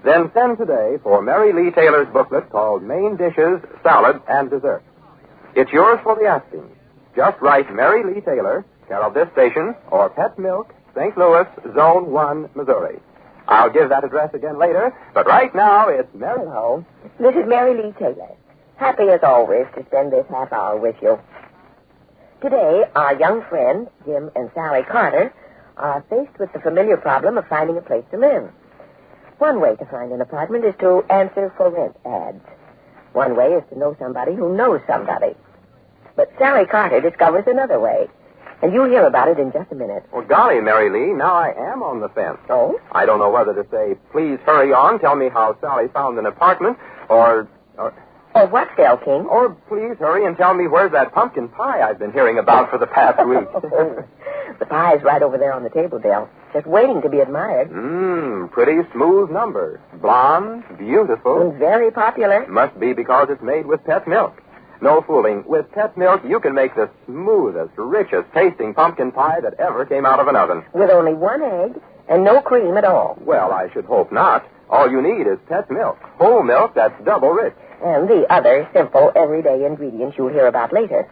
Then send today for Mary Lee Taylor's booklet called Main Dishes, Salads, and Desserts. It's yours for the asking. Just write Mary Lee Taylor, care of this station, or Pet Milk, St. Louis, Zone 1, Missouri. I'll give that address again later, but right now it's Mary. Hello. This is Mary Lee Taylor. Happy as always to spend this half hour with you. Today, our young friends, Jim and Sally Carter, are faced with the familiar problem of finding a place to live. One way to find an apartment is to answer for rent ads. One way is to know somebody who knows somebody. But Sally Carter discovers another way. And you'll hear about it in just a minute. Well, golly, Mary Lee, now I am on the fence. Oh? I don't know whether to say, please hurry on, tell me how Sally found an apartment, or what, Del King? Or please hurry and tell me where's that pumpkin pie I've been hearing about for the past week. The pie's right over there on the table, Del. Just waiting to be admired. Pretty smooth number. Blonde, beautiful. And very popular. Must be because it's made with pet milk. No fooling. With pet milk, you can make the smoothest, richest tasting pumpkin pie that ever came out of an oven. With only one egg and no cream at all. Well, I should hope not. All you need is pet milk. Whole milk that's double rich. And the other simple, everyday ingredients you'll hear about later.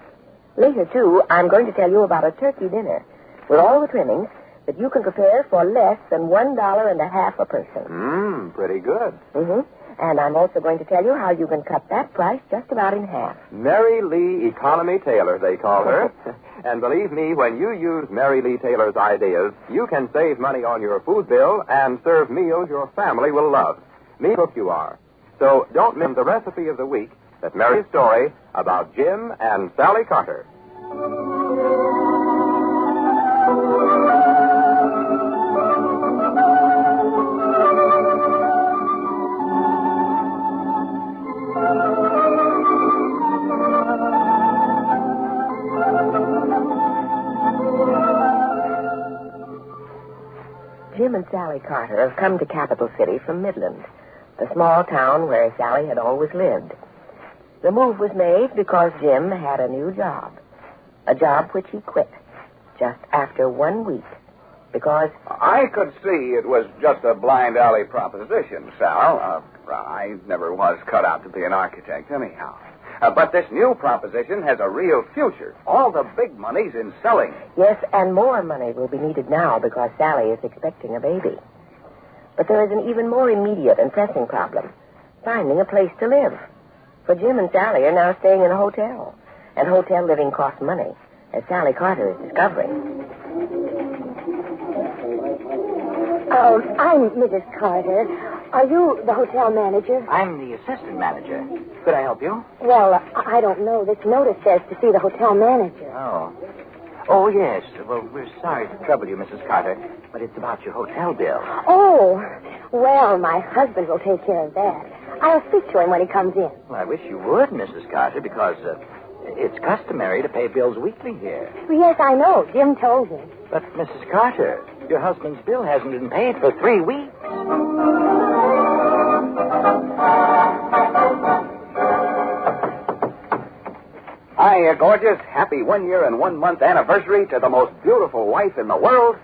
Later, too, I'm going to tell you about a turkey dinner with all the trimmings that you can prepare for less than $1.50 a person. Pretty good. And I'm also going to tell you how you can cut that price just about in half. Mary Lee Economy Taylor, they call her. And believe me, when you use Mary Lee Taylor's ideas, you can save money on your food bill and serve meals your family will love. Me cook you are. So don't miss the recipe of the week, that's Mary's story about Jim and Sally Carter. Jim and Sally Carter have come to Capital City from Midland, the small town where Sally had always lived. The move was made because Jim had a new job, a job which he quit just after 1 week, because... I could see it was just a blind alley proposition, Sal. I never was cut out to be an architect anyhow. But this new proposition has a real future. All the big money's in selling. Yes, and more money will be needed now because Sally is expecting a baby. But there is an even more immediate and pressing problem, finding a place to live. For Jim and Sally are now staying in a hotel, and hotel living costs money, as Sally Carter is discovering. I'm Mrs. Carter. Are you the hotel manager? I'm the assistant manager. Could I help you? Well, I don't know. This notice says to see the hotel manager. Oh, yes. Well, we're sorry to trouble you, Mrs. Carter, but it's about your hotel bill. Oh, well, my husband will take care of that. I'll speak to him when he comes in. Well, I wish you would, Mrs. Carter, because it's customary to pay bills weekly here. Yes, I know. Jim told me. But, Mrs. Carter, your husband's bill hasn't been paid for 3 weeks. Hi, gorgeous. Happy 1 year and 1 month anniversary to the most beautiful wife in the world,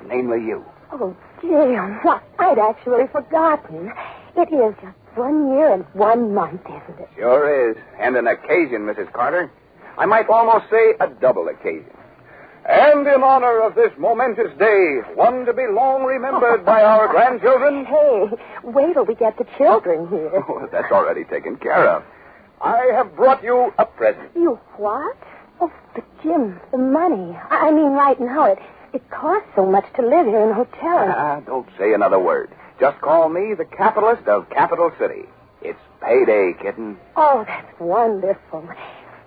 namely you. Oh, Jim, what? I'd actually forgotten. It is just 1 year and 1 month, isn't it? Sure is. And an occasion, Mrs. Carter. I might almost say a double occasion. And in honor of this momentous day, one to be long remembered by our grandchildren... Hey, wait till we get the children here. Oh, that's already taken care of. I have brought you a present. You what? Oh, but Jim, the money. I mean, right now, it costs so much to live here in a hotel. Don't say another word. Just call me the capitalist of Capital City. It's payday, kitten. Oh, that's wonderful.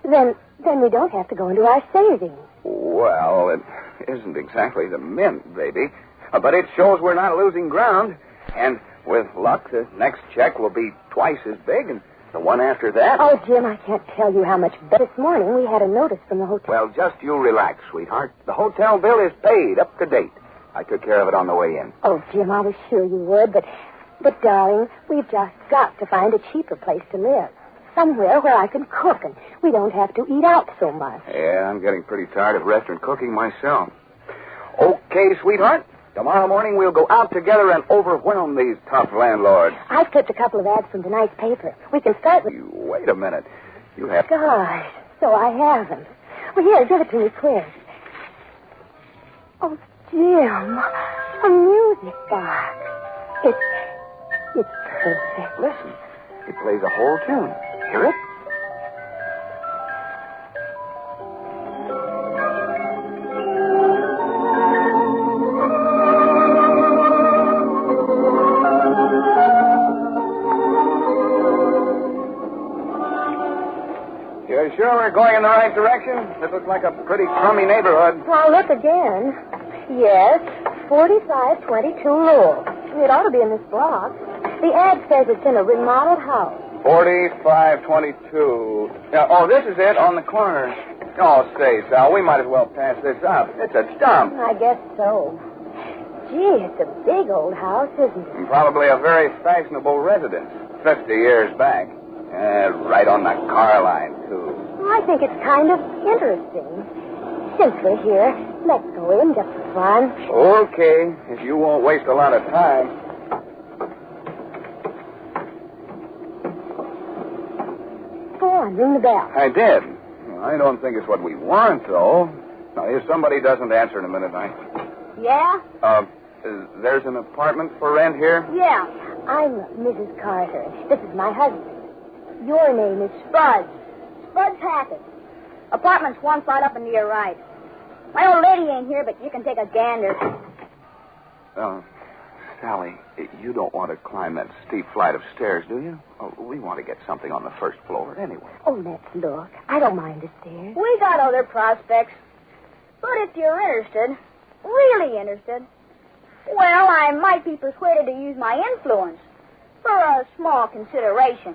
Then we don't have to go into our savings. Well, it isn't exactly the mint, baby. But it shows we're not losing ground. And with luck, the next check will be twice as big, and the one after that... Oh, Jim, I can't tell you how much. But this morning we had a notice from the hotel. Well, just you relax, sweetheart. The hotel bill is paid up to date. I took care of it on the way in. Oh, Jim, I was sure you would. But darling, we've just got to find a cheaper place to live. Somewhere where I can cook and we don't have to eat out so much. Yeah, I'm getting pretty tired of restaurant cooking myself. Okay, sweetheart. Tomorrow morning we'll go out together and overwhelm these tough landlords. I've clipped a couple of ads from tonight's paper. We can start with... Wait a minute. You have... Gosh, so I haven't. Well, here, give it to me quick. Oh, Jim, a music box. It's perfect. Listen, it plays a whole tune. Hear it? You're sure we're going in the right direction? This looks like a pretty crummy neighborhood. Well, look again. Yes, 4522 Lowell. It ought to be in this block. The ad says it's in a remodeled house. 4522. Yeah, oh, this is it on the corner. Oh, say, Sal, we might as well pass this up. It's a dump. I guess so. Gee, it's a big old house, isn't it? And probably a very fashionable residence. 50 years back. Right on the car line, too. I think it's kind of interesting. Since we're here, let's go in just for fun. Okay, if you won't waste a lot of time. Go on, ring the bell. I did. I don't think it's what we want, though. Now, if somebody doesn't answer in a minute, Yeah? There's an apartment for rent here? Yeah. I'm Mrs. Carter. This is my husband. Your name is Spud. Spud Hackett. Apartment's one side up and to your right. My old lady ain't here, but you can take a gander. Sally, you don't want to climb that steep flight of stairs, do you? Oh, we want to get something on the first floor anyway. Oh, let's look. I don't mind the stairs. We got other prospects. But if you're interested, really interested, well, I might be persuaded to use my influence for a small consideration.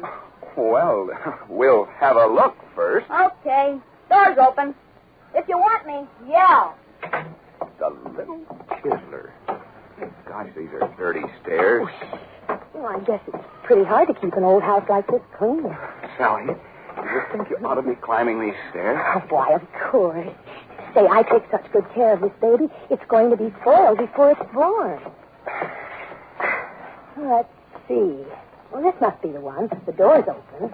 Well, we'll have a look first. Okay. Door's open. If you want me, yell. The little chiseler. Gosh, these are dirty stairs. Well, I guess it's pretty hard to keep an old house like this clean. Sally, do you think you ought to be climbing these stairs? Oh, why, of course. Say, I take such good care of this baby, it's going to be spoiled before it's born. Let's see. Well, this must be the one. The door's open.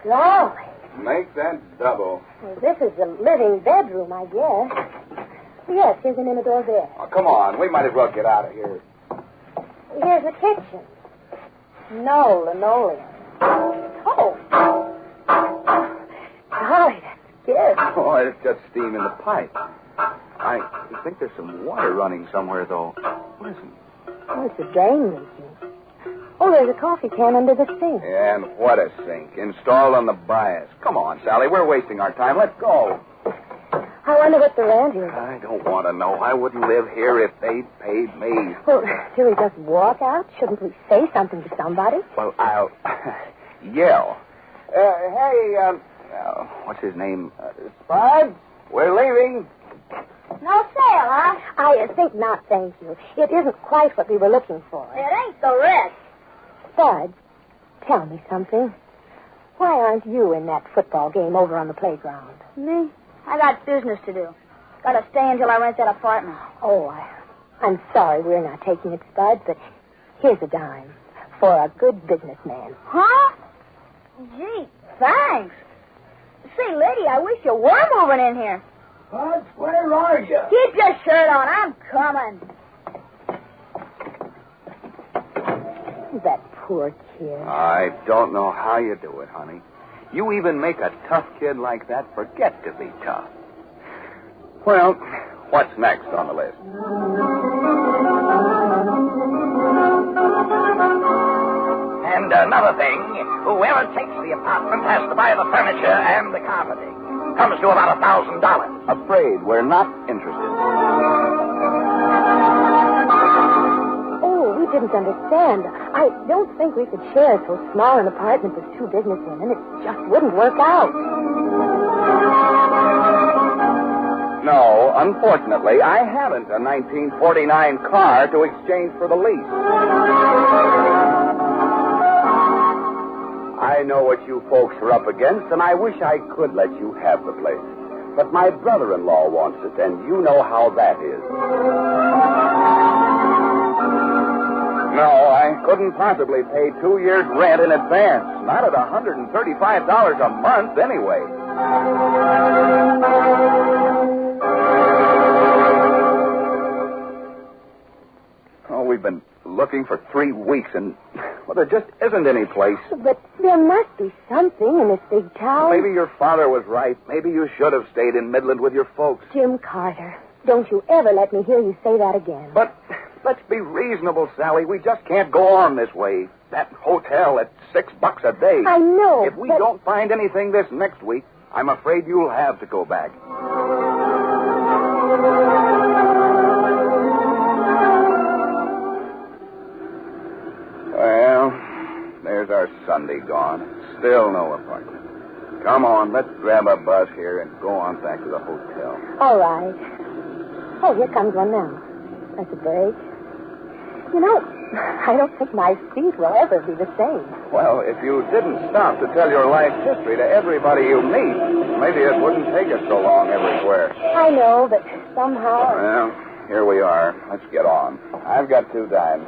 Golly. Make that double. Well, this is the living bedroom, I guess. Yes, here's an inner door there. Oh, come on. We might as well get out of here. Here's the kitchen. No linoleum. Oh. Golly, that's scary. Oh, it's just steam in the pipe. I think there's some water running somewhere, though. Listen. Oh, it's a drain leaking. Oh, there's a coffee can under the sink. Yeah, and what a sink. Installed on the bias. Come on, Sally. We're wasting our time. Let's go. I wonder what the rent is. I don't want to know. I wouldn't live here if they'd paid me. Well, should we just walk out? Shouldn't we say something to somebody? Well, I'll yell. Hey, what's his name? Spud? We're leaving. No sale, huh? I think not, thank you. It isn't quite what we were looking for. It ain't the rest. Spud, tell me something. Why aren't you in that football game over on the playground? Me? I got business to do. Gotta stay until I rent that apartment. Oh, I'm sorry we're not taking it, Spud, but here's a dime for a good businessman. Huh? Gee, thanks. Say, lady, I wish you were moving in here. Bud, where are you? Keep your shirt on. I'm coming. That poor kid. I don't know how you do it, honey. You even make a tough kid like that forget to be tough. Well, what's next on the list? And another thing, whoever takes the apartment has to buy the furniture and the carpeting. Comes to about $1,000. Afraid we're not interested. Oh, we didn't understand. I don't think we could share so small an apartment with two businessmen. It just wouldn't work out. No, unfortunately, I haven't a 1949 car to exchange for the lease. I know what you folks are up against, and I wish I could let you have the place. But my brother-in-law wants it, and you know how that is. No, I couldn't possibly pay 2 years' rent in advance. Not at $135 a month, anyway. Oh, we've been looking for 3 weeks, and, well, there just isn't any place. But there must be something in this big town. Maybe your father was right. Maybe you should have stayed in Midland with your folks. Jim Carter, don't you ever let me hear you say that again. But Let's be reasonable, Sally. We just can't go on this way. That hotel at $6 a day. I know. If we don't find anything this next week, I'm afraid you'll have to go back. Well, there's our Sunday gone. Still no apartment. Come on, let's grab a bus here and go on back to the hotel. All right. Oh, here comes one now. That's a break. You know, I don't think my feet will ever be the same. Well, if you didn't stop to tell your life history to everybody you meet, maybe it wouldn't take us so long everywhere. I know, but somehow... Well, here we are. Let's get on. I've got 2 dimes.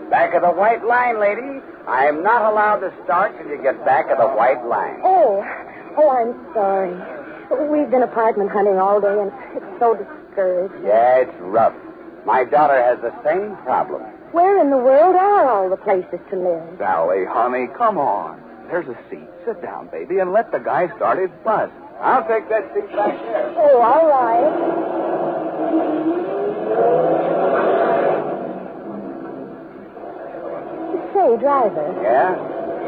Back of the white line, lady. I'm not allowed to start till you get back of the white line. Oh, I'm sorry. We've been apartment hunting all day, and it's so discouraged. Yeah, it's rough. My daughter has the same problem. Where in the world are all the places to live? Sally, honey, come on. There's a seat. Sit down, baby, and let the guy start his bus. I'll take that seat back there. Oh, all right. Say, driver. Yeah?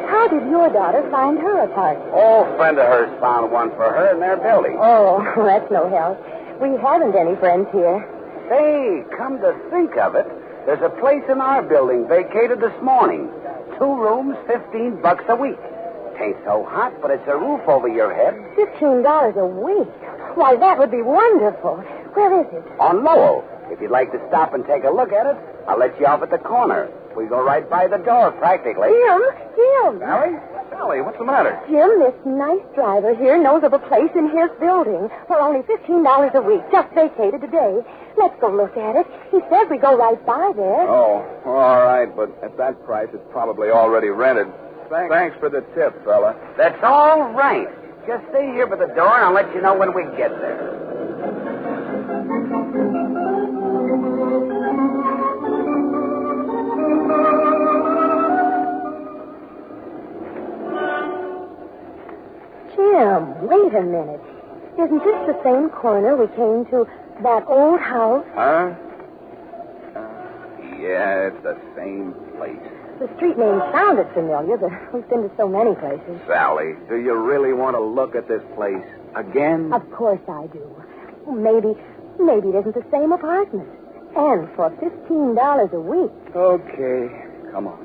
How did your daughter find her apartment? Oh, a friend of hers found one for her in their building. Oh, that's no help. We haven't any friends here. Say, come to think of it, there's a place in our building vacated this morning. 2 rooms, $15 a week. Ain't so hot, but it's a roof over your head. $15 a week? Why, that would be wonderful. Where is it? On Lowell. If you'd like to stop and take a look at it, I'll let you off at the corner. We go right by the door, practically. Jim! Sally, what's the matter? Jim, this nice driver here knows of a place in his building for only $15 a week, just vacated today. Let's go look at it. He said we go right by there. Oh, all right, but at that price, it's probably already rented. Thanks for the tip, fella. That's all right. Just stay here by the door, and I'll let you know when we get there. Jim, wait a minute. Isn't this the same corner we came to that old house? Huh? Yeah, it's the same place. The street name sounded familiar, but we've been to so many places. Sally, do you really want to look at this place again? Of course I do. Maybe it isn't the same apartment. And for $15 a week. Okay, come on.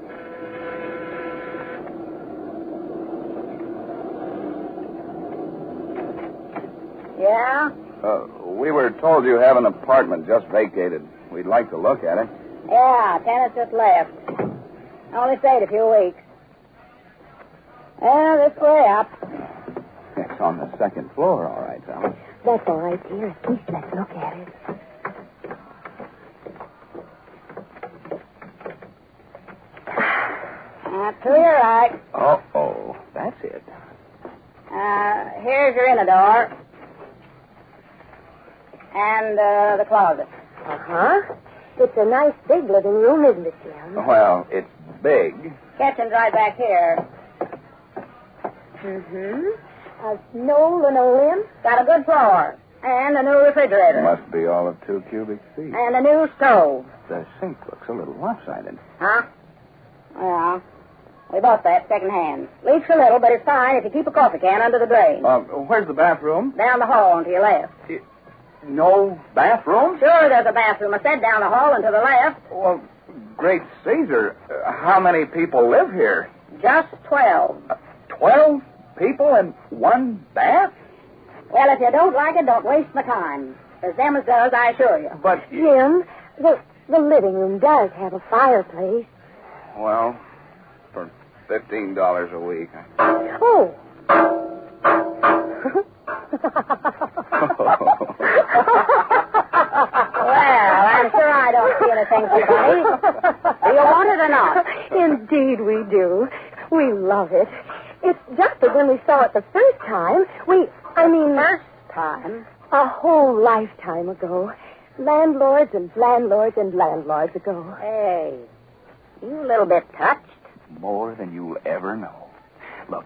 Yeah? We were told you have an apartment just vacated. We'd like to look at it. Yeah, tenants just left. Only stayed a few weeks. Well, this way up. It's on the 2nd floor, all right, Sally. That's all right, dear. At least let's look at it. To your right. Uh-oh, that's it. Here's your inner door. And the closet. Uh-huh. It's a nice big living room, isn't it, Jim? Well, it's big. Kitchen's right back here. Mm-hmm. No linoleum? Got a good floor. And a new refrigerator. Must be all of 2 cubic feet. And a new stove. The sink looks a little lopsided. Huh? Yeah. We bought that second-hand. Leaks a little, but it's fine if you keep a coffee can under the drain. Where's the bathroom? Down the hall and to your left. No bathroom? Sure, there's a bathroom. I said down the hall and to the left. Well, great Caesar. How many people live here? Just 12. 12 people in one bath? Well, if you don't like it, don't waste my time. As them as does, I assure you. But... Jim, the living room does have a fireplace. Well, for $15 a week. Oh. Well, I'm sure I don't see anything too funny. Do you want it or not? Indeed we do. We love it. It's just that when we saw it the first time, First time? A whole lifetime ago. Landlords and landlords and landlords ago. Hey, you a little bit touched. More than you'll ever know. Look,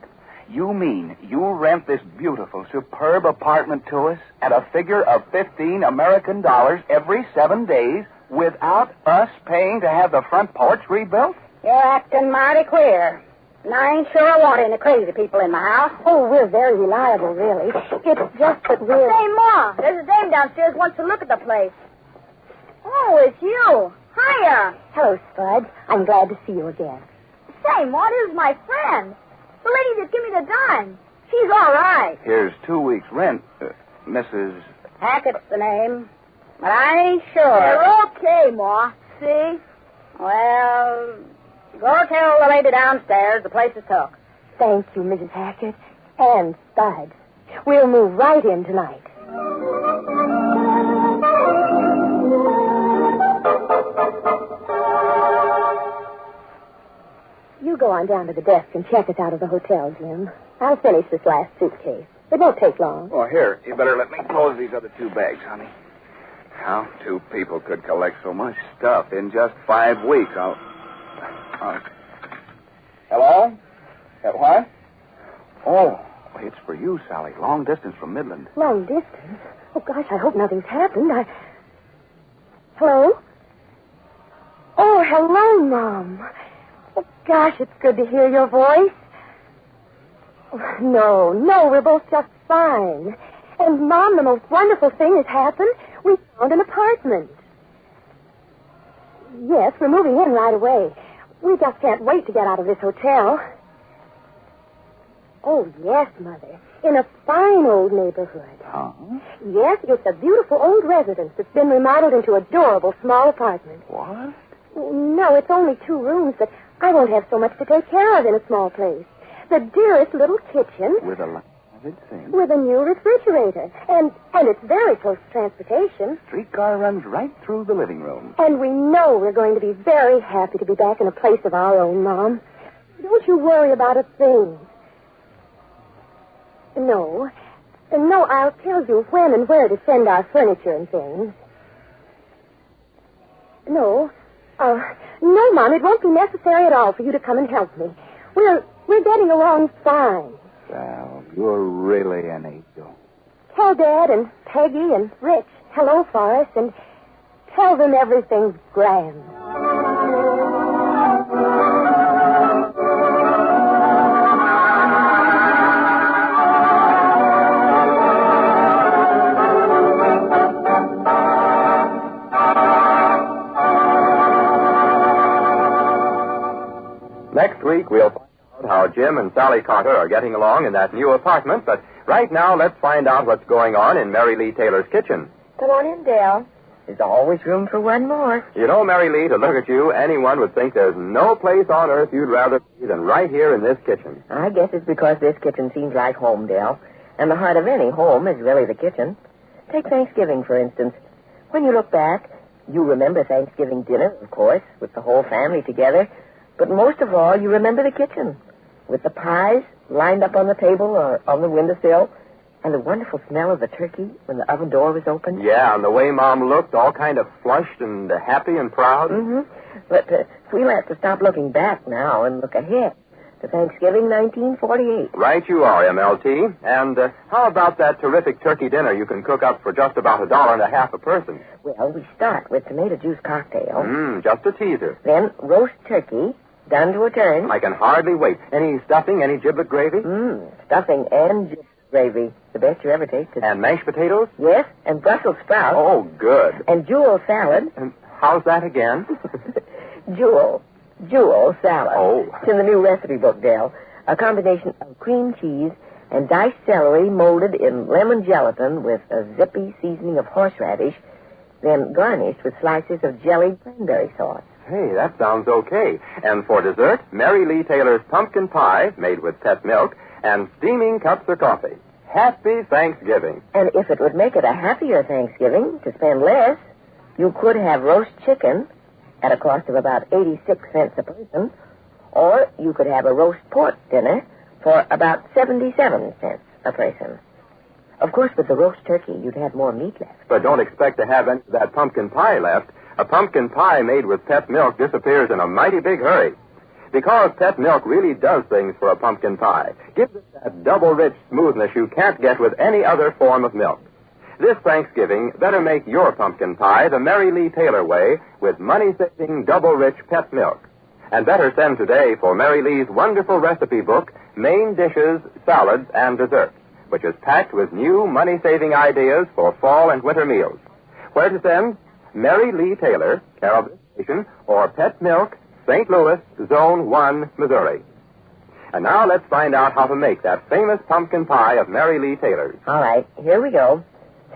You mean you rent this beautiful, superb apartment to us at a figure of $15 American every 7 days without us paying to have the front porch rebuilt? You're acting mighty queer. And I ain't sure I want any crazy people in my house. Oh, we're very reliable, really. It's just that we're... Say, Ma, there's a dame downstairs who wants to look at the place. Oh, it's you. Hiya. Hello, Spud. I'm glad to see you again. Say, Ma, this is my friend. The lady that gave me the dime. She's all right. Here's 2 weeks' rent, Mrs. Hackett's the name. But I ain't sure. You're okay, Ma. See? Well, go tell the lady downstairs the place is took. Thank you, Mrs. Hackett. And Spud. We'll move right in tonight. You go on down to the desk and check us out of the hotel, Jim. I'll finish this last suitcase. It won't take long. Oh, here, you better let me close these other 2 bags, honey. How 2 people could collect so much stuff in just 5 weeks? Hello? What? Oh, it's for you, Sally. Long distance from Midland. Long distance? Oh, gosh, I hope nothing's happened. Hello? Oh, hello, Mom. Oh, gosh, it's good to hear your voice. No, we're both just fine. And, Mom, the most wonderful thing has happened. We found an apartment. Yes, we're moving in right away. We just can't wait to get out of this hotel. Oh, yes, Mother. In a fine old neighborhood. Huh? Yes, it's a beautiful old residence that's been remodeled into an adorable small apartment. What? No, it's only 2 rooms, but I won't have so much to take care of in a small place. The dearest little kitchen. With a laundry sink. With a new refrigerator. And it's very close to transportation. Streetcar runs right through the living room. And we know we're going to be very happy to be back in a place of our own, Mom. Don't you worry about a thing. No, I'll tell you when and where to send our furniture and things. No, Mom, it won't be necessary at all for you to come and help me. We're getting along fine. Sal, you're really an angel. Tell Dad and Peggy and Rich hello for us and tell them everything's grand. Next week, we'll find out how Jim and Sally Carter are getting along in that new apartment, but right now, let's find out what's going on in Mary Lee Taylor's kitchen. Come on in, Dale. There's always room for one more. You know, Mary Lee, to look at you, anyone would think there's no place on earth you'd rather be than right here in this kitchen. I guess it's because this kitchen seems like home, Dale. And the heart of any home is really the kitchen. Take Thanksgiving, for instance. When you look back, you remember Thanksgiving dinner, of course, with the whole family together. But most of all, you remember the kitchen, with the pies lined up on the table or on the windowsill, and the wonderful smell of the turkey when the oven door was opened. Yeah, and the way Mom looked, all kind of flushed and happy and proud. Mm-hmm. But we'll have to stop looking back now and look ahead to Thanksgiving 1948. Right you are, MLT. And how about that terrific turkey dinner you can cook up for just about $1.50 a person? Well, we start with tomato juice cocktail. Just a teaser. Then roast turkey, done to a turn. I can hardly wait. Any stuffing, any giblet gravy? Stuffing and giblet gravy. The best you ever tasted. And mashed potatoes? Yes, and Brussels sprouts. Oh, good. And jewel salad. And how's that again? Jewel salad. Oh. It's in the new recipe book, Dale. A combination of cream cheese and diced celery molded in lemon gelatin with a zippy seasoning of horseradish, then garnished with slices of jellied cranberry sauce. Hey, that sounds okay. And for dessert, Mary Lee Taylor's pumpkin pie, made with pet milk, and steaming cups of coffee. Happy Thanksgiving. And if it would make it a happier Thanksgiving to spend less, you could have roast chicken at a cost of about 86 cents a person, or you could have a roast pork dinner for about 77 cents a person. Of course, with the roast turkey, you'd have more meat left. But don't expect to have any of that pumpkin pie left. A pumpkin pie made with pet milk disappears in a mighty big hurry. Because pet milk really does things for a pumpkin pie. Gives it that double rich smoothness you can't get with any other form of milk. This Thanksgiving, better make your pumpkin pie the Mary Lee Taylor way with money-saving double rich pet milk. And better send today for Mary Lee's wonderful recipe book, Main Dishes, Salads, and Desserts, which is packed with new money-saving ideas for fall and winter meals. Where to send? Mary Lee Taylor, care of this station, or Pet Milk, St. Louis, Zone 1, Missouri. And now let's find out how to make that famous pumpkin pie of Mary Lee Taylor's. All right, here we go.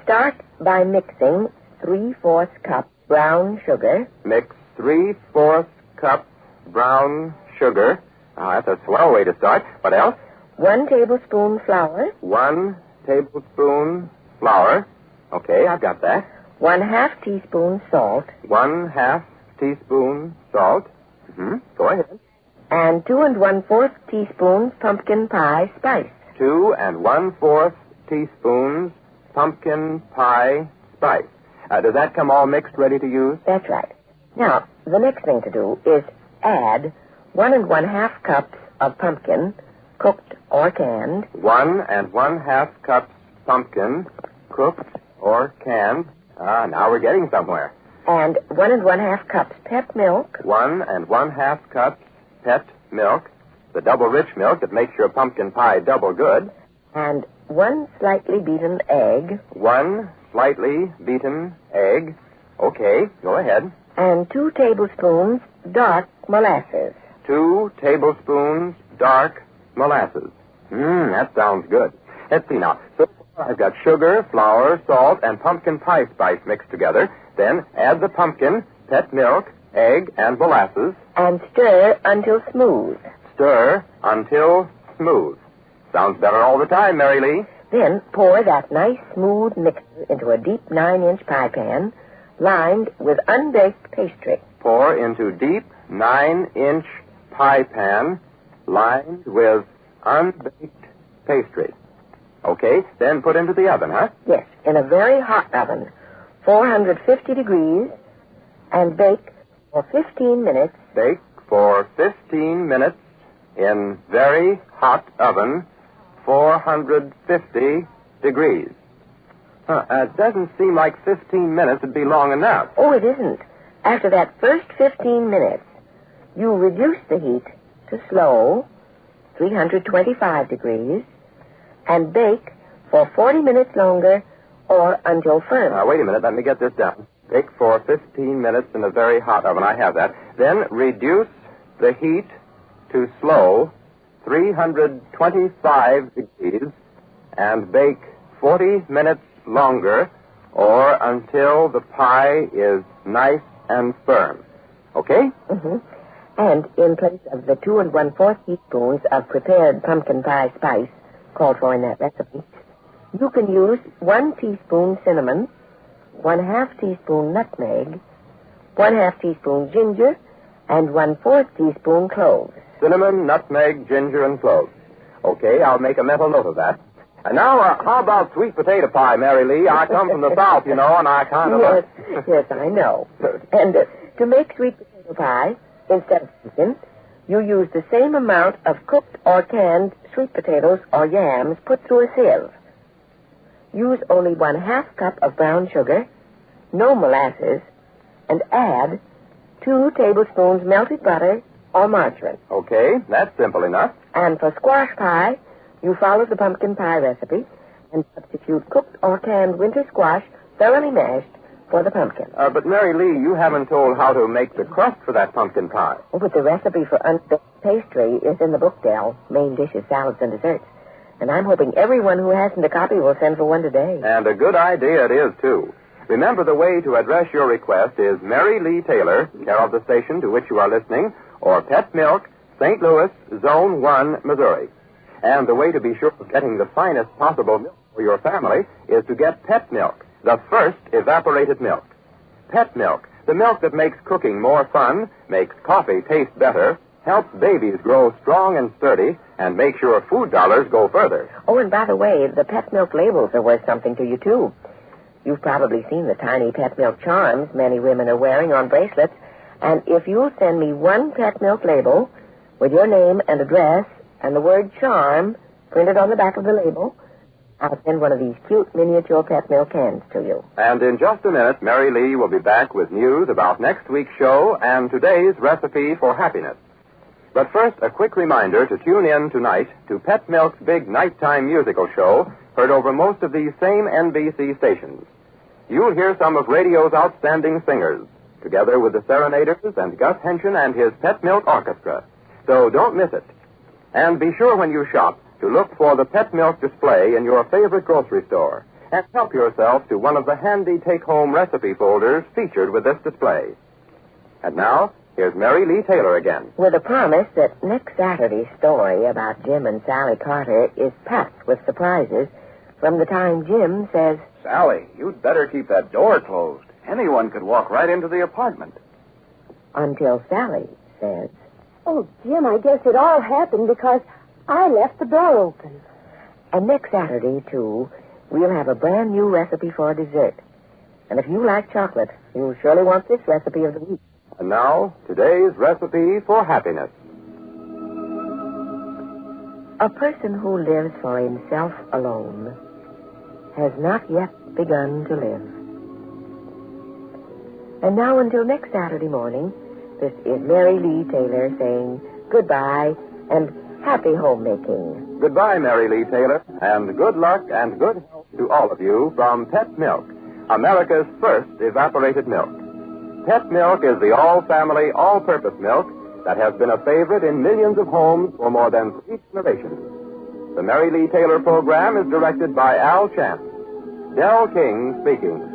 Start by mixing 3/4 cup brown sugar. Mix 3/4 cup brown sugar. That's a swell way to start. What else? 1 tablespoon flour. 1 tablespoon flour. Okay, I've got that. 1/2 teaspoon salt. 1/2 teaspoon salt. Go ahead. And 2 1/4 teaspoons pumpkin pie spice. 2 1/4 teaspoons pumpkin pie spice. Does that come all mixed, ready to use? That's right. Now, the next thing to do is add 1 1/2 cups of pumpkin, cooked or canned. 1 1/2 cups pumpkin, cooked or canned. Now we're getting somewhere. And 1 1/2 cups pet milk. 1 1/2 cups pet milk, the double rich milk that makes your pumpkin pie double good. And 1 slightly beaten egg. 1 slightly beaten egg. Okay, go ahead. And 2 tablespoons dark molasses. 2 tablespoons dark molasses. That sounds good. Let's see now. So I've got sugar, flour, salt, and pumpkin pie spice mixed together. Then add the pumpkin, pet milk, egg, and molasses. And stir until smooth. Stir until smooth. Sounds better all the time, Mary Lee. Then pour that nice smooth mixture into a deep 9-inch pie pan lined with unbaked pastry. Pour into deep 9-inch pie pan lined with unbaked pastry. Okay, then put into the oven, huh? Yes, in a very hot oven, 450 degrees, and bake for 15 minutes. Bake for 15 minutes in very hot oven, 450 degrees. It doesn't seem like 15 minutes would be long enough. Oh, it isn't. After that first 15 minutes, you reduce the heat to slow, 325 degrees, and bake for 40 minutes longer or until firm. Now, wait a minute. Let me get this down. Bake for 15 minutes in a very hot oven. I have that. Then reduce the heat to slow, 325 degrees, and bake 40 minutes longer or until the pie is nice and firm. Okay? And in place of the 2 1/4 teaspoons of prepared pumpkin pie spice called for in that recipe, you can use 1 teaspoon cinnamon, 1/2 teaspoon nutmeg, 1/2 teaspoon ginger, and 1/4 teaspoon cloves. Cinnamon, nutmeg, ginger, and cloves. Okay, I'll make a mental note of that. And now, how about sweet potato pie, Mary Lee? I come from the South, you know, and I kind of... Yes, I know. And to make sweet potato pie, instead of pumpkin, you use the same amount of cooked or canned sweet potatoes or yams put through a sieve. Use only 1/2 cup of brown sugar, no molasses, and add 2 tablespoons melted butter or margarine. Okay, that's simple enough. And for squash pie, you follow the pumpkin pie recipe and substitute cooked or canned winter squash thoroughly mashed for the pumpkin. But Mary Lee, you haven't told how to make the crust for that pumpkin pie. Oh, but the recipe for unbaked pastry is in the book, Dell, Main Dishes, Salads, and Desserts. And I'm hoping everyone who hasn't a copy will send for one today. And a good idea it is, too. Remember, the way to address your request is Mary Lee Taylor, care of the station to which you are listening, or Pet Milk, St. Louis, Zone 1, Missouri. And the way to be sure of getting the finest possible milk for your family is to get Pet Milk, the first evaporated milk. Pet Milk, the milk that makes cooking more fun, makes coffee taste better, helps babies grow strong and sturdy, and makes your food dollars go further. Oh, and by the way, the Pet Milk labels are worth something to you, too. You've probably seen the tiny Pet Milk charms many women are wearing on bracelets, and if you'll send me 1 Pet Milk label, with your name and address and the word charm printed on the back of the label, I'll send one of these cute miniature pet milk cans to you. And in just a minute, Mary Lee will be back with news about next week's show and today's recipe for happiness. But first, a quick reminder to tune in tonight to Pet Milk's big nighttime musical show, heard over most of these same NBC stations. You'll hear some of radio's outstanding singers, together with the serenaders and Gus Henshin and his Pet Milk Orchestra. So don't miss it. And be sure when you shop to look for the Pet Milk display in your favorite grocery store and help yourself to one of the handy take-home recipe folders featured with this display. And now, here's Mary Lee Taylor again. With a promise that next Saturday's story about Jim and Sally Carter is packed with surprises from the time Jim says, Sally, you'd better keep that door closed. Anyone could walk right into the apartment. Until Sally says, Oh, Jim, I guess it all happened because I left the door open. And next Saturday, too, we'll have a brand new recipe for a dessert. And if you like chocolate, you'll surely want this recipe of the week. And now, today's recipe for happiness. A person who lives for himself alone has not yet begun to live. And now, until next Saturday morning, this is Mary Lee Taylor saying goodbye and happy homemaking. Goodbye, Mary Lee Taylor, and good luck and good health to all of you from Pet Milk, America's first evaporated milk. Pet Milk is the all-family, all-purpose milk that has been a favorite in millions of homes for more than 3 generations. The Mary Lee Taylor program is directed by Al Chance. Del King speaking.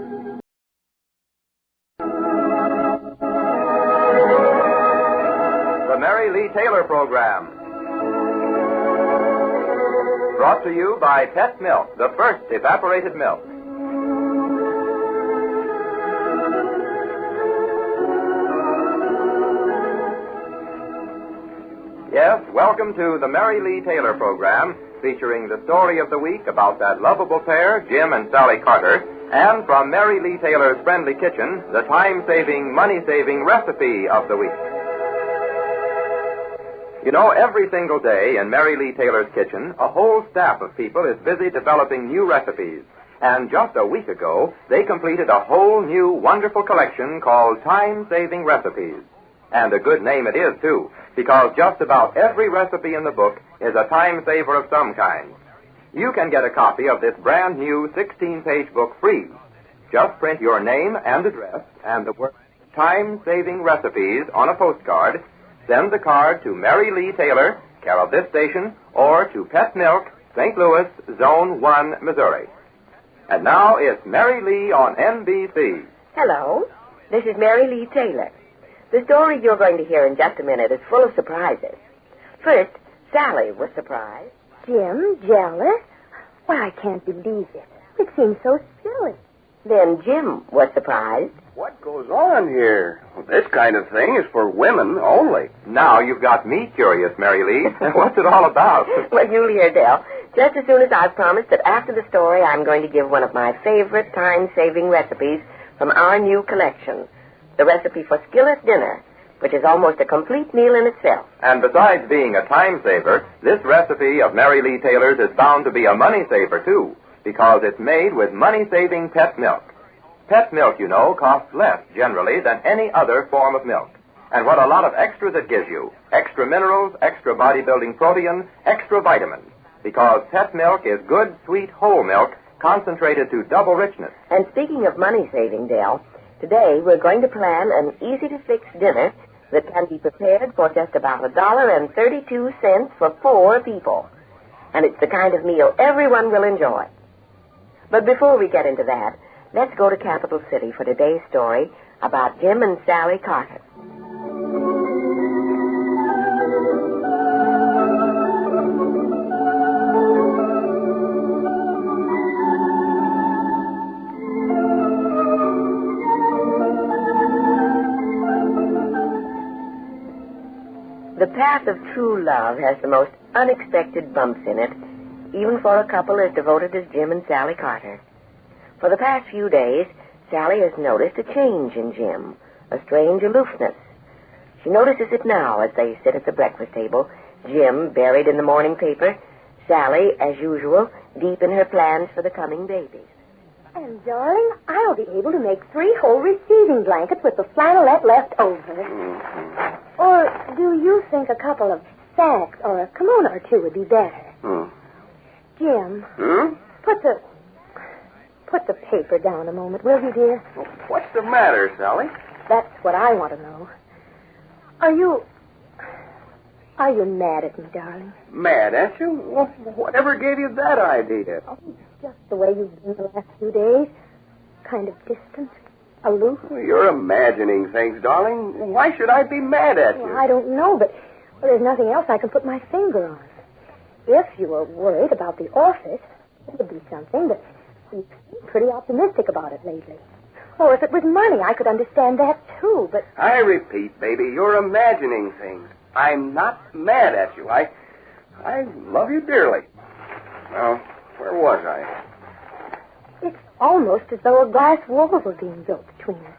The Mary Lee Taylor program. Brought to you by Pet Milk, the first evaporated milk. Yes, welcome to the Mary Lee Taylor program, featuring the story of the week about that lovable pair, Jim and Sally Carter, and from Mary Lee Taylor's Friendly Kitchen, the time-saving, money-saving recipe of the week. You know, every single day in Mary Lee Taylor's kitchen, a whole staff of people is busy developing new recipes. And just a week ago, they completed a whole new wonderful collection called Time-Saving Recipes. And a good name it is, too, because just about every recipe in the book is a time saver of some kind. You can get a copy of this brand new 16-page book free. Just print your name and address and the word Time-Saving Recipes on a postcard. Send the card to Mary Lee Taylor, care of this station, or to Pet Milk, St. Louis, Zone 1, Missouri. And now it's Mary Lee on NBC. Hello, this is Mary Lee Taylor. The story you're going to hear in just a minute is full of surprises. First, Sally was surprised. Jim, jealous? Why, I can't believe it. It seems so silly. Then Jim was surprised. What goes on here? Well, this kind of thing is for women only. Now you've got me curious, Mary Lee. What's it all about? Well, you'll hear, Del. Just as soon as I've promised that after the story, I'm going to give one of my favorite time-saving recipes from our new collection. The recipe for skillet dinner, which is almost a complete meal in itself. And besides being a time saver, this recipe of Mary Lee Taylor's is bound to be a money saver, too, because it's made with money-saving pet milk. Pet milk, you know, costs less, generally, than any other form of milk. And what a lot of extras it gives you. Extra minerals, extra bodybuilding protein, extra vitamins. Because pet milk is good, sweet, whole milk, concentrated to double richness. And speaking of money-saving, Del, today we're going to plan an easy-to-fix dinner that can be prepared for just about $1.32 for 4 people. And it's the kind of meal everyone will enjoy. But before we get into that, let's go to Capital City for today's story about Jim and Sally Carter. The path of true love has the most unexpected bumps in it, even for a couple as devoted as Jim and Sally Carter. For the past few days, Sally has noticed a change in Jim, a strange aloofness. She notices it now as they sit at the breakfast table, Jim buried in the morning paper, Sally, as usual, deep in her plans for the coming babies. And, darling, I'll be able to make 3 whole receiving blankets with the flannelette left over. Mm-hmm. Or do you think a couple of sacks or a kimono or two would be better? Jim, put the paper down a moment, will you, dear? What's the matter, Sally? That's what I want to know. Are you mad at me, darling? Mad at you? Well, whatever gave you that idea? Oh, just the way you've been the last few days. Kind of distant, aloof. Well, you're imagining things, darling. Why should I be mad at you? Well, I don't know, but there's nothing else I can put my finger on. If you were worried about the office, it would be something, but you've been pretty optimistic about it lately. Oh, if it was money, I could understand that, too, but... I repeat, baby, you're imagining things. I'm not mad at you. I love you dearly. Well, where was I? It's almost as though a glass wall were being built between us.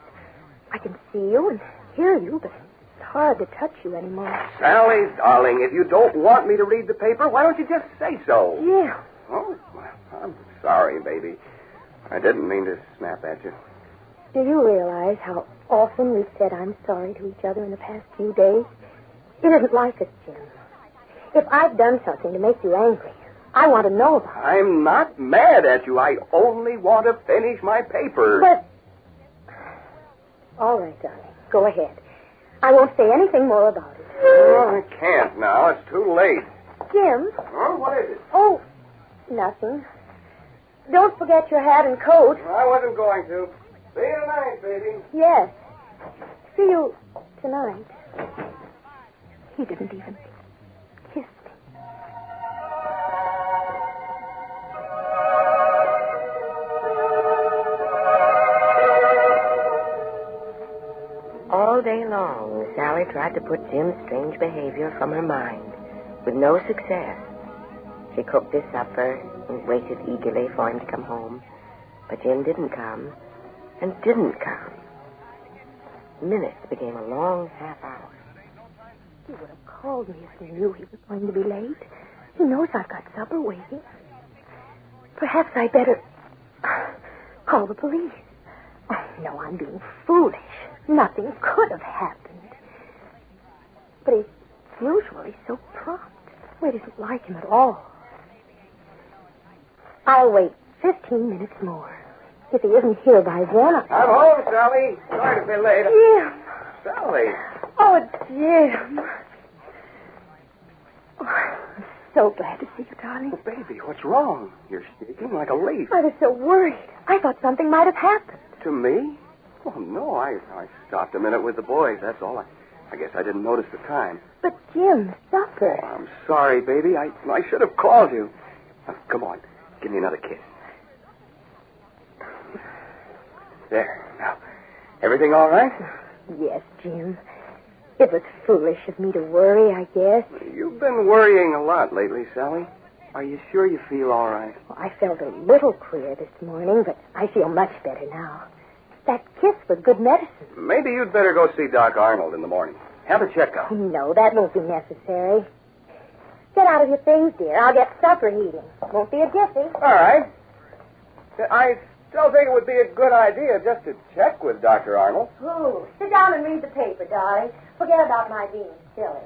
I can see you and hear you, but it's hard to touch you anymore. Sally, darling, if you don't want me to read the paper, why don't you just say so? Yeah. Oh, well, I'm sorry, baby. I didn't mean to snap at you. Do you realize how often we've said I'm sorry to each other in the past few days? It isn't like us, Jim. If I've done something to make you angry, I want to know about it. I'm not mad at you. I only want to finish my paper. But... All right, darling. Go ahead. I won't say anything more about it. Oh, I can't now. It's too late. Jim? Huh? What is it? Oh, nothing. Don't forget your hat and coat. I wasn't going to. See you tonight, baby. Yes. See you tonight. He didn't even kiss me. All day long, Sally tried to put Jim's strange behavior from her mind, with no success. She cooked his supper and waited eagerly for him to come home, but Jim didn't come, and didn't come. Minutes became a long half hour. He would have called me if he knew he was going to be late. He knows I've got supper waiting. Perhaps I better call the police. Oh, no, I'm being foolish. Nothing could have happened. But he's usually so prompt. Well, it isn't like him at all. I'll wait 15 minutes more. If he isn't here by then, I'm home, Sally. Sorry to be late. Jim. Sally. Oh, Jim. Oh, I'm so glad to see you, darling. Oh, baby, what's wrong? You're shaking like a leaf. I was so worried. I thought something might have happened. To me? Oh, no, I stopped a minute with the boys, that's all. I guess I didn't notice the time. But, Jim, supper. Oh, I'm sorry, baby. I should have called you. Now, come on. Give me another kiss. There. Now, everything all right? Yes, Jim. It was foolish of me to worry, I guess. You've been worrying a lot lately, Sally. Are you sure you feel all right? Well, I felt a little queer this morning, but I feel much better now. That kiss was good medicine. Maybe you'd better go see Doc Arnold in the morning. Have a checkup. No, that won't be necessary. Get out of your things, dear. I'll get supper heating. Won't be a jiffy. All right. I still think it would be a good idea just to check with Dr. Arnold. Oh, sit down and read the paper, darling. Forget about my being silly.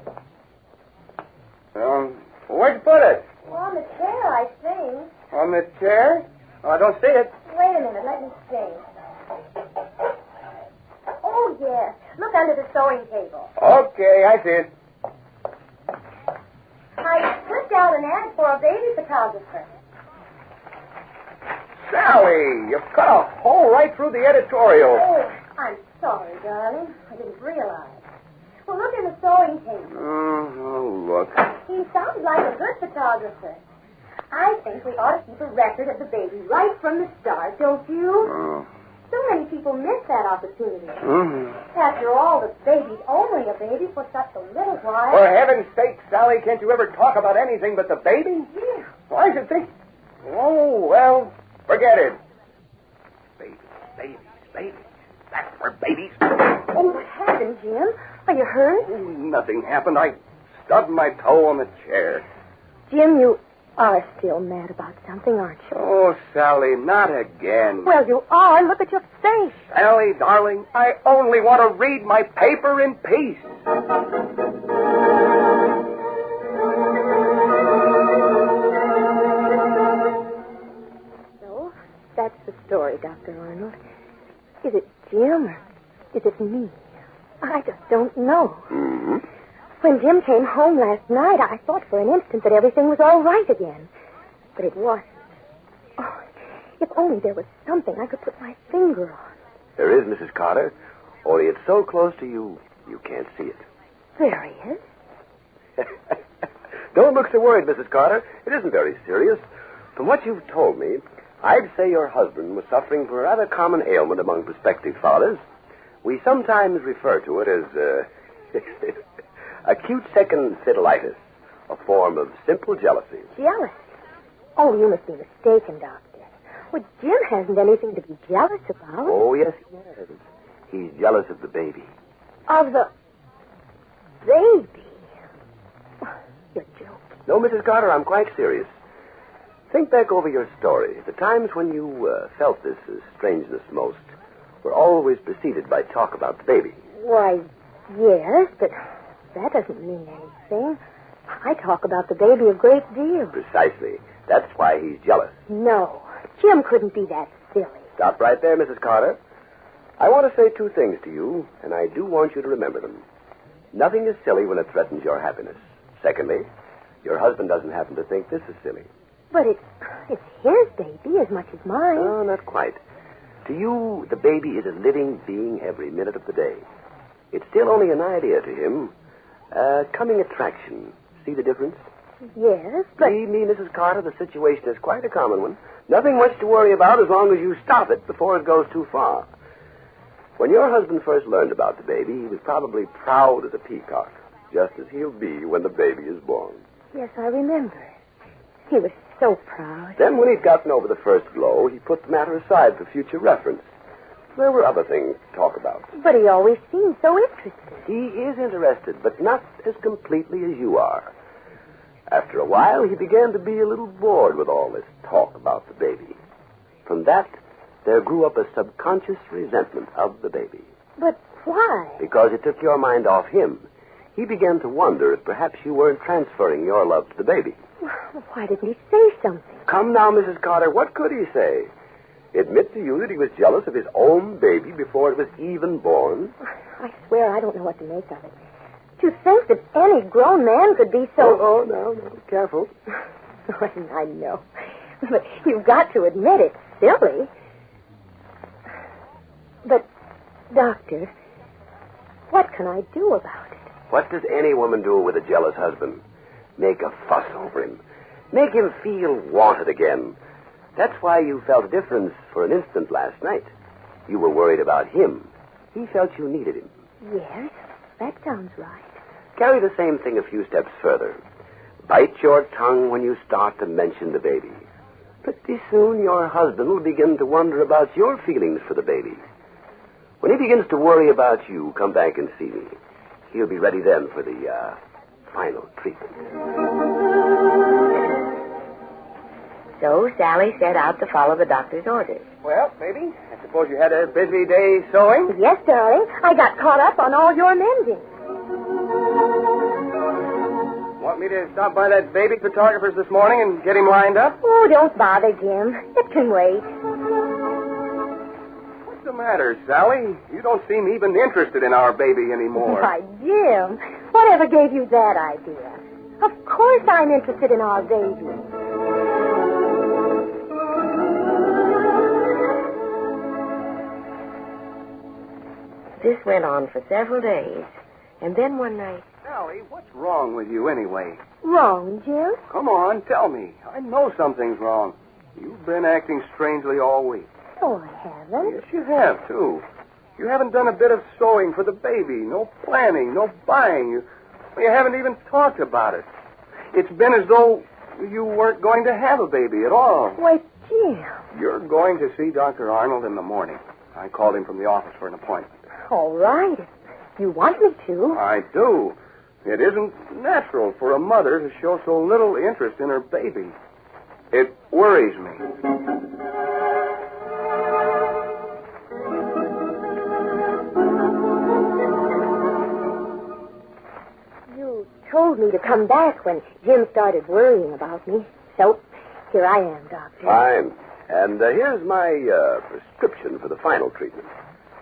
Where'd you put it? Well, on the chair, I think. On the chair? Oh, I don't see it. Wait a minute. Let me see. Oh, yes. Look under the sewing table. Okay, I see it. I slipped out an ad for a baby photographer. Sally, you've cut a hole right through the editorial. Oh, I'm sorry, darling. I didn't realize. Well, look in the sewing table. Oh, look. He sounds like a good photographer. I think we ought to keep a record of the baby right from the start, don't you? Oh. So many people miss that opportunity. Mm-hmm. After all, the baby's only a baby for such a little while. For heaven's sake, Sally, can't you ever talk about anything but the baby? Yeah. Well, I should think... Oh, well, forget it. Babies. That's where babies... Oh, what happened, Jim? Are you hurt? Oh, nothing happened. I stubbed my toe on the chair. Jim, you are still mad about something, aren't you? Oh, Sally, not again. Well, you are. Look at your face. Sally, darling, I only want to read my paper in peace. So, that's the story, Dr. Arnold. Is it Jim or is it me? I just don't know. Mm-hmm. When Jim came home last night, I thought for an instant that everything was all right again. But it wasn't. Oh, if only there was something I could put my finger on. There is, Mrs. Carter. Only it's so close to you, you can't see it. There he is. Don't look so worried, Mrs. Carter. It isn't very serious. From what you've told me, I'd say your husband was suffering from a rather common ailment among prospective fathers. We sometimes refer to it as acute second fiddleitis, a form of simple jealousy. Jealousy? Oh, you must be mistaken, Doctor. Well, Jim hasn't anything to be jealous about. Oh, yes, he has. He's jealous of the baby. Of the baby? You're joking. No, Mrs. Carter, I'm quite serious. Think back over your story. The times when you felt this strangeness most were always preceded by talk about the baby. Why, yes, but that doesn't mean anything. I talk about the baby a great deal. Precisely. That's why he's jealous. No, Jim couldn't be that silly. Stop right there, Mrs. Carter. I want to say two things to you, and I do want you to remember them. Nothing is silly when it threatens your happiness. Secondly, your husband doesn't happen to think this is silly. But it's his baby as much as mine. No, not quite. To you, the baby is a living being every minute of the day. It's still only an idea to him. A coming attraction. See the difference? Yes, but... Believe me, Mrs. Carter, the situation is quite a common one. Nothing much to worry about as long as you stop it before it goes too far. When your husband first learned about the baby, he was probably proud as a peacock, just as he'll be when the baby is born. Yes, I remember. He was so proud. Then when he'd gotten over the first glow, he put the matter aside for future reference. There were other things to talk about. But he always seemed so interested. He is interested, but not as completely as you are. After a while, he began to be a little bored with all this talk about the baby. From that, there grew up a subconscious resentment of the baby. But why? Because it took your mind off him. He began to wonder if perhaps you weren't transferring your love to the baby. Why didn't he say something? Come now, Mrs. Carter, what could he say? Admit to you that he was jealous of his own baby before it was even born? I swear I don't know what to make of it. To think that any grown man could be so... Oh, no, careful. I know. But you've got to admit it's silly. But, Doctor, what can I do about it? What does any woman do with a jealous husband? Make a fuss over him. Make him feel wanted again. That's why you felt a difference for an instant last night. You were worried about him. He felt you needed him. Yes, that sounds right. Carry the same thing a few steps further. Bite your tongue when you start to mention the baby. Pretty soon your husband will begin to wonder about your feelings for the baby. When he begins to worry about you, come back and see me. He'll be ready then for the final treatment. So Sally set out to follow the doctor's orders. Well, baby, I suppose you had a busy day sewing? Yes, darling. I got caught up on all your mending. Want me to stop by that baby photographer's this morning and get him lined up? Oh, don't bother, Jim. It can wait. What's the matter, Sally? You don't seem even interested in our baby anymore. Why, Jim, whatever gave you that idea? Of course I'm interested in our baby. This went on for several days. And then one night... Sally, what's wrong with you anyway? Wrong, Jim? Come on, tell me. I know something's wrong. You've been acting strangely all week. Oh, I haven't. Yes, you have, too. You haven't done a bit of sewing for the baby. No planning, no buying. You haven't even talked about it. It's been as though you weren't going to have a baby at all. Why, Jim. You're going to see Dr. Arnold in the morning. I called him from the office for an appointment. All right. You want me to. I do. It isn't natural for a mother to show so little interest in her baby. It worries me. You told me to come back when Jim started worrying about me. So, here I am, Doctor. Fine. And here's my prescription for the final treatment.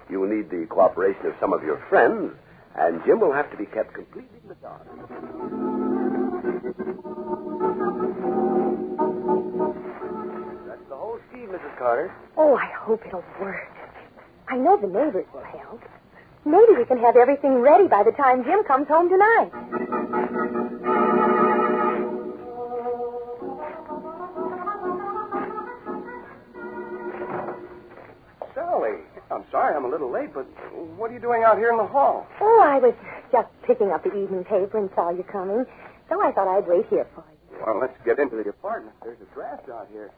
You will need the cooperation of some of your friends, and Jim will have to be kept completely in the dark. That's the whole scheme, Mrs. Carter. Oh, I hope it'll work. I know the neighbors will help. Maybe we can have everything ready by the time Jim comes home tonight. Sally, I'm sorry I'm a little late, but what are you doing out here in the hall? Oh, I was just picking up the evening paper and saw you coming, so I thought I'd wait here for you. Well, let's get into the apartment. There's a draft out here.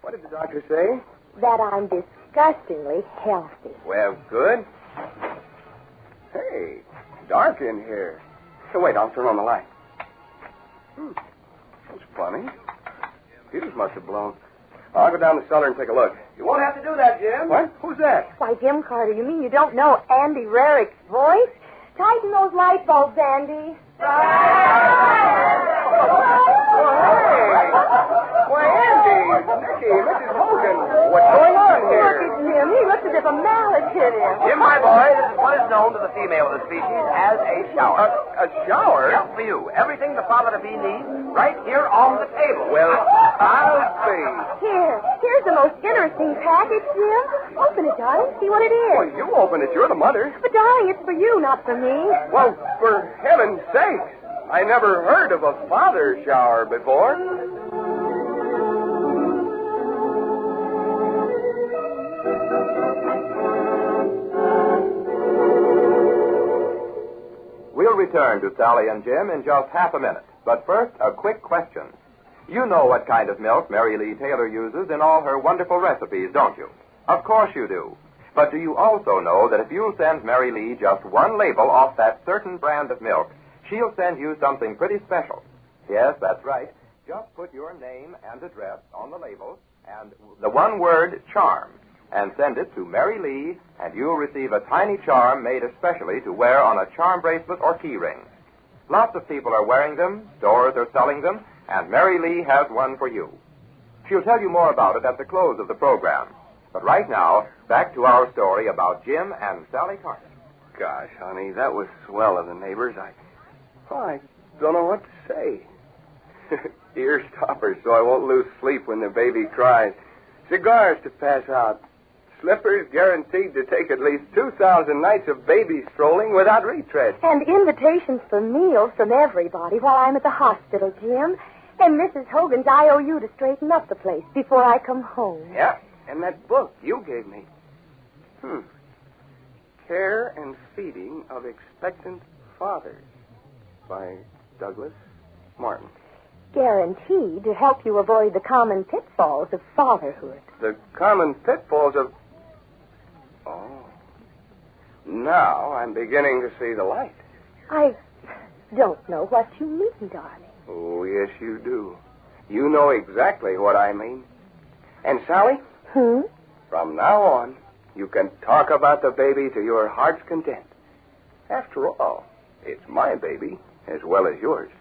What did the doctor say? That I'm disgustingly healthy. Well, good. Hey, dark in here. So wait, I'll turn on the light. That's funny. Fuse must have blown. I'll go down the cellar and take a look. You won't have to do that, Jim. What? Who's that? Why, Jim Carter, you mean you don't know Andy Rarick's voice? Tighten those light bulbs, Andy. Why, Andy, Nicky, Mrs. Hogan, what's going on here? Look at him. He looks as if a mallet hit him. Jim, my boy, this is what is known to the female of the species as a shower. A shower? Yes, for you. Everything the father-to-be needs right here on the table. Well, I'll see. Here's the most interesting package, Jim. Open it, darling. See what it is. Well, you open it. You're the mother. But, darling, it's for you, not for me. Well, for heaven's sakes. I never heard of a father shower before. We'll return to Sally and Jim in just half a minute. But first, a quick question. You know what kind of milk Mary Lee Taylor uses in all her wonderful recipes, don't you? Of course you do. But do you also know that if you send Mary Lee just one label off that certain brand of milk, she'll send you something pretty special? Yes, that's right. Just put your name and address on the label and the one word, charm, and send it to Mary Lee, and you'll receive a tiny charm made especially to wear on a charm bracelet or key ring. Lots of people are wearing them, stores are selling them, and Mary Lee has one for you. She'll tell you more about it at the close of the program. But right now, back to our story about Jim and Sally Carter. Gosh, honey, that was swell of the neighbors. I don't know what to say. Ear stoppers so I won't lose sleep when the baby cries. Cigars to pass out. Slippers guaranteed to take at least 2,000 nights of baby strolling without retread. And invitations for meals from everybody while I'm at the hospital, Jim. And Mrs. Hogan's IOU to straighten up the place before I come home. Yeah, and that book you gave me. Care and Feeding of Expectant Fathers by Douglas Martin. Guaranteed to help you avoid the common pitfalls of fatherhood. The common pitfalls of... Oh. Now I'm beginning to see the light. I don't know what you mean, darling. Oh, yes, you do. You know exactly what I mean. And, Sally? From now on, you can talk about the baby to your heart's content. After all, it's my baby as well as yours.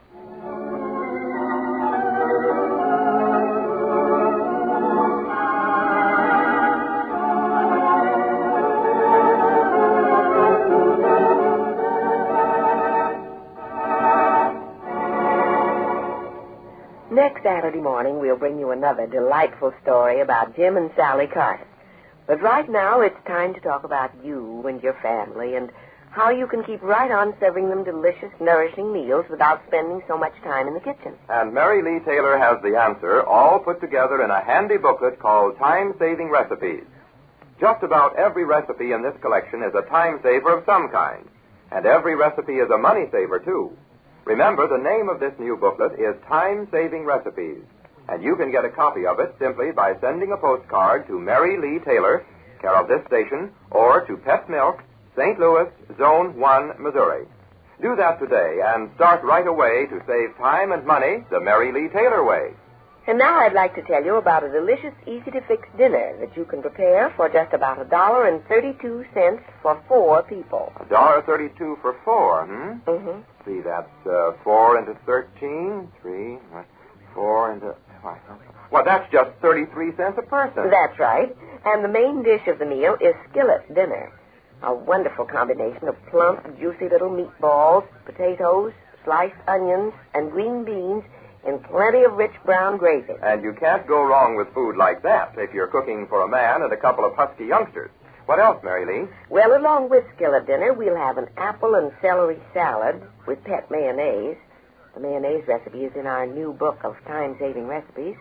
Next Saturday morning, we'll bring you another delightful story about Jim and Sally Carter. But right now, it's time to talk about you and your family and how you can keep right on serving them delicious, nourishing meals without spending so much time in the kitchen. And Mary Lee Taylor has the answer, all put together in a handy booklet called Time-Saving Recipes. Just about every recipe in this collection is a time saver of some kind. And every recipe is a money saver, too. Remember, the name of this new booklet is Time-Saving Recipes, and you can get a copy of it simply by sending a postcard to Mary Lee Taylor, care of this station, or to Pet Milk, St. Louis, Zone 1, Missouri. Do that today and start right away to save time and money the Mary Lee Taylor way. And now I'd like to tell you about a delicious, easy-to-fix dinner that you can prepare for just about $1.32 for 4 people. $1.32 for 4, Mm-hmm. See, that's 4 into 13, 3, 4 into 5. Well, that's just 33 cents a person. That's right. And the main dish of the meal is skillet dinner. A wonderful combination of plump, juicy little meatballs, potatoes, sliced onions, and green beans in plenty of rich brown gravy. And you can't go wrong with food like that if you're cooking for a man and a couple of husky youngsters. What else, Mary Lee? Well, along with skillet dinner, we'll have an apple and celery salad with pet mayonnaise. The mayonnaise recipe is in our new book of time-saving recipes.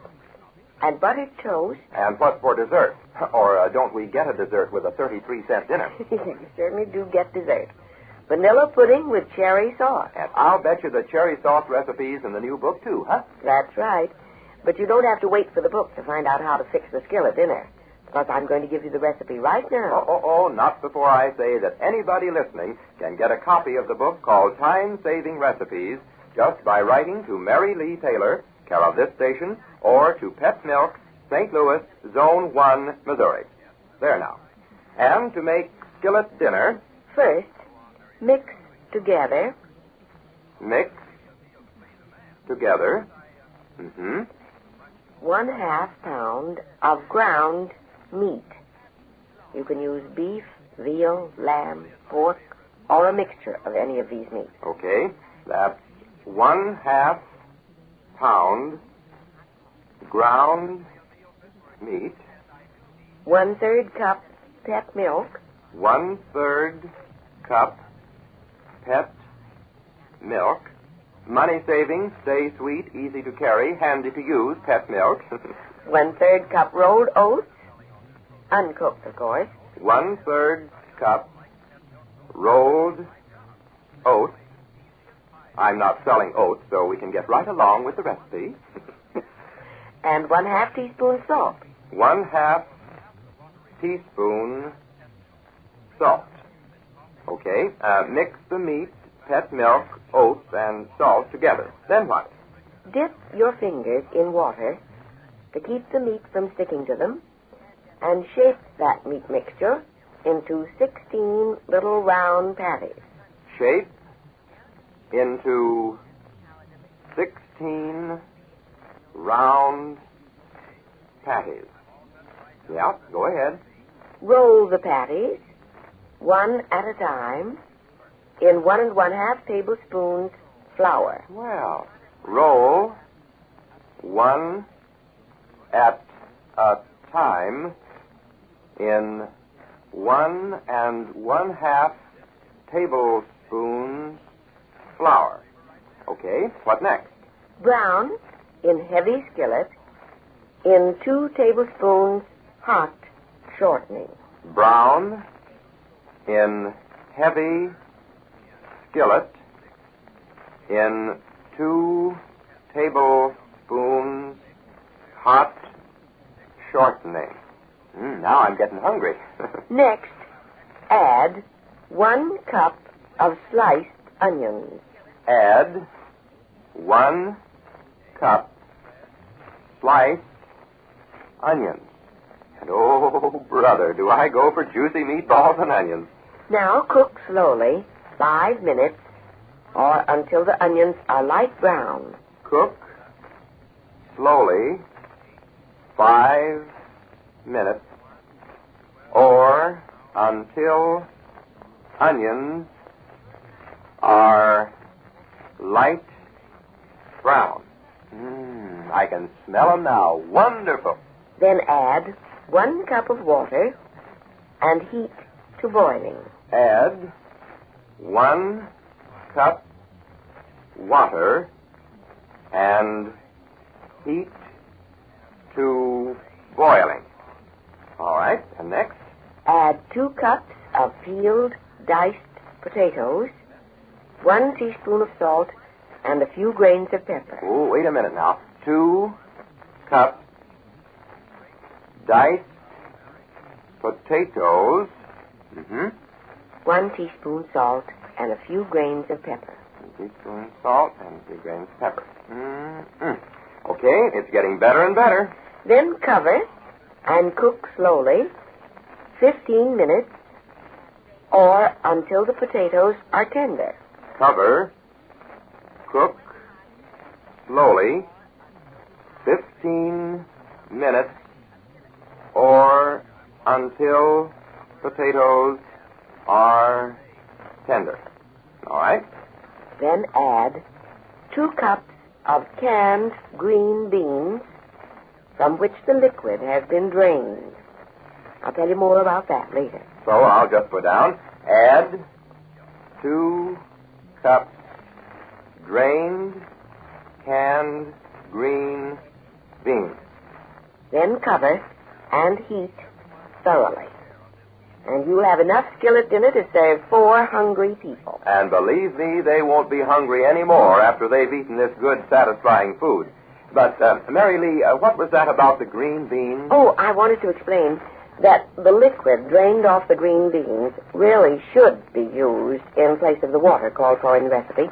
And buttered toast. And what's for dessert? Or don't we get a dessert with a 33-cent dinner? You certainly do get dessert. Vanilla pudding with cherry sauce. And I'll bet you the cherry sauce recipe's in the new book, too, huh? That's right. But you don't have to wait for the book to find out how to fix the skillet dinner. Because I'm going to give you the recipe right now. Oh, not before I say that anybody listening can get a copy of the book called Time-Saving Recipes just by writing to Mary Lee Taylor, care of this station, or to Pet Milk, St. Louis, Zone 1, Missouri. There now. And to make skillet dinner... First, mix together. Mix together. Mm-hmm. 1/2 pound of ground meat. You can use beef, veal, lamb, pork, or a mixture of any of these meats. Okay. That's 1/2 pound ground meat. 1/3 cup pet milk. 1/3 cup pet milk. Money saving, stay sweet, easy to carry, handy to use, pet milk. 1/3 cup rolled oats. Uncooked, of course. 1/3 cup rolled oats. I'm not selling oats, so we can get right along with the recipe. And 1/2 teaspoon salt. 1/2 teaspoon salt. Okay. Mix the meat, pet milk, oats, and salt together. Then what? Dip your fingers in water to keep the meat from sticking to them, and shape that meat mixture into 16 little round patties. Shape into 16 round patties. Yeah, go ahead. Roll the patties, one at a time, in 1 1/2 tablespoons flour. Well, roll one at a time in 1 1/2 tablespoons flour. Okay, what next? Brown in heavy skillet in 2 tablespoons hot shortening. Brown in heavy skillet in 2 tablespoons hot shortening. Now I'm getting hungry. Next, add 1 cup of sliced onions. Add 1 cup sliced onions. And oh, brother, do I go for juicy meatballs and onions. Now cook slowly 5 minutes or until the onions are light brown. Cook slowly 5 minutes or until onions are light brown. I can smell them now. Wonderful. Then add 1 cup of water and heat to boiling. Add 1 cup water and heat to boiling. All right, and next? Add 2 cups of peeled, diced potatoes, 1 teaspoon of salt, and a few grains of pepper. Oh, wait a minute now. 2 cups diced potatoes. 1 1 teaspoon salt and a few grains of pepper. 1 teaspoon salt and a few grains of pepper. Okay, it's getting better and better. Then cover and cook slowly 15 minutes or until the potatoes are tender. Cover, cook slowly 15 minutes or until potatoes are tender. All right. Then add 2 cups of canned green beans from which the liquid has been drained. I'll tell you more about that later. So I'll just put down, add 2 cups drained canned green beans. Then cover and heat thoroughly. And you'll have enough skillet dinner to serve 4 hungry people. And believe me, they won't be hungry anymore after they've eaten this good, satisfying food. But, Mary Lee, what was that about the green beans? Oh, I wanted to explain that the liquid drained off the green beans really should be used in place of the water called for in the recipe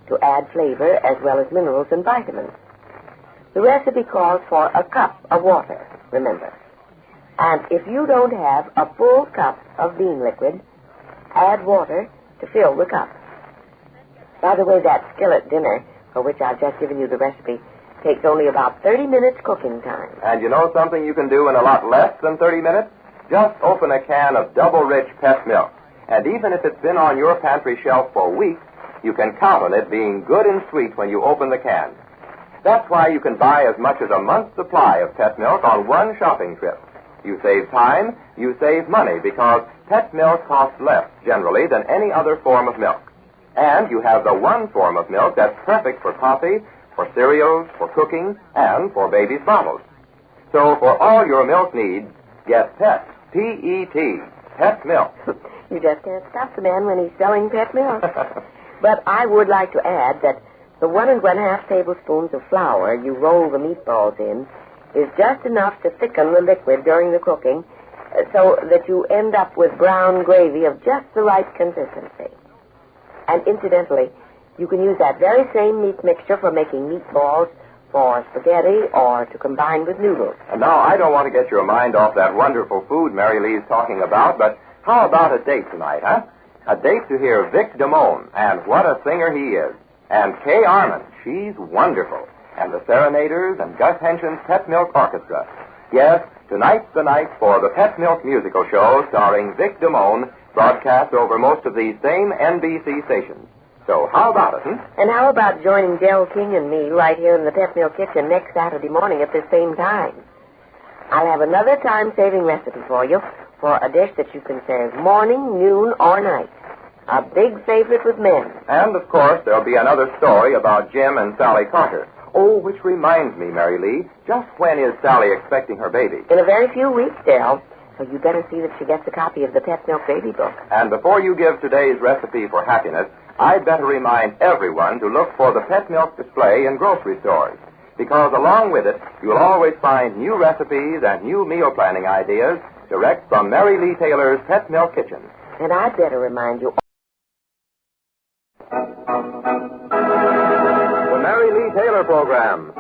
to add flavor as well as minerals and vitamins. The recipe calls for a cup of water, remember. And if you don't have a full cup of bean liquid, add water to fill the cup. By the way, that skillet dinner, for which I've just given you the recipe, takes only about 30 minutes cooking time. And you know something you can do in a lot less than 30 minutes? Just open a can of double-rich pet milk. And even if it's been on your pantry shelf for weeks, you can count on it being good and sweet when you open the can. That's why you can buy as much as a month's supply of pet milk on one shopping trip. You save time, you save money, because pet milk costs less, generally, than any other form of milk. And you have the one form of milk that's perfect for coffee, for cereals, for cooking, and for babies' bottles. So for all your milk needs, get Pet, P-E-T, Pet Milk. You just can't stop the man when he's selling pet milk. But I would like to add that the 1 1/2 tablespoons of flour you roll the meatballs in is just enough to thicken the liquid during the cooking so that you end up with brown gravy of just the right consistency. And incidentally, you can use that very same meat mixture for making meatballs, for spaghetti, or to combine with noodles. And now, I don't want to get your mind off that wonderful food Mary Lee's talking about, but how about a date tonight, huh? A date to hear Vic Damone, and what a singer he is. And Kay Arman, she's wonderful. And the Serenaders and Gus Henshin's Pet Milk Orchestra. Yes, tonight's the night for the Pet Milk Musical Show starring Vic Damone, broadcast over most of these same NBC stations. So how about it, And how about joining Del King and me right here in the Pet Milk Kitchen next Saturday morning at the same time? I'll have another time-saving recipe for you for a dish that you can serve morning, noon, or night. A big favorite with men. And, of course, there'll be another story about Jim and Sally Carter. Oh, which reminds me, Mary Lee, just when is Sally expecting her baby? In a very few weeks, Del. So you better see that she gets a copy of the Pet Milk Baby Book. And before you give today's recipe for happiness, I'd better remind everyone to look for the Pet Milk display in grocery stores. Because along with it, you'll always find new recipes and new meal planning ideas direct from Mary Lee Taylor's Pet Milk Kitchen. And I'd better remind you... The Mary Lee Taylor Program.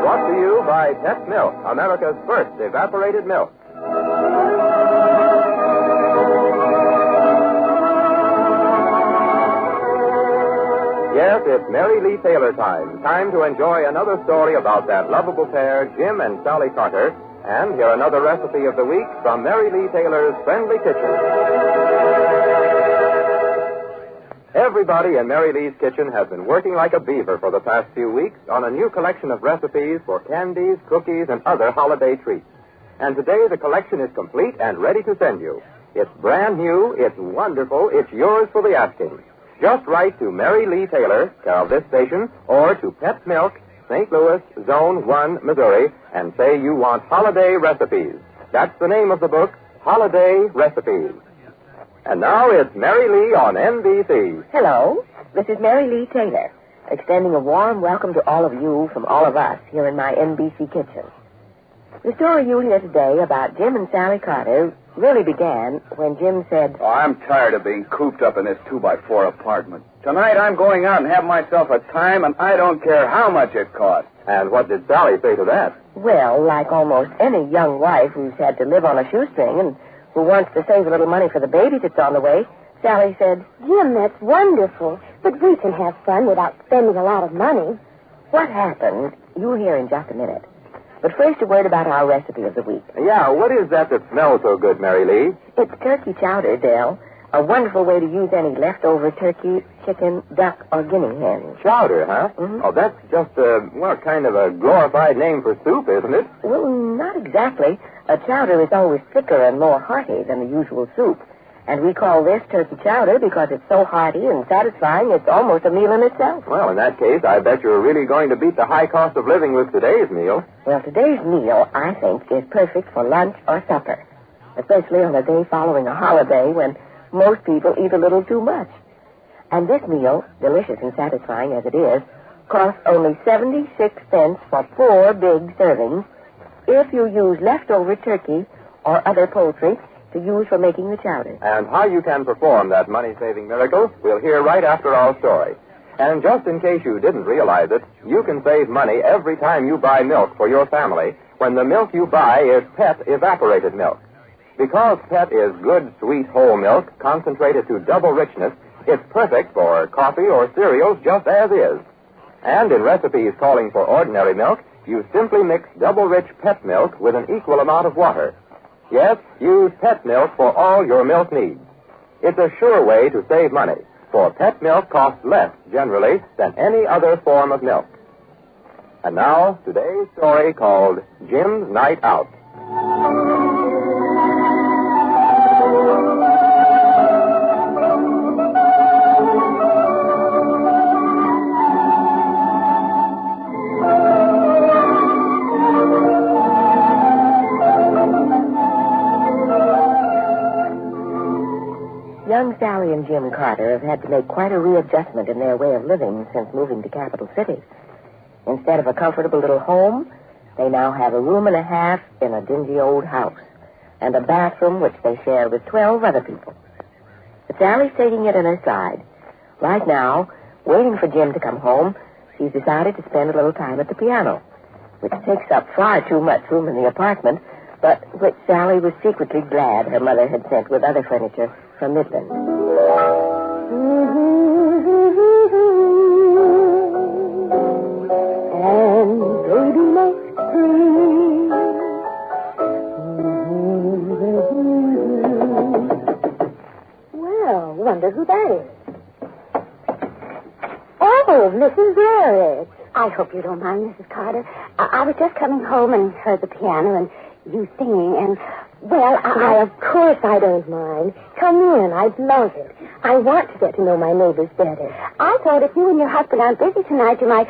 Brought to you by Pet Milk, America's first evaporated milk. Yes, it's Mary Lee Taylor time. Time to enjoy another story about that lovable pair, Jim and Sally Carter, and hear another recipe of the week from Mary Lee Taylor's Friendly Kitchen. Everybody in Mary Lee's kitchen has been working like a beaver for the past few weeks on a new collection of recipes for candies, cookies, and other holiday treats. And today the collection is complete and ready to send you. It's brand new, it's wonderful, it's yours for the asking. Just write to Mary Lee Taylor, care of this station, or to Pet Milk, St. Louis, Zone 1, Missouri, and say you want holiday recipes. That's the name of the book, Holiday Recipes. And now it's Mary Lee on NBC. Hello, this is Mary Lee Taylor, extending a warm welcome to all of you from all of us here in my NBC kitchen. The story you'll hear today about Jim and Sally Carter really began when Jim said, Oh, I'm tired of being cooped up in this 2x4 apartment. Tonight I'm going out and have myself a time, and I don't care how much it costs. And what did Sally say to that? well, like almost any young wife who's had to live on a shoestring and who wants to save a little money for the baby that's on the way, Sally said, Jim, that's wonderful, but we can have fun without spending a lot of money. What happened, you'll hear in just a minute. But first, a word about our recipe of the week. Yeah, what is that smells so good, Mary Lee? It's turkey chowder, Dell. A wonderful way to use any leftover turkey, chicken, duck, or guinea hen. Chowder, huh? Mm-hmm. Oh, that's just kind of a glorified name for soup, isn't it? Well, not exactly. A chowder is always thicker and more hearty than the usual soup. And we call this turkey chowder because it's so hearty and satisfying it's almost a meal in itself. Well, in that case, I bet you're really going to beat the high cost of living with today's meal. Well, today's meal, I think, is perfect for lunch or supper, especially on a day following a holiday when most people eat a little too much. And this meal, delicious and satisfying as it is, costs only 76 cents for 4 big servings if you use leftover turkey or other poultry to use for making the chowder. And how you can perform that money-saving miracle, we'll hear right after our story. And just in case you didn't realize it, you can save money every time you buy milk for your family when the milk you buy is PET evaporated milk. Because PET is good, sweet, whole milk, concentrated to double richness, it's perfect for coffee or cereals just as is. And in recipes calling for ordinary milk, you simply mix double-rich PET milk with an equal amount of water. Yes, use PET milk for all your milk needs. It's a sure way to save money, for PET milk costs less, generally, than any other form of milk. And now, today's story called Jim's Night Out. Young Sally and Jim Carter have had to make quite a readjustment in their way of living since moving to Capital City. Instead of a comfortable little home, they now have a room and a half in a dingy old house and a bathroom which they share with 12 other people. But Sally's taking it in her stride. Right now, waiting for Jim to come home, she's decided to spend a little time at the piano, which takes up far too much room in the apartment, but which Sally was secretly glad her mother had sent with other furniture from Midland. And baby next spring. Well, wonder who that is. Oh, Mrs. Barrett. I hope you don't mind, Mrs. Carter. I was just coming home and heard the piano and you singing, and, well, I of course I don't mind. Come in. I'd love it. I want to get to know my neighbors better. I thought if you and your husband aren't busy tonight, you might,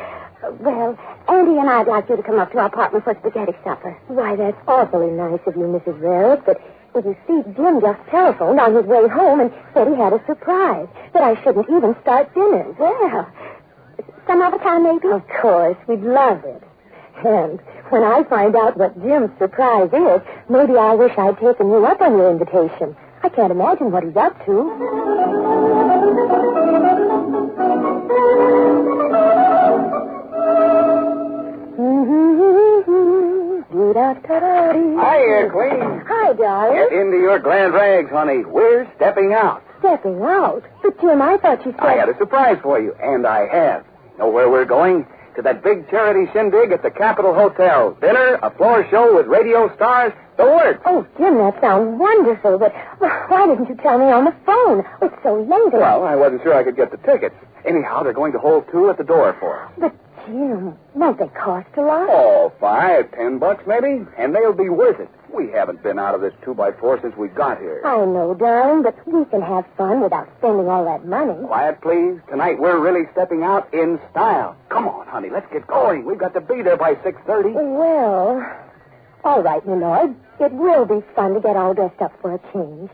well, Andy and I'd like you to come up to our apartment for spaghetti supper. Why, that's awfully nice of you, Mrs. Barrett, but you see, Jim just telephoned on his way home and said he had a surprise, that I shouldn't even start dinner. Well, some other time, maybe? Of course. We'd love it. And when I find out what Jim's surprise is, maybe I'll wish I'd taken you up on your invitation. I can't imagine what he's up to. Hiya, Queen. Hi, darling. Get into your glad rags, honey. We're stepping out. Stepping out? But, Jim, I thought you said... I had a surprise for you, and I have. Know where we're going? To that big charity shindig at the Capitol Hotel. Dinner, a floor show with radio stars, the works. Oh, Jim, that sounds wonderful, but why didn't you tell me on the phone? It's so late. Well, I wasn't sure I could get the tickets. Anyhow, they're going to hold 2 at the door for us. But, Jim, won't they cost a lot? Oh, $5, $10 maybe, and they'll be worth it. We haven't been out of this 2x4 since we got here. I know, darling, but we can have fun without spending all that money. Quiet, please. Tonight we're really stepping out in style. Come on, honey, let's get going. We've got to be there by 6:30. Well, all right, Millard. It will be fun to get all dressed up for a change.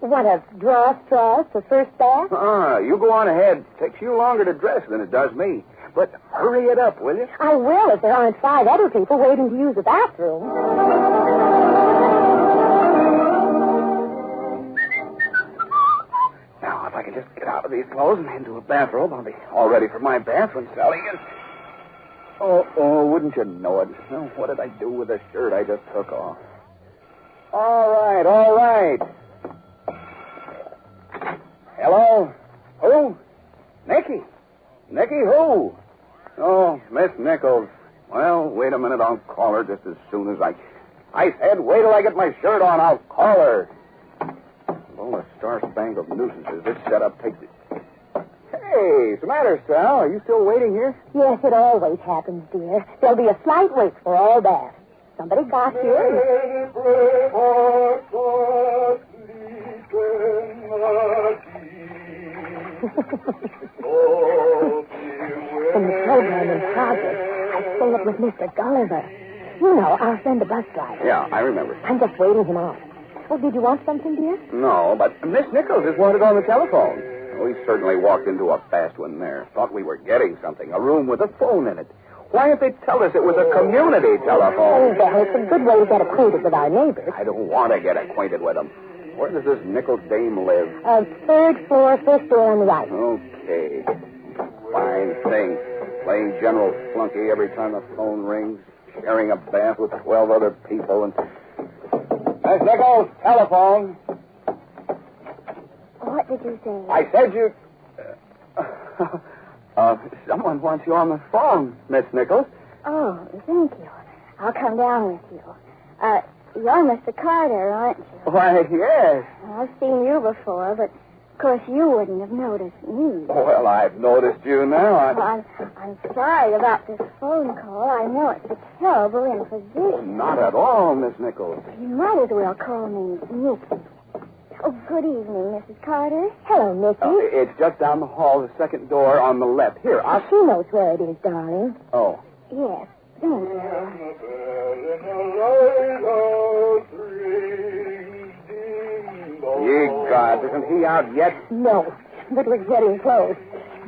What, a draw straws for first bath? You go on ahead. Takes you longer to dress than it does me. But hurry it up, will you? I will if there aren't 5 other people waiting to use the bathroom. Now, if I can just get out of these clothes and into a bathrobe, I'll be all ready for my bath when Sally gets... Oh, wouldn't you know it? Well, what did I do with the shirt I just took off? All right. Hello? Who? Nicky? Nicky who? Oh, Miss Nichols. Well, wait a minute. I'll call her just as soon as I said, wait till I get my shirt on. I'll call her. Oh, a star-spangled nuisances. This setup takes it. Hey, what's the matter, Sal? Are you still waiting here? Yes, it always happens, dear. There'll be a slight wait for all that. Somebody got here. In the program in progress, I spoke with Mr. Gulliver. You know, our friend the bus driver. Yeah, I remember. I'm just waiting him on. Oh, did you want something, dear? No, but Miss Nichols just wanted on the telephone. We certainly walked into a fast one there. Thought we were getting something, a room with a phone in it. Why didn't they tell us it was a community telephone? Oh, well, it's a good way to get acquainted with our neighbors. I don't want to get acquainted with them. Where does this Nichols dame live? 3rd floor, 1st door on the right. Okay. Fine thing. Playing general flunky every time the phone rings. Sharing a bath with 12 other people and... Miss Nichols, telephone. What did you say? I said you... someone wants you on the phone, Miss Nichols. Oh, thank you. I'll come down with you. You're Mr. Carter, aren't you? Why, yes. I've seen you before, but of course you wouldn't have noticed me. Well, I've noticed you now. Well, I'm sorry about this phone call. I know it's a terrible imposition. Not at all, Miss Nichols. You might as well call me Nicky. Oh, good evening, Mrs. Carter. Hello, Nicky. It's just down the hall, the second door on the left. Here, She knows where it is, darling. Oh. Yes, thank you. Ye gods, isn't he out yet? No, but we're getting close.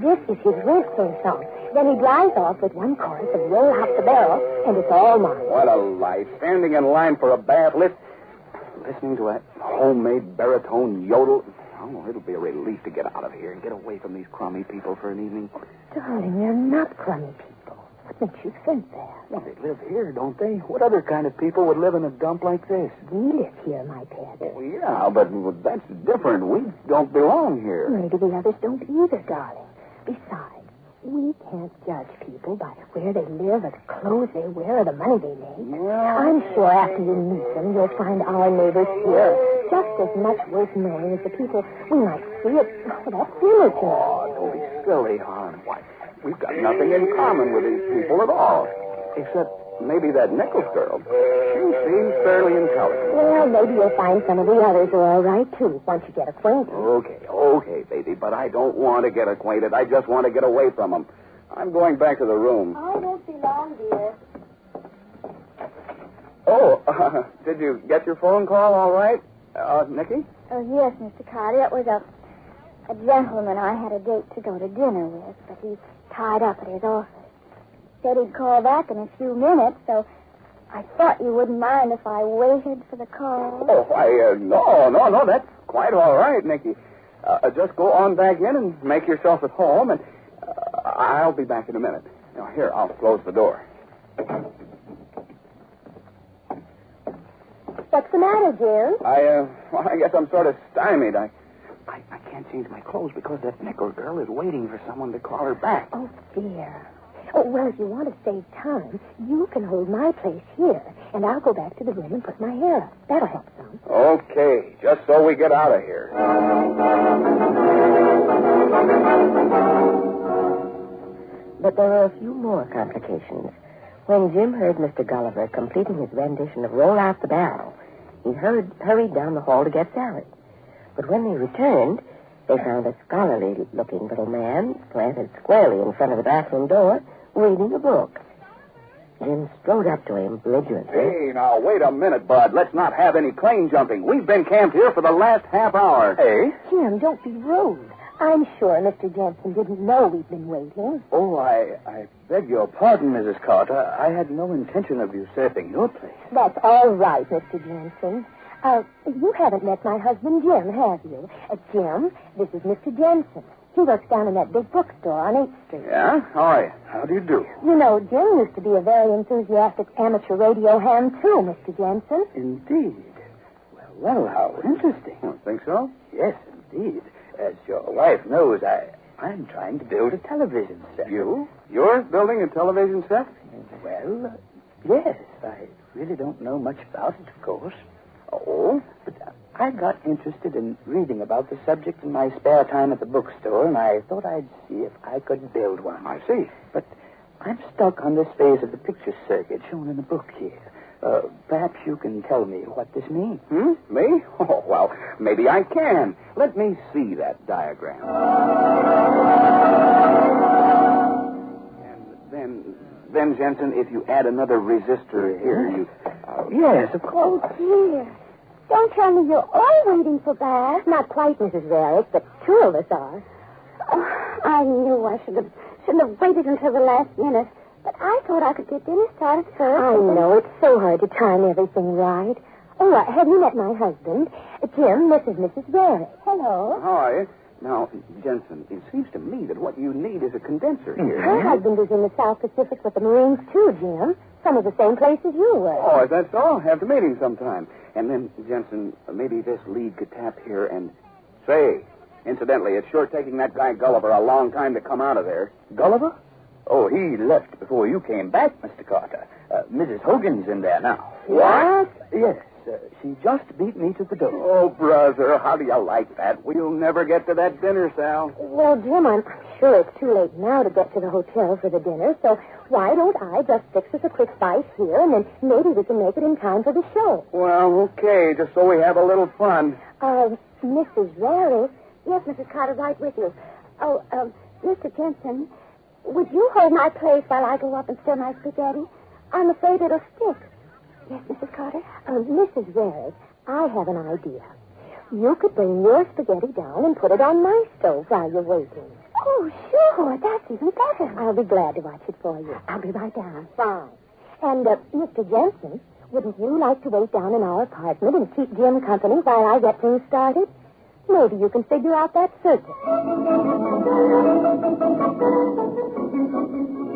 This is his whistling song. Then he drives off with one chorus of Roll Out the Barrel, and it's all mine. What a life. Standing in line for a bath, listening to a homemade baritone yodel. Oh, it'll be a relief to get out of here and get away from these crummy people for an evening. Darling, they're not crummy people. What makes you think that? Well, they live here, don't they? What other kind of people would live in a dump like this? We live here, my pet. Oh, yeah, but that's different. We don't belong here. Maybe the others don't either, darling. Besides, we can't judge people by where they live or the clothes they wear or the money they make. Yeah. I'm sure after you meet them, you'll find our neighbors here just as much worth knowing as the people we might see at that dinner tonight. Oh, don't be silly, hon. Why, we've got nothing in common with these people at all. Except maybe that Nichols girl. She seems fairly intelligent. Well, maybe you'll find some of the others are all right, too, once you get acquainted. Okay, baby, but I don't want to get acquainted. I just want to get away from them. I'm going back to the room. I won't be long, dear. Oh, did you get your phone call all right, Nicky? Oh, yes, Mr. Carter. It was a gentleman I had a date to go to dinner with, but he's tied up at his office. Said he'd call back in a few minutes, so I thought you wouldn't mind if I waited for the call. Oh, no, that's quite all right, Nicky. Just go on back in and make yourself at home, and I'll be back in a minute. Now, here, I'll close the door. What's the matter, Jim? I guess I'm sort of stymied. I can't change my clothes because that Nichols girl is waiting for someone to call her back. Oh, dear. Oh, well, if you want to save time, you can hold my place here, and I'll go back to the room and put my hair up. That'll help some. Okay, just so we get out of here. But there were a few more complications. When Jim heard Mr. Gulliver completing his rendition of Roll Out the Barrel, he hurried down the hall to get Sally. But when they returned, they found a scholarly-looking little man planted squarely in front of the bathroom door, reading a book. Jim strode up to him belligerently. Hey, now, wait a minute, Bud. Let's not have any claim jumping. We've been camped here for the last half hour. Hey? Jim, don't be rude. I'm sure Mr. Jensen didn't know we'd been waiting. Oh, I beg your pardon, Mrs. Carter. I had no intention of usurping your place. That's all right, Mr. Jensen. You haven't met my husband, Jim, have you? Jim, this is Mr. Jensen. He works down in that big bookstore on 8th Street. Yeah? Hi. How do you do? You know, Jim used to be a very enthusiastic amateur radio ham, too, Mr. Jensen. Indeed. Well, how interesting. Oh, think so? Yes, indeed. As your wife knows, I'm trying to build a television set. You? You're building a television set? Well, yes. I really don't know much about it, of course. Oh? But I got interested in reading about the subject in my spare time at the bookstore, and I thought I'd see if I could build one. I see. But I'm stuck on this phase of the picture circuit shown in the book here. Perhaps you can tell me what this means. Me? Oh, well, maybe I can. Let me see that diagram. And then, Jensen, if you add another resistor here, you... Yes, of course. Oh, dear. Don't tell me you're all waiting for that. Not quite, Mrs. Varick, but two of us are. Oh, I knew I shouldn't have waited until the last minute. But I thought I could get dinner started first. I know. It's so hard to time everything right. Oh, have you met my husband? Jim, this is Mrs. Varick. Hello. Hi. Now, Jensen, it seems to me that what you need is a condenser here. Her husband is in the South Pacific with the Marines, too, Jim. Some of the same place as you were. Oh, is that so? I'll have to meet him sometime. And then, Jensen, maybe this lead could tap here and... Say, incidentally, it's sure taking that guy Gulliver a long time to come out of there. Gulliver? Oh, he left before you came back, Mr. Carter. Mrs. Hogan's in there now. What? Yes. She just beat me to the door. Oh, brother, how do you like that? We'll never get to that dinner, Sal. Well, Jim, I'm sure it's too late now to get to the hotel for the dinner, so why don't I just fix us a quick bite here, and then maybe we can make it in time for the show. Well, okay, just so we have a little fun. Mrs. Varick? Yes, Mrs. Carter, right with you. Oh, Mr. Jensen, would you hold my place while I go up and stir my spaghetti? I'm afraid it'll stick. Yes, Mrs. Carter? Mrs. Varick, I have an idea. You could bring your spaghetti down and put it on my stove while you're waiting. Oh, sure. That's even better. I'll be glad to watch it for you. I'll be right down. Fine. And, Mr. Jensen, wouldn't you like to wait down in our apartment and keep Jim company while I get things started? Maybe you can figure out that circuit.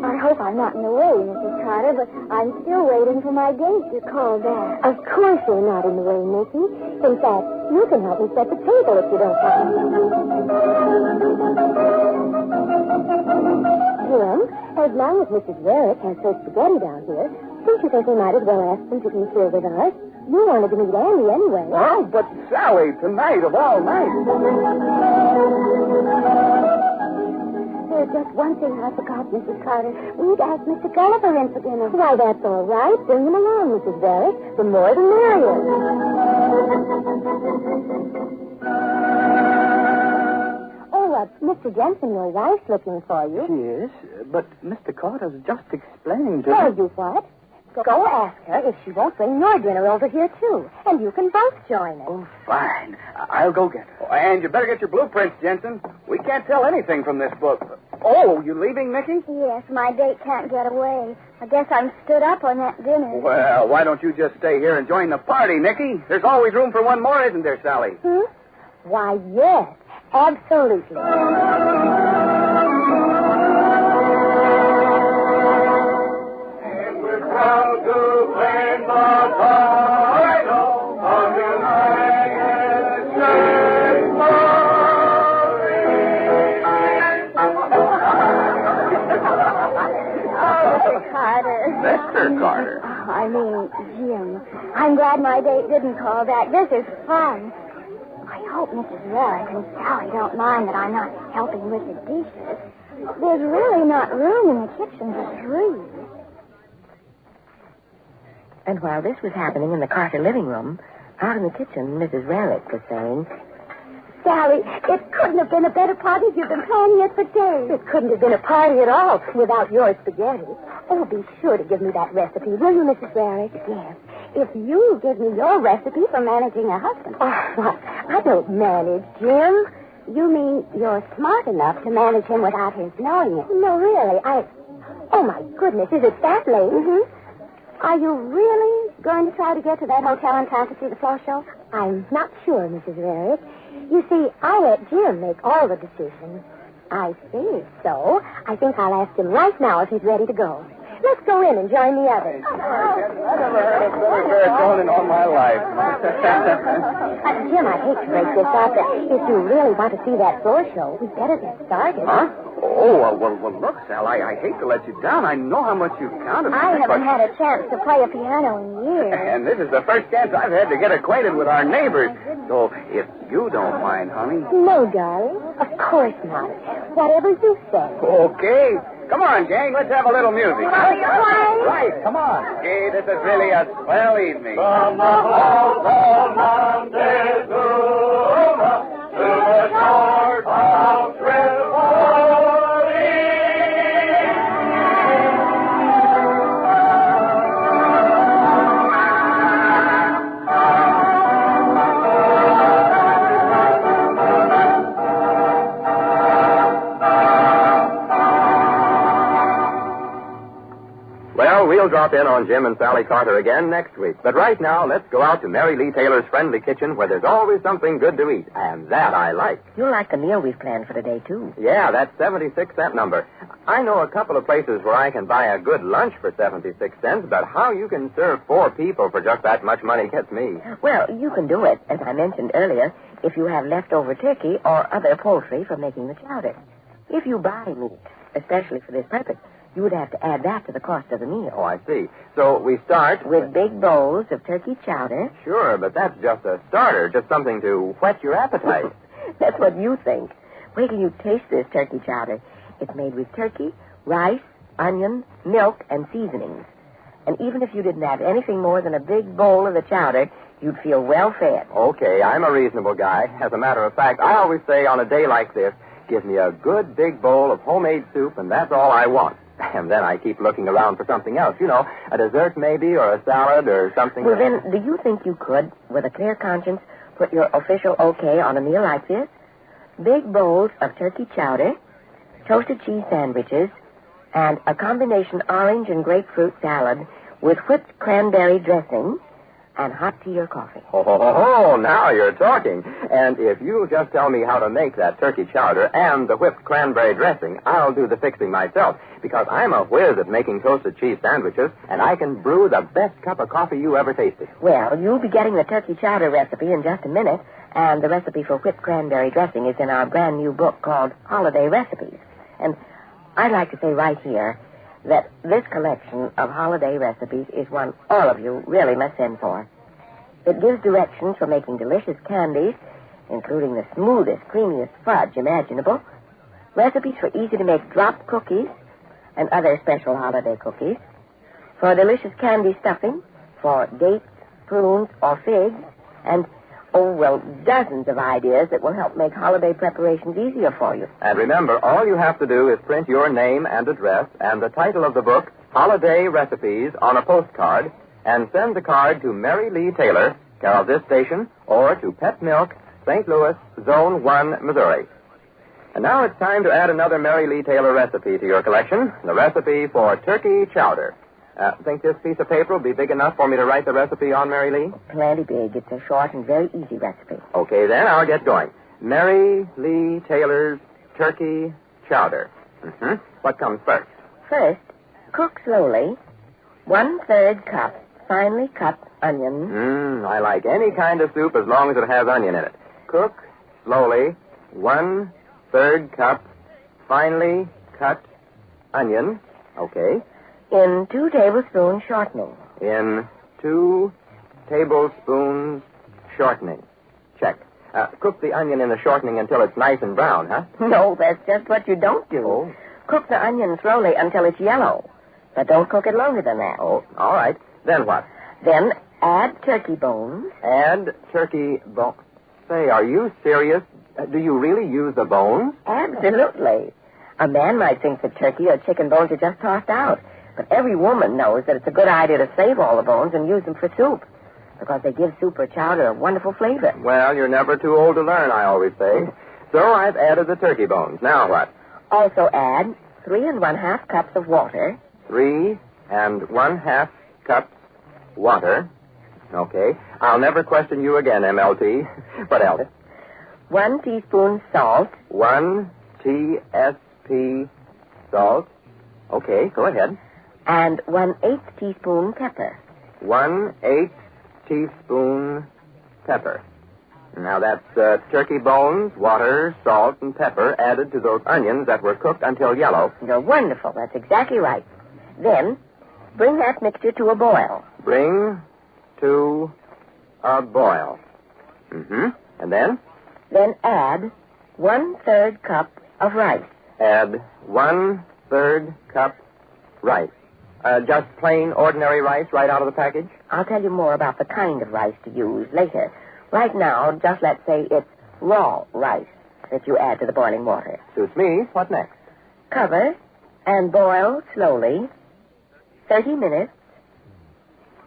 I hope I'm not in the way, Mrs. Carter, but I'm still waiting for my date to call back. Of course you're not in the way, Missy. In fact, you can help me set the table if you don't mind. Jim, as long as Mrs. Varick has her spaghetti down here, don't you think we might as well ask them to eat here with us? You wanted to meet Andy anyway. Well, but Sally, tonight of all nights. There's just one thing I forgot, Mrs. Carter. We'd asked Mr. Gulliver in for dinner. Why, that's all right. Bring him along, Mrs. Varick. The more the merrier. Oh, Mr. Jensen, your wife's looking for you. She is, but Mr. Carter's just explained to Tell me... you what? Go ask her if she won't bring your dinner over here, too. And you can both join us. Oh, fine. I'll go get her. Oh, and you better get your blueprints, Jensen. We can't tell anything from this book. Oh, you leaving, Nicky? Yes, my date can't get away. I guess I'm stood up on that dinner. Well, why don't you just stay here and join the party, Nicky? There's always room for one more, isn't there, Sally? Why, yes. Absolutely. Proud to claim the title of United States Mr. Carter. Mr. Carter. I mean, Jim. I'm glad my date didn't call back. This is fun. I hope Mrs. Varick and Sally don't mind that I'm not helping with the dishes. There's really not room in the kitchen for three. And while this was happening in the Carter living room, out in the kitchen, Mrs. Varick was saying, Sally, it couldn't have been a better party. You've been planning it for days. It couldn't have been a party at all without your spaghetti. Oh, be sure to give me that recipe, will you, Mrs. Varick? Yes. If you give me your recipe for managing a husband. Oh, what? I don't manage, Jim. You mean you're smart enough to manage him without his knowing it? No, really. Oh, my goodness. Is it that late? Mm-hmm. Are you really going to try to get to that hotel in time to see the floor show? I'm not sure, Mrs. Rarick. You see, I let Jim make all the decisions. I see. So, I think I'll ask him right now if he's ready to go. Let's go in and join the others. I never heard of better baritone in all my life. Jim, I hate to break this out, but if you really want to see that floor show, we'd better get started. Huh? Oh, well, look, Sal, I hate to let you down. I know how much you've counted. I haven't had a chance to play a piano in years. And this is the first chance I've had to get acquainted with our neighbors. So, if you don't mind, honey. No, darling. Of course not. Whatever you say. Okay. Come on, gang. Let's have a little music. Right, come on. Gee, this is really a swell evening. From the halls of Montezuma to the shores of Tripoli. Well, we'll drop in on Jim and Sally Carter again next week. But right now, let's go out to Mary Lee Taylor's friendly kitchen where there's always something good to eat. And that I like. You'll like the meal we've planned for today, too. Yeah, that 76-cent number. I know a couple of places where I can buy a good lunch for 76 cents, but how you can serve 4 people for just that much money gets me. Well, you can do it, as I mentioned earlier, if you have leftover turkey or other poultry for making the chowder. If you buy meat, especially for this purpose, you would have to add that to the cost of the meal. Oh, I see. So we start with big bowls of turkey chowder. Sure, but that's just a starter, just something to whet your appetite. That's what you think. Wait till you taste this turkey chowder. It's made with turkey, rice, onion, milk, and seasonings. And even if you didn't have anything more than a big bowl of the chowder, you'd feel well fed. Okay, I'm a reasonable guy. As a matter of fact, I always say on a day like this, give me a good big bowl of homemade soup, and that's all I want. And then I keep looking around for something else. You know, a dessert maybe, or a salad, or something. Well, then, do you think you could, with a clear conscience, put your official okay on a meal like this? Big bowls of turkey chowder, toasted cheese sandwiches, and a combination orange and grapefruit salad with whipped cranberry dressing and hot tea or coffee. Oh, now you're talking. And if you'll just tell me how to make that turkey chowder and the whipped cranberry dressing, I'll do the fixing myself, because I'm a whiz at making toasted cheese sandwiches, and I can brew the best cup of coffee you ever tasted. Well, you'll be getting the turkey chowder recipe in just a minute, and the recipe for whipped cranberry dressing is in our brand new book called Holiday Recipes. And I'd like to say right here that this collection of holiday recipes is one all of you really must send for. It gives directions for making delicious candies, including the smoothest, creamiest fudge imaginable, recipes for easy-to-make drop cookies and other special holiday cookies, for delicious candy stuffing, for dates, prunes, or figs, and dozens of ideas that will help make holiday preparations easier for you. And remember, all you have to do is print your name and address and the title of the book, Holiday Recipes, on a postcard, and send the card to Mary Lee Taylor, care of this station, or to Pet Milk, St. Louis, Zone 1, Missouri. And now it's time to add another Mary Lee Taylor recipe to your collection, the recipe for turkey chowder. Think this piece of paper will be big enough for me to write the recipe on, Mary Lee? Plenty big. It's a short and very easy recipe. Okay, then I'll get going. Mary Lee Taylor's turkey chowder. What comes first? First, cook slowly 1/3 cup finely cut onions. I like any kind of soup as long as it has onion in it. Cook slowly 1/3 cup finely cut onion. Okay. In 2 tablespoons shortening. In 2 tablespoons shortening. Check. Cook the onion in the shortening until it's nice and brown, huh? No, that's just what you don't do. Oh. Cook the onion slowly until it's yellow. But don't cook it longer than that. Oh, all right. Then what? Then add turkey bones. Add turkey bones. Say, are you serious? Do you really use the bones? Absolutely. A man might think that turkey or chicken bones are just tossed out. But every woman knows that it's a good idea to save all the bones and use them for soup, because they give soup or chowder a wonderful flavor. Well, you're never too old to learn, I always say. So I've added the turkey bones. Now what? Also add 3 1/2 cups of water. 3 1/2 cups water. Okay. I'll never question you again, MLT. What else? 1 teaspoon salt. 1 TSP salt. Okay, go ahead. And 1/8 teaspoon pepper. 1/8 teaspoon pepper. Now that's turkey bones, water, salt, and pepper added to those onions that were cooked until yellow. You're wonderful. That's exactly right. Then, bring that mixture to a boil. Bring to a boil. Mm-hmm. And then? Then add 1/3 cup of rice. Add 1/3 cup rice. Just plain, ordinary rice right out of the package? I'll tell you more about the kind of rice to use later. Right now, just let's say it's raw rice that you add to the boiling water. Suits me. What next? Cover and boil slowly 30 minutes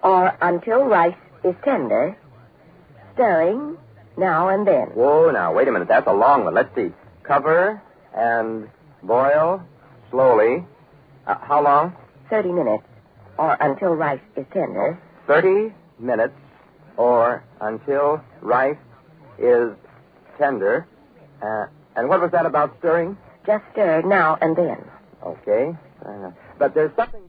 or until rice is tender, stirring now and then. Whoa, now, wait a minute. That's a long one. Let's see. Cover and boil slowly. How long? 30 minutes or until rice is tender. 30 minutes or until rice is tender. And what was that about stirring? Just stir now and then. Okay. But there's something...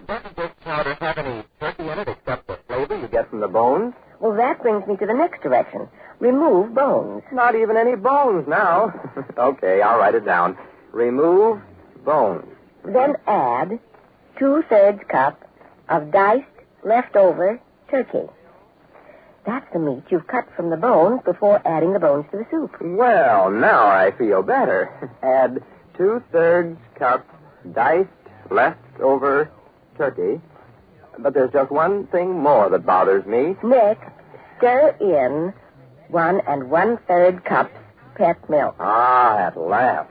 Doesn't this powder have any turkey in it except the flavor you get from the bones? Well, that brings me to the next direction. Remove bones. Not even any bones now. Okay, I'll write it down. Remove bones. Then add 2/3 cup of diced leftover turkey. That's the meat you've cut from the bones before adding the bones to the soup. Well, now I feel better. Add 2/3 cup diced leftover turkey. But there's just one thing more that bothers me. Nick, stir in 1 1/3 cups pet milk. Ah, at last.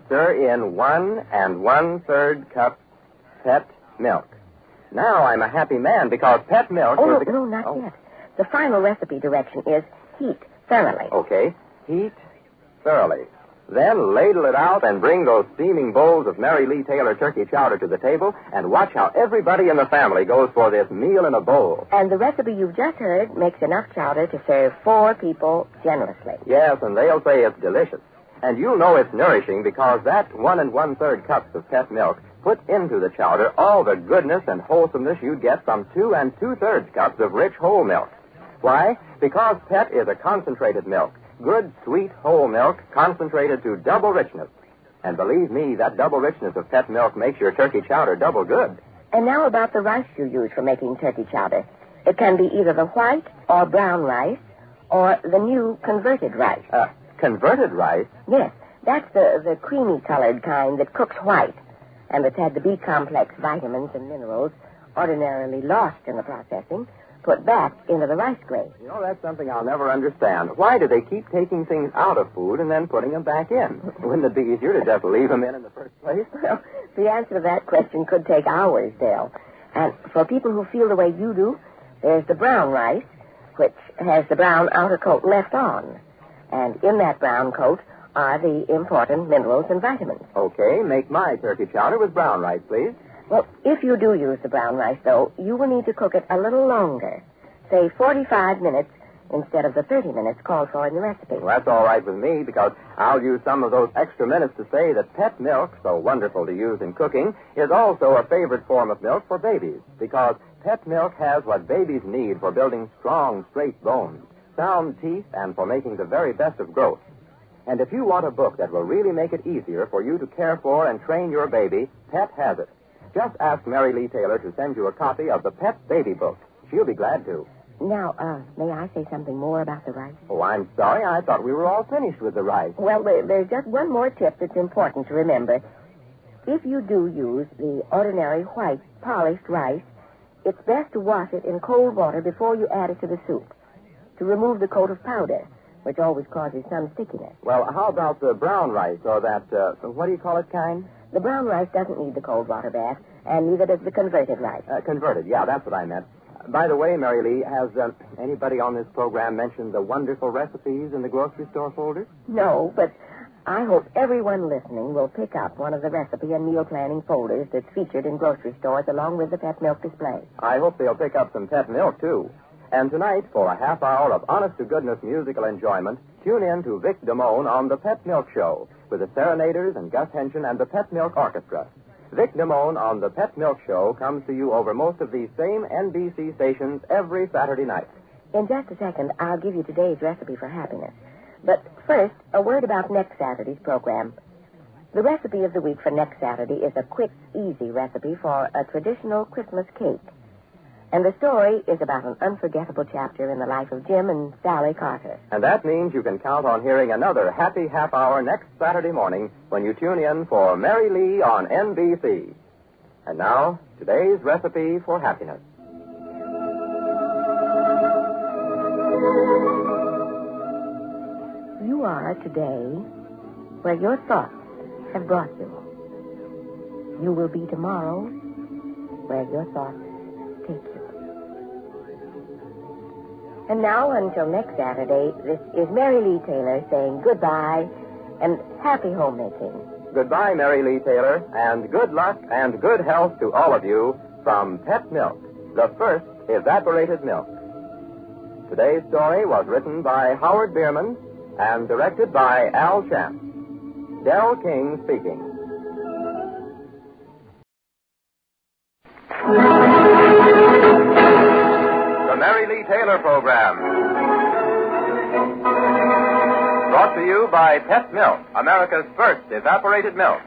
Stir in 1 1/3 cup pet milk. Now I'm a happy man because pet milk... No, not yet. The final recipe direction is heat thoroughly. Okay. Heat thoroughly. Then ladle it out and bring those steaming bowls of Mary Lee Taylor turkey chowder to the table and watch how everybody in the family goes for this meal in a bowl. And the recipe you've just heard makes enough chowder to serve 4 people generously. Yes, and they'll say it's delicious. And you'll know it's nourishing because that 1 1/3 cups of pet milk puts into the chowder all the goodness and wholesomeness you'd get from 2 2/3 cups of rich whole milk. Why? Because pet is a concentrated milk. Good, sweet, whole milk, concentrated to double richness. And believe me, that double richness of pet milk makes your turkey chowder double good. And now about the rice you use for making turkey chowder. It can be either the white or brown rice or the new converted rice. Converted rice? Yes, that's the creamy-colored kind that cooks white and that's had the B-complex vitamins and minerals ordinarily lost in the processing put back into the rice grain. You know, that's something I'll never understand. Why do they keep taking things out of food and then putting them back in? Wouldn't it be easier to just leave them in the first place? Well, the answer to that question could take hours, Dale. And for people who feel the way you do, there's the brown rice, which has the brown outer coat left on. And in that brown coat are the important minerals and vitamins. Okay, make my turkey chowder with brown rice, please. Well, if you do use the brown rice, though, you will need to cook it a little longer. Say 45 minutes instead of the 30 minutes called for in the recipe. Well, that's all right with me because I'll use some of those extra minutes to say that pet milk, so wonderful to use in cooking, is also a favorite form of milk for babies because pet milk has what babies need for building strong, straight bones, sound teeth, and for making the very best of growth. And if you want a book that will really make it easier for you to care for and train your baby, Pet has it. Just ask Mary Lee Taylor to send you a copy of the Pet Baby Book. She'll be glad to. Now, may I say something more about the rice? Oh, I'm sorry. I thought we were all finished with the rice. Well, there's just one more tip that's important to remember. If you do use the ordinary white polished rice, it's best to wash it in cold water before you add it to the soup to remove the coat of powder, which always causes some stickiness. Well, how about the brown rice or that, what do you call it, kind? The brown rice doesn't need the cold water bath, and neither does the converted rice. Converted, yeah, that's what I meant. By the way, Mary Lee, has anybody on this program mentioned the wonderful recipes in the grocery store folder? No, but I hope everyone listening will pick up one of the recipe and meal planning folders that's featured in grocery stores along with the pet milk display. I hope they'll pick up some pet milk, too. And tonight, for a half hour of honest-to-goodness musical enjoyment, tune in to Vic Damone on the Pet Milk Show with the Serenaders and Gus Henshin and the Pet Milk Orchestra. Vic Damone on the Pet Milk Show comes to you over most of these same NBC stations every Saturday night. In just a second, I'll give you today's recipe for happiness. But first, a word about next Saturday's program. The recipe of the week for next Saturday is a quick, easy recipe for a traditional Christmas cake. And the story is about an unforgettable chapter in the life of Jim and Sally Carter. And that means you can count on hearing another happy half hour next Saturday morning when you tune in for Mary Lee on NBC. And now, today's recipe for happiness. You are today where your thoughts have brought you. You will be tomorrow where your thoughts take you. And now, until next Saturday, this is Mary Lee Taylor saying goodbye and happy homemaking. Goodbye, Mary Lee Taylor, and good luck and good health to all of you from Pet Milk, the first evaporated milk. Today's story was written by Howard Bierman and directed by Al Champ. Del King speaking. The Mary Lee Taylor Program. Brought to you by Pet Milk, America's first evaporated milk.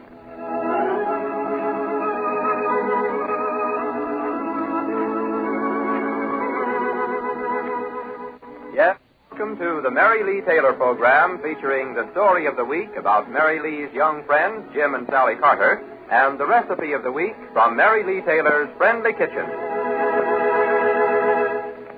Yes, welcome to the Mary Lee Taylor Program, featuring the story of the week about Mary Lee's young friends, Jim and Sally Carter, and the recipe of the week from Mary Lee Taylor's Friendly Kitchen.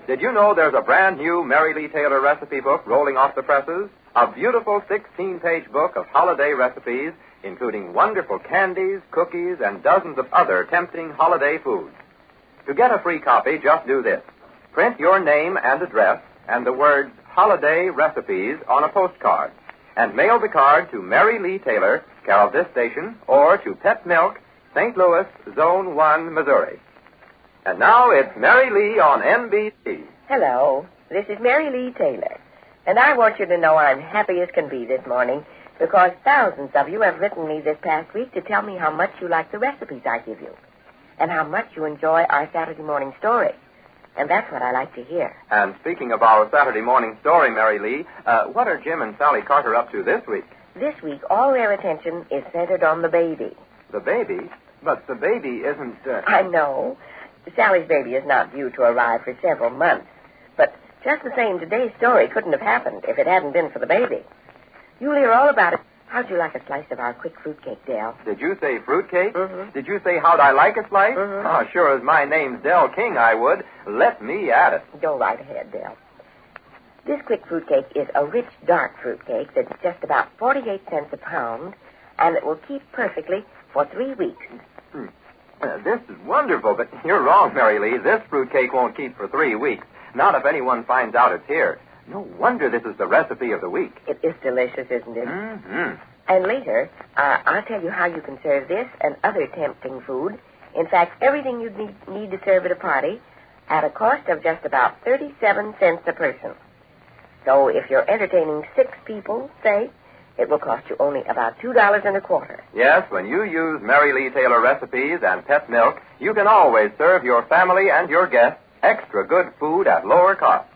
Did you know there's a brand new Mary Lee Taylor recipe book rolling off the presses? A beautiful 16-page book of holiday recipes, including wonderful candies, cookies, and dozens of other tempting holiday foods. To get a free copy, just do this. Print your name and address and the words Holiday Recipes on a postcard, and mail the card to Mary Lee Taylor, care of this station, or to Pet Milk, St. Louis, Zone 1, Missouri. And now it's Mary Lee on NBC. Hello, this is Mary Lee Taylor, and I want you to know I'm happy as can be this morning because thousands of you have written me this past week to tell me how much you like the recipes I give you and how much you enjoy our Saturday morning story. And that's what I like to hear. And speaking of our Saturday morning story, Mary Lee, what are Jim and Sally Carter up to this week? This week, all their attention is centered on the baby. The baby? But the baby isn't... I know. Sally's baby is not due to arrive for several months. But just the same, today's story couldn't have happened if it hadn't been for the baby. You'll hear all about it. How'd you like a slice of our quick fruitcake, Del? Did you say fruitcake? Mm-hmm. Did you say how'd I like a slice? Mm-hmm. Oh, sure as my name's Del King, I would. Let me at it. Go right ahead, Del. This quick fruitcake is a rich, dark fruitcake that's just about 48 cents a pound, and it will keep perfectly for 3 weeks. This is wonderful, but you're wrong, Mary Lee. This fruitcake won't keep for 3 weeks. Not if anyone finds out it's here. No wonder this is the recipe of the week. It is delicious, isn't it? Mm-hmm. And later, I'll tell you how you can serve this and other tempting food. In fact, everything you'd need to serve at a party at a cost of just about 37 cents a person. So if you're entertaining 6 people, say, it will cost you only about $2.25. Yes, when you use Mary Lee Taylor recipes and Pet Milk, you can always serve your family and your guests extra good food at lower cost.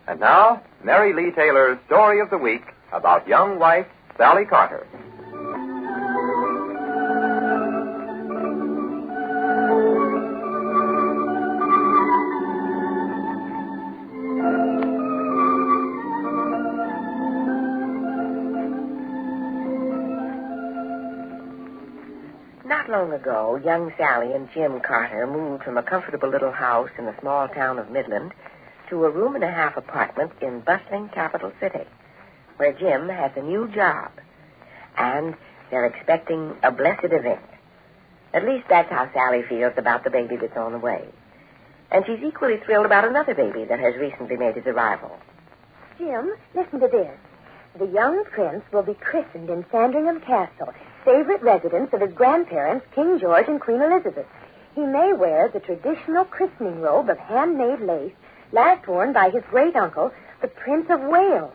And now, Mary Lee Taylor's story of the week about young wife Sally Carter. Not long ago, young Sally and Jim Carter moved from a comfortable little house in the small town of Midland to a room-and-a-half apartment in bustling capital city, where Jim has a new job, and they're expecting a blessed event. At least that's how Sally feels about the baby that's on the way. And she's equally thrilled about another baby that has recently made his arrival. Jim, listen to this. The young prince will be christened in Sandringham Castle, favorite residence of his grandparents, King George and Queen Elizabeth. He may wear the traditional christening robe of handmade lace, last worn by his great-uncle, the Prince of Wales.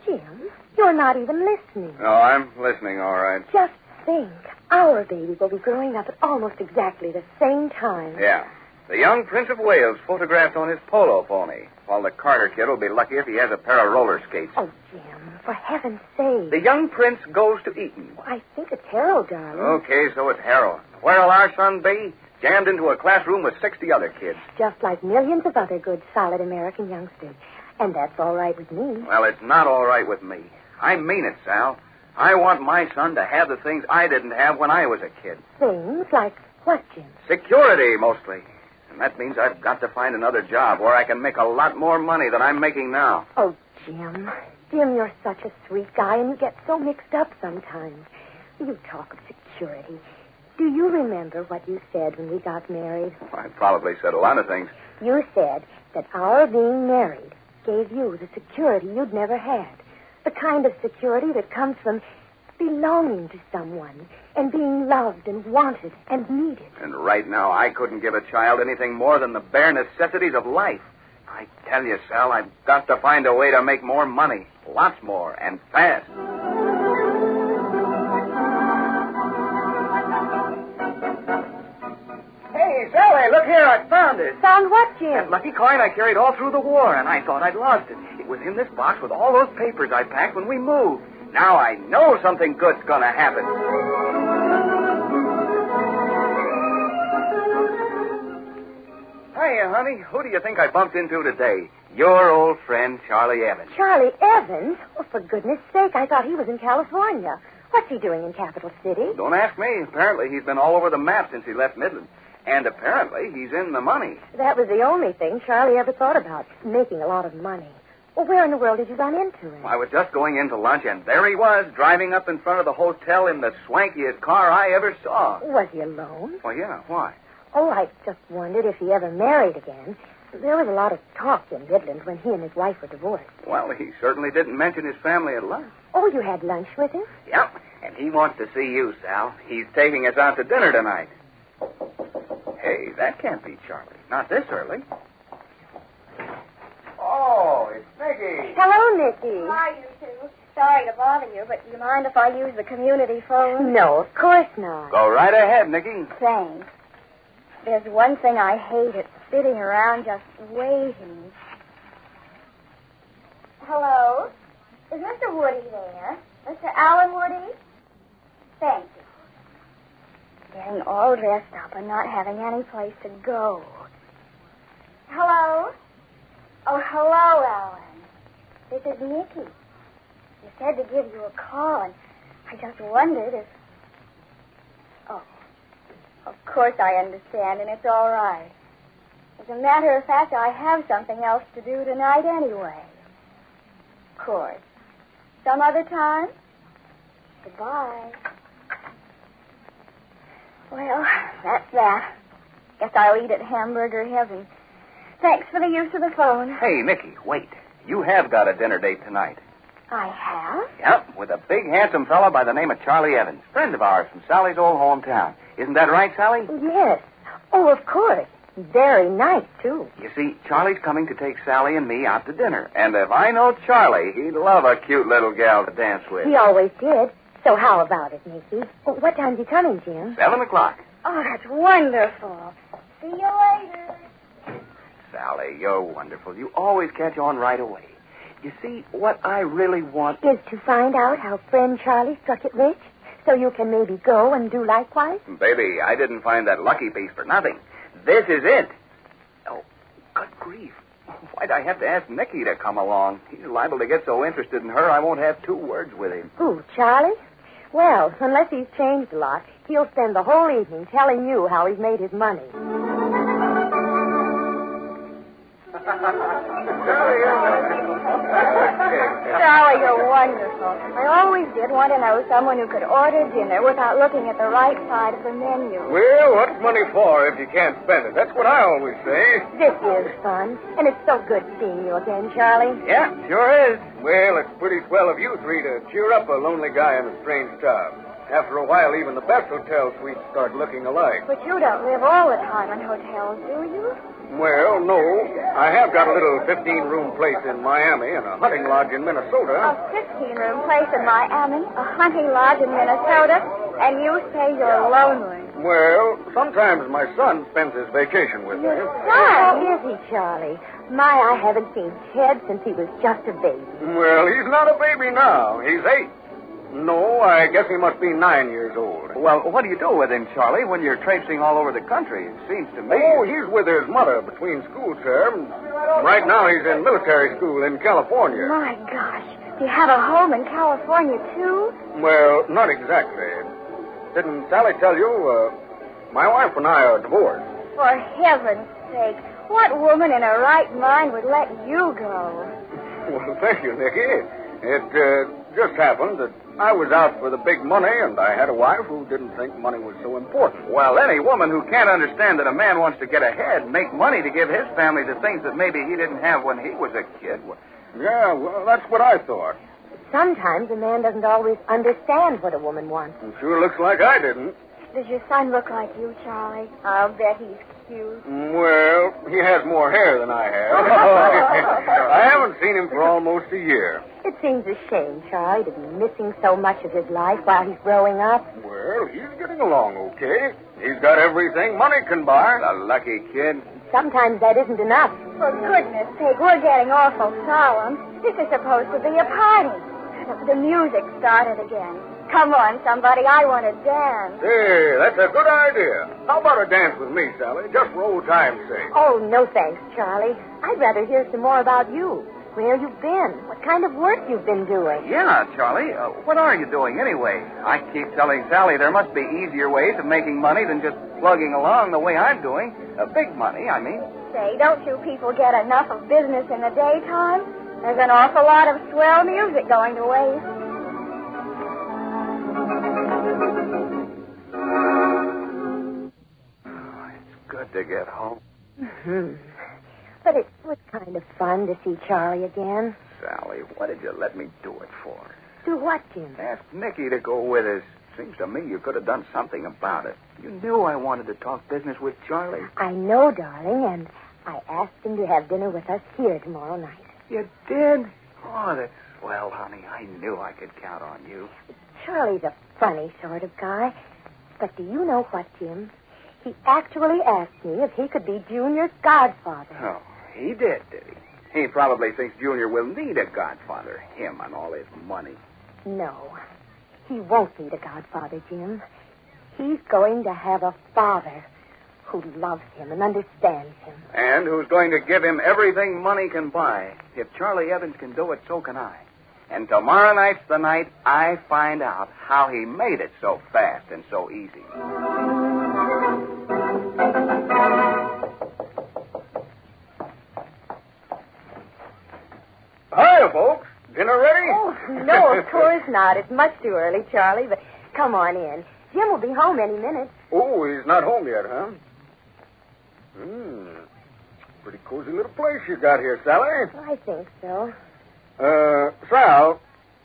Jim, you're not even listening. No, I'm listening, all right. Just think. Our baby will be growing up at almost exactly the same time. Yeah. The young Prince of Wales photographed on his polo pony, while the Carter kid will be lucky if he has a pair of roller skates. Oh, Jim, for heaven's sake. The young prince goes to Eton. I think it's Harold, darling. Okay, so it's Harold. Where'll our son be? Jammed into a classroom with 60 other kids. Just like millions of other good, solid American youngsters. And that's all right with me. Well, it's not all right with me. I mean it, Sal. I want my son to have the things I didn't have when I was a kid. Things like what, Jim? Security, mostly. And that means I've got to find another job where I can make a lot more money than I'm making now. Oh, Jim. Jim, you're such a sweet guy, and you get so mixed up sometimes. You talk of security. Do you remember what you said when we got married? I probably said a lot of things. You said that our being married gave you the security you'd never had. The kind of security that comes from belonging to someone and being loved and wanted and needed. And right now, I couldn't give a child anything more than the bare necessities of life. I tell you, Sal, I've got to find a way to make more money. Lots more, and fast. Hey, Sally, look here, I found it. Found what, Jim? That lucky coin I carried all through the war, and I thought I'd lost it. It was in this box with all those papers I packed when we moved. Now I know something good's gonna happen. Hiya, honey. Who do you think I bumped into today? Your old friend, Charlie Evans. Charlie Evans? Oh, for goodness sake, I thought he was in California. What's he doing in Capital City? Don't ask me. Apparently he's been all over the map since he left Midland. And apparently he's in the money. That was the only thing Charlie ever thought about, making a lot of money. Well, where in the world did you run into him? I was just going in to lunch, and there he was, driving up in front of the hotel in the swankiest car I ever saw. Was he alone? Well, yeah. Why? Oh, I just wondered if he ever married again. There was a lot of talk in Midland when he and his wife were divorced. Well, he certainly didn't mention his family at lunch. Oh, you had lunch with him? Yep, and he wants to see you, Sal. He's taking us out to dinner tonight. Hey, that can't be Charlie. Not this early. Oh, it's Nicky. Hello, Nicky. Hi, you two. Sorry to bother you, but do you mind if I use the community phone? No, of course not. Go right ahead, Nicky. Thanks. There's one thing I hate. It's sitting around just waiting. Hello? Is Mr. Woody there? Mr. Alan Woody? Thank you. Getting all dressed up and not having any place to go. Hello? Oh, hello, Alan. This is Nicky. You said to give you a call, and I just wondered if... Oh, of course I understand, and it's all right. As a matter of fact, I have something else to do tonight anyway. Of course. Some other time? Goodbye. Well, that's that. Guess I'll eat at Hamburger Heaven. Thanks for the use of the phone. Hey, Nicky, wait. You have got a dinner date tonight. I have? Yep, with a big, handsome fellow by the name of Charlie Evans, friend of ours from Sally's old hometown. Isn't that right, Sally? Yes. Oh, of course. Very nice, too. You see, Charlie's coming to take Sally and me out to dinner. And if I know Charlie, he'd love a cute little gal to dance with. He always did. So how about it, Nicky? What time's he coming, Jim? 7:00. Oh, that's wonderful. See you later. Sally, you're wonderful. You always catch on right away. You see, what I really want is to find out how friend Charlie struck it rich, so you can maybe go and do likewise. Baby, I didn't find that lucky piece for nothing. This is it. Oh, good grief. Why'd I have to ask Nicky to come along? He's liable to get so interested in her I won't have 2 words with him. Who, Charlie? Well, unless he's changed a lot, he'll spend the whole evening telling you how he's made his money. Sally, you're wonderful. I always did want to know someone who could order dinner without looking at the right side of the menu. Well, what's money for if you can't spend it? That's what I always say. This is fun, and it's so good seeing you again, Charlie. Yeah, sure is. Well, it's pretty swell of you three to cheer up a lonely guy in a strange town. After a while, even the best hotel suites start looking alike. But you don't live all the time in hotels, do you? Well, no. I have got a little 15-room place in Miami and a hunting lodge in Minnesota. A 15-room place in Miami, a hunting lodge in Minnesota, and you say you're lonely. Well, sometimes my son spends his vacation with me. How is he, Charlie? My, I haven't seen Ted since he was just a baby. Well, he's not a baby now. He's 8. No, I guess he must be 9 years old. Well, what do you do with him, Charlie, when you're traipsing all over the country? It seems to me. Oh, he's with his mother between school terms. Right now he's in military school in California. My gosh. Do you have a home in California, too? Well, not exactly. Didn't Sally tell you? My wife and I are divorced. For heaven's sake, what woman in her right mind would let you go? Well, thank you, Nicky. It just happened that I was out for the big money, and I had a wife who didn't think money was so important. Well, any woman who can't understand that a man wants to get ahead, make money to give his family the things that maybe he didn't have when he was a kid. Yeah, well, that's what I thought. Sometimes a man doesn't always understand what a woman wants. It sure looks like I didn't. Does your son look like you, Charlie? I'll bet he's cute. Well, he has more hair than I have. I haven't seen him for almost a year. It seems a shame, Charlie, to be missing so much of his life while he's growing up. Well, he's getting along okay. He's got everything money can buy. A lucky kid. Sometimes that isn't enough. For goodness sake, we're getting awful solemn. This is supposed to be a party. The music started again. Come on, somebody. I want to dance. Hey, that's a good idea. How about a dance with me, Sally? Just for old time's sake. Oh, no thanks, Charlie. I'd rather hear some more about you. Where you've been. What kind of work you've been doing. Yeah, Charlie. What are you doing anyway? I keep telling Sally there must be easier ways of making money than just plugging along the way I'm doing. Big money, I mean. Say, don't you people get enough of business in the daytime? There's an awful lot of swell music going to waste. Good to get home. Mm-hmm. But it was kind of fun to see Charlie again. Sally, what did you let me do it for? Do what, Jim? Ask Nicky to go with us. Seems to me you could have done something about it. You knew I wanted to talk business with Charlie. I know, darling, and I asked him to have dinner with us here tomorrow night. You did? Oh, that's swell, honey. I knew I could count on you. Charlie's a funny sort of guy. But do you know what, Jim? He actually asked me if he could be Junior's godfather. Oh, he did he? He probably thinks Junior will need a godfather, him and all his money. No, he won't need a godfather, Jim. He's going to have a father who loves him and understands him. And who's going to give him everything money can buy. If Charlie Evans can do it, so can I. And tomorrow night's the night I find out how he made it so fast and so easy. Hiya, folks. Dinner ready? Oh, no, of course not. It's much too early, Charlie, but come on in. Jim will be home any minute. Oh, he's not home yet, huh? Pretty cozy little place you got here, Sally. I think so. Sal,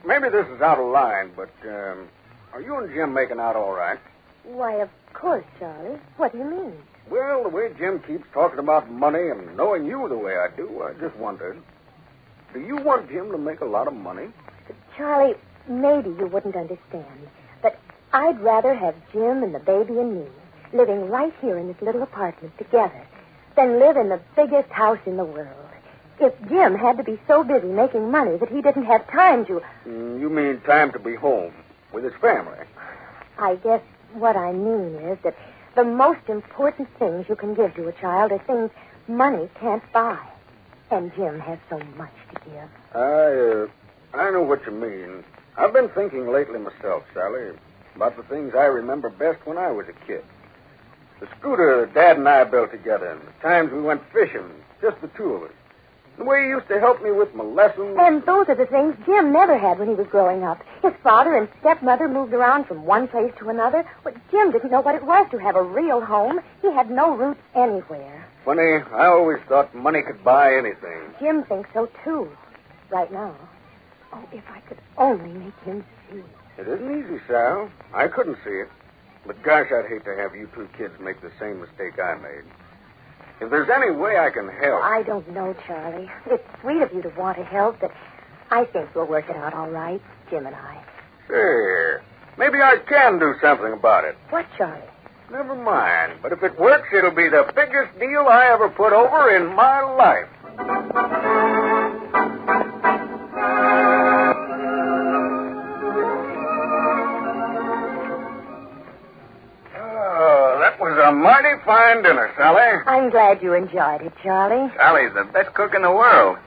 maybe this is out of line, but are you and Jim making out all right? Why, of course, Charlie. What do you mean? Well, the way Jim keeps talking about money and knowing you the way I do, I just wondered. Do you want Jim to make a lot of money? Charlie, maybe you wouldn't understand, but I'd rather have Jim and the baby and me living right here in this little apartment together than live in the biggest house in the world. If Jim had to be so busy making money that he didn't have time to... You mean time to be home with his family? I guess what I mean is that the most important things you can give to a child are things money can't buy. And Jim has so much to give. I know what you mean. I've been thinking lately myself, Sally, about the things I remember best when I was a kid. The scooter Dad and I built together, and the times we went fishing, just the two of us. The way he used to help me with my lessons. And those are the things Jim never had when he was growing up. His father and stepmother moved around from one place to another, but Jim didn't know what it was to have a real home. He had no roots anywhere. Funny, I always thought money could buy anything. Jim thinks so, too, right now. Oh, if I could only make him see. It isn't easy, Sal. I couldn't see it. But gosh, I'd hate to have you two kids make the same mistake I made. If there's any way I can help... I don't know, Charlie. It's sweet of you to want to help, but I think we'll work it out all right, Jim and I. Sure. Maybe I can do something about it. What, Charlie? Never mind. But if it works, it'll be the biggest deal I ever put over in my life. A mighty fine dinner, Sally. I'm glad you enjoyed it, Charlie. Sally's the best cook in the world.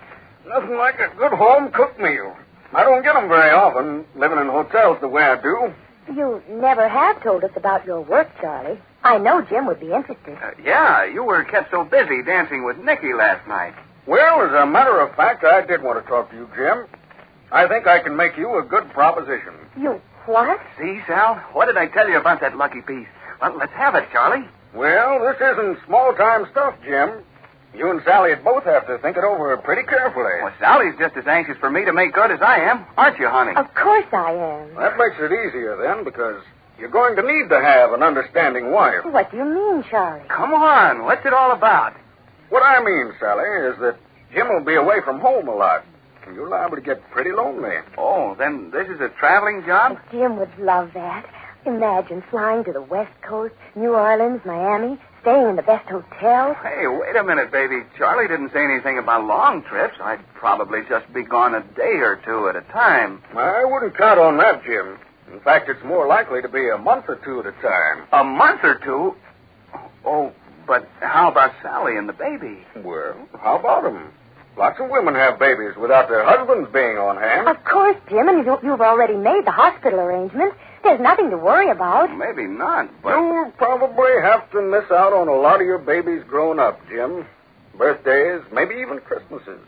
Nothing like a good home-cooked meal. I don't get them very often, living in hotels the way I do. You never have told us about your work, Charlie. I know Jim would be interested. Yeah, you were kept so busy dancing with Nicky last night. Well, as a matter of fact, I did want to talk to you, Jim. I think I can make you a good proposition. You what? See, Sal? What did I tell you about that lucky piece? Well, let's have it, Charlie. Well, this isn't small-time stuff, Jim. You and Sally both have to think it over pretty carefully. Well, Sally's just as anxious for me to make good as I am. Aren't you, honey? Of course I am. That makes it easier, then, because you're going to need to have an understanding wife. What do you mean, Charlie? Come on. What's it all about? What I mean, Sally, is that Jim will be away from home a lot. And you're liable to get pretty lonely. Oh, then this is a traveling job? Jim would love that. Imagine flying to the West Coast, New Orleans, Miami, staying in the best hotel. Hey, wait a minute, baby. Charlie didn't say anything about long trips. I'd probably just be gone a day or two at a time. I wouldn't count on that, Jim. In fact, it's more likely to be a month or two at a time. A month or two? Oh, but how about Sally and the baby? Well, how about them? Lots of women have babies without their husbands being on hand. Of course, Jim, and you've already made the hospital arrangements. There's nothing to worry about. Maybe not, but... You'll probably have to miss out on a lot of your babies growing up, Jim. Birthdays, maybe even Christmases.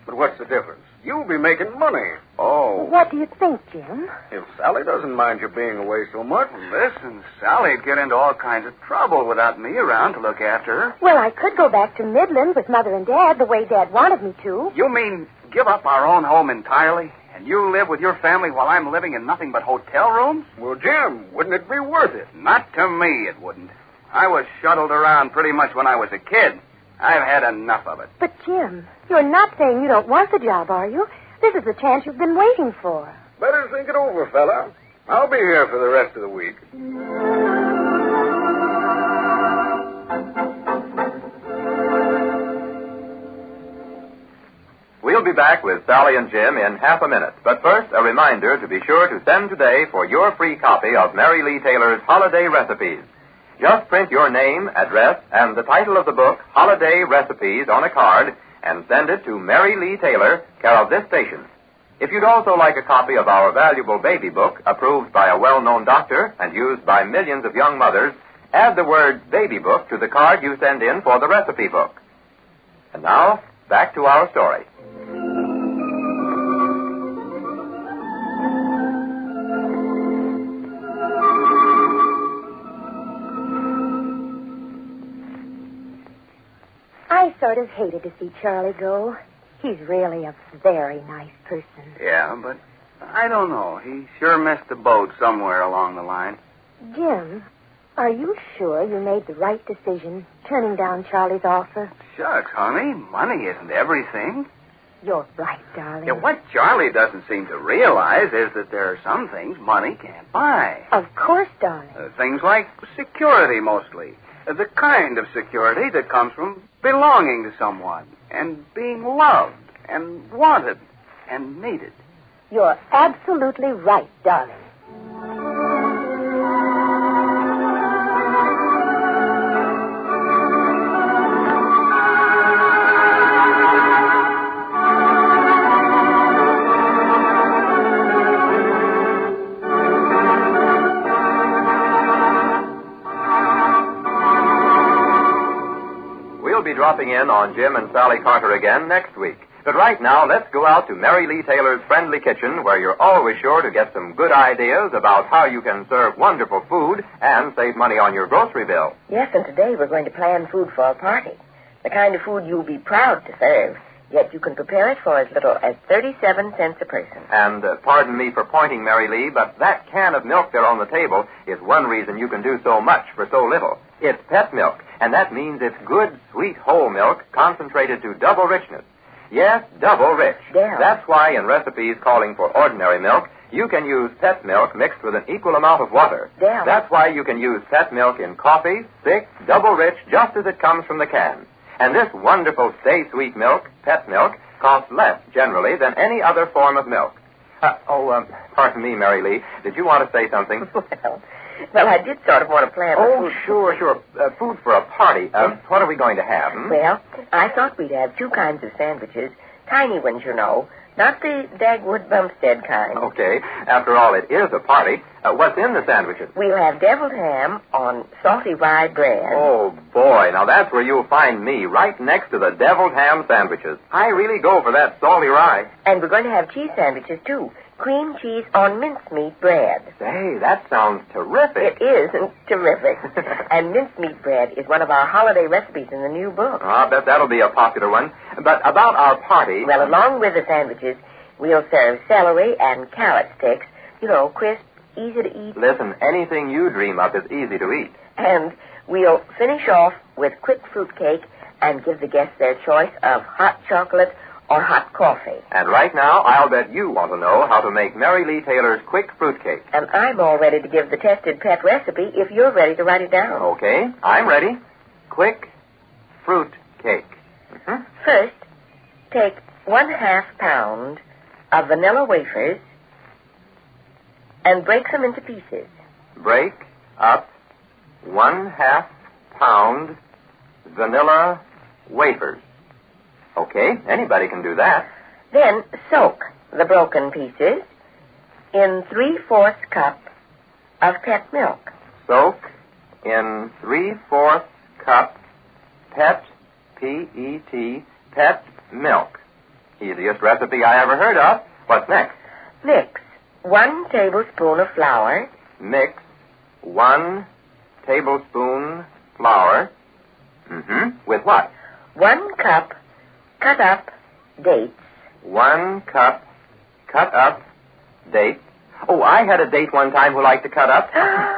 But what's the difference? You'll be making money. Oh. What do you think, Jim? If Sally doesn't mind you being away so much... Listen, Sally'd get into all kinds of trouble without me around to look after her. Well, I could go back to Midland with Mother and Dad the way Dad wanted me to. You mean give up our own home entirely? And you live with your family while I'm living in nothing but hotel rooms? Well, Jim, wouldn't it be worth it? Not to me, it wouldn't. I was shuttled around pretty much when I was a kid. I've had enough of it. But, Jim, you're not saying you don't want the job, are you? This is the chance you've been waiting for. Better think it over, fella. I'll be here for the rest of the week. We'll be back with Sally and Jim in half a minute. But first, a reminder to be sure to send today for your free copy of Mary Lee Taylor's Holiday Recipes. Just print your name, address, and the title of the book, Holiday Recipes, on a card and send it to Mary Lee Taylor, care of this station. If you'd also like a copy of our valuable baby book, approved by a well-known doctor and used by millions of young mothers, add the word baby book to the card you send in for the recipe book. And now, back to our story. I sort of hated to see Charlie go. He's really a very nice person. Yeah, but I don't know. He sure missed the boat somewhere along the line. Jim, are you sure you made the right decision turning down Charlie's offer? Shucks, honey. Money isn't everything. You're right, darling. Yeah, what Charlie doesn't seem to realize is that there are some things money can't buy. Of course, darling. Things like security, mostly. The kind of security that comes from belonging to someone and being loved and wanted and needed. You're absolutely right, darling. We'll be dropping in on Jim and Sally Carter again next week. But right now, let's go out to Mary Lee Taylor's Friendly Kitchen, where you're always sure to get some good ideas about how you can serve wonderful food and save money on your grocery bill. Yes, and today we're going to plan food for a party. The kind of food you'll be proud to serve, yet you can prepare it for as little as 37 cents a person. And pardon me for pointing, Mary Lee, but that can of milk there on the table is one reason you can do so much for so little. It's pet milk, and that means it's good, sweet, whole milk concentrated to double richness. Yes, double rich. Yeah. That's why in recipes calling for ordinary milk, you can use pet milk mixed with an equal amount of water. Yeah. That's why you can use pet milk in coffee, thick, double rich, just as it comes from the can. And this wonderful Stay Sweet milk, pet milk, costs less generally than any other form of milk. Pardon me, Mary Lee. Did you want to say something? Well, I did sort of want to plan Oh, food. sure. Food for a party. What are we going to have? Well, I thought we'd have two kinds of sandwiches. Tiny ones, you know. Not the Dagwood Bumstead kind. Okay. After all, it is a party. What's in the sandwiches? We'll have deviled ham on salty rye bread. Oh, boy. Now, that's where you'll find me, right next to the deviled ham sandwiches. I really go for that salty rye. And we're going to have cheese sandwiches, too. Cream cheese on mincemeat bread. Say, that sounds terrific. It is terrific. And mincemeat bread is one of our holiday recipes in the new book. I bet that'll be a popular one. But about our party... Well, along with the sandwiches, we'll serve celery and carrot sticks. You know, crisp, easy to eat. Listen, anything you dream up is easy to eat. And we'll finish off with quick fruit cake and give the guests their choice of hot chocolate or hot coffee. And right now, I'll bet you want to know how to make Mary Lee Taylor's quick fruit cake. And I'm all ready to give the tested pet recipe if you're ready to write it down. Okay, I'm ready. Quick fruit cake. Mm-hmm. First, take 1/2 pound of vanilla wafers and break them into pieces. Break up 1/2 pound vanilla wafers. Okay, anybody can do that. Then soak the broken pieces in 3/4 cup of pet milk. Soak in 3/4 cup pet, P-E-T, pet milk. Easiest recipe I ever heard of. What's next? Mix 1 tablespoon of flour. Mix 1 tablespoon flour. With what? 1 cup cut up dates. 1 cup cut up dates. Oh, I had a date one time who liked to cut up.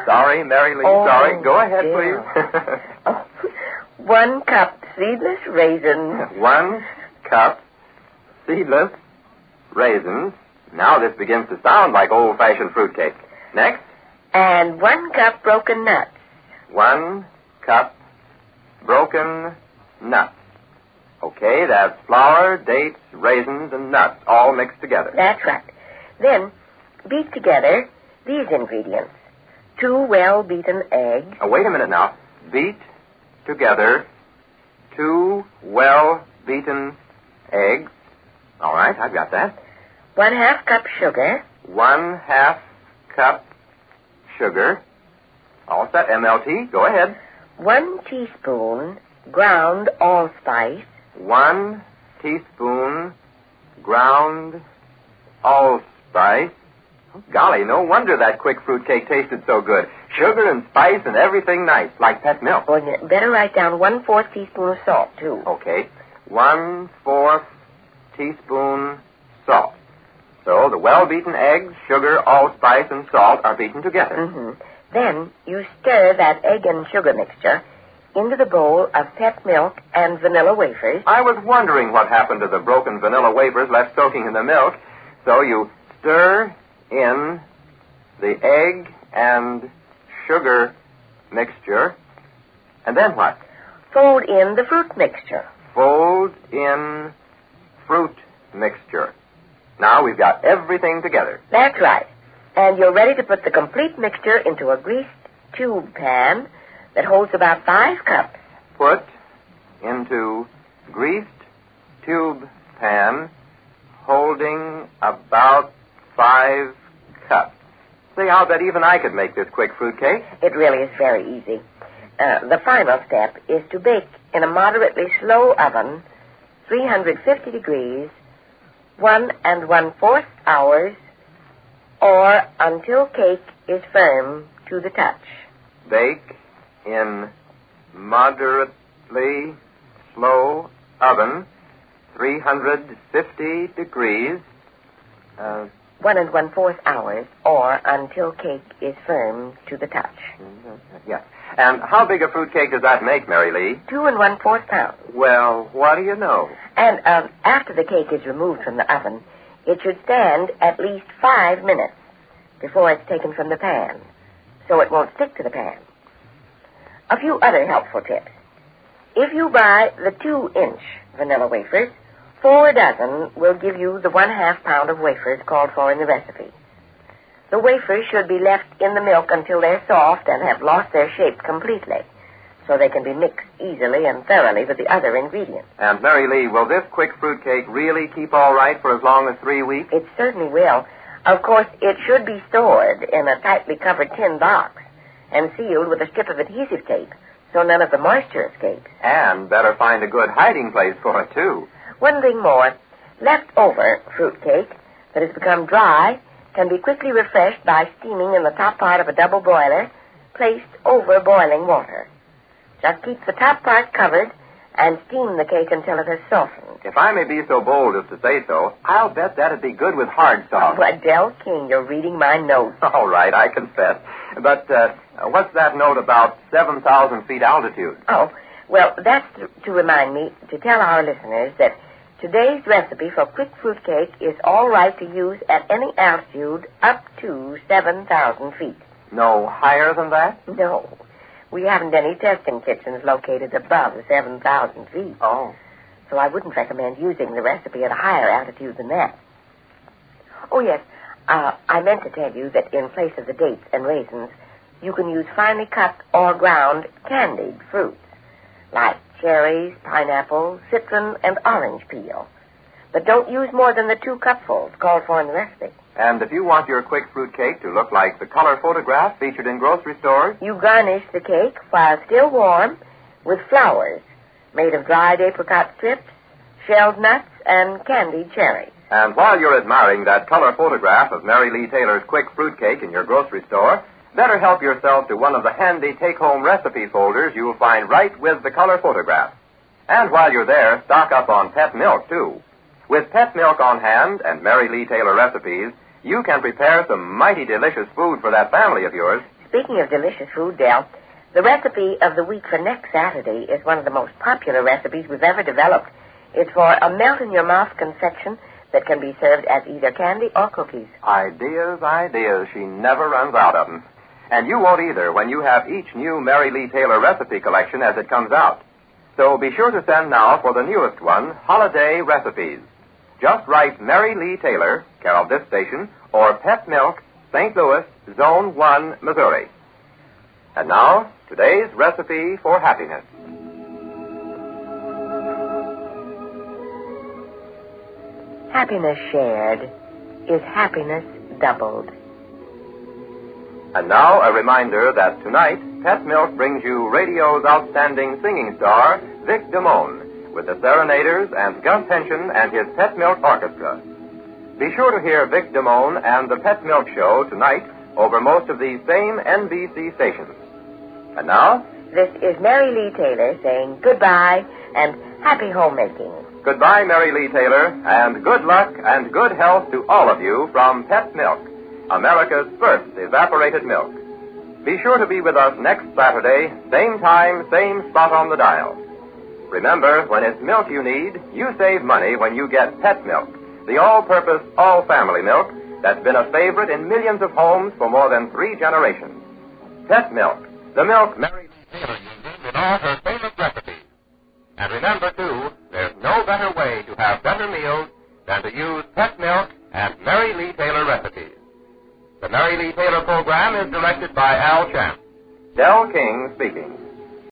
Sorry, Mary Lee, sorry. Go ahead, please. 1 cup seedless raisins. 1 cup seedless raisins. Now this begins to sound like old-fashioned fruitcake. Next? And 1 cup broken nuts. 1 cup broken nuts. Okay, that's flour, dates, raisins, and nuts all mixed together. That's right. Then beat together these ingredients. 2 well-beaten eggs. Wait a minute now. Beat together 2 well-beaten eggs. All right, I've got that. 1/2 cup sugar. 1/2 cup sugar. All set, MLT. Go ahead. 1 teaspoon ground allspice. 1 teaspoon ground allspice. Oh, golly, no wonder that quick fruit cake tasted so good. Sugar and spice and everything nice, like pet milk. Oh, you better write down 1/4 teaspoon of salt, too. Okay. 1/4 teaspoon salt. So the well-beaten eggs, sugar, allspice, and salt are beaten together. Then you stir that egg and sugar mixture into the bowl of pet milk and vanilla wafers. I was wondering what happened to the broken vanilla wafers left soaking in the milk. So you stir in the egg and sugar mixture. And then what? Fold in the fruit mixture. Fold in fruit mixture. Now we've got everything together. That's right. And you're ready to put the complete mixture into a greased tube pan that holds about 5 cups. Put into greased tube pan holding about 5 cups. See, I'll bet even I could make this quick fruit cake. It really is very easy. The final step is to bake in a moderately slow oven, 350 degrees, 1 1/4 hours, or until cake is firm to the touch. Bake in moderately slow oven, 350 degrees. 1 1/4 hours, or until cake is firm to the touch. Yes. And how big a fruit cake does that make, Mary Lee? 2 1/4 pounds. Well, what do you know? And after the cake is removed from the oven, it should stand at least 5 minutes before it's taken from the pan, so it won't stick to the pan. A few other helpful tips. If you buy the 2-inch vanilla wafers, 4 dozen will give you the 1/2 pound of wafers called for in the recipe. The wafers should be left in the milk until they're soft and have lost their shape completely, so they can be mixed easily and thoroughly with the other ingredients. And, Mary Lee, will this quick fruit cake really keep all right for as long as 3 weeks? It certainly will. Of course, it should be stored in a tightly covered tin box and sealed with a strip of adhesive tape so none of the moisture escapes. And better find a good hiding place for it, too. One thing more. Leftover fruit cake that has become dry can be quickly refreshed by steaming in the top part of a double boiler placed over boiling water. Just keep the top part covered and steam the cake until it has softened. If I may be so bold as to say so, I'll bet that'd be good with hard sauce. Why, Del King, you're reading my notes. All right, I confess. But what's that note about 7,000 feet altitude? Oh, well, that's to remind me to tell our listeners that today's recipe for quick fruit cake is all right to use at any altitude up to 7,000 feet. No higher than that? No. We haven't any testing kitchens located above 7,000 feet. Oh. So I wouldn't recommend using the recipe at a higher altitude than that. Oh, yes. I meant to tell you that in place of the dates and raisins, you can use finely cut or ground candied fruits, like cherries, pineapple, citron, and orange peel. But don't use more than the 2 cupfuls called for in the recipe. And if you want your quick fruit cake to look like the color photograph featured in grocery stores, you garnish the cake while still warm with flowers made of dried apricot strips, shelled nuts, and candied cherries. And while you're admiring that color photograph of Mary Lee Taylor's quick fruit cake in your grocery store, better help yourself to one of the handy take-home recipe folders you'll find right with the color photograph. And while you're there, stock up on pet milk, too. With pet milk on hand and Mary Lee Taylor recipes, you can prepare some mighty delicious food for that family of yours. Speaking of delicious food, Del, the recipe of the week for next Saturday is one of the most popular recipes we've ever developed. It's for a melt-in-your-mouth confection that can be served as either candy or cookies. Ideas, ideas. She never runs out of them. And you won't either when you have each new Mary Lee Taylor recipe collection as it comes out. So be sure to send now for the newest one, Holiday Recipes. Just write Mary Lee Taylor, care of this station, or Pet Milk, St. Louis, Zone 1, Missouri. And now, today's recipe for happiness. Happiness shared is happiness doubled. And now, a reminder that tonight, Pet Milk brings you radio's outstanding singing star, Vic Damone, with the Serenaders and Gus Henson and his Pet Milk Orchestra. Be sure to hear Vic Damone and the Pet Milk Show tonight over most of these same NBC stations. And now, this is Mary Lee Taylor saying goodbye and happy homemaking. Goodbye, Mary Lee Taylor, and good luck and good health to all of you from Pet Milk, America's first evaporated milk. Be sure to be with us next Saturday, same time, same spot on the dial. Remember, when it's milk you need, you save money when you get Pet Milk, the all-purpose, all-family milk that's been a favorite in millions of homes for more than 3 generations. Pet Milk, the milk Mary Taylor uses in all her famous recipes. And remember, too, there's no better way to have better meals than to use Pet Milk and Mary Lee Taylor recipes. The Mary Lee Taylor program is directed by Al Champ. Del King speaking.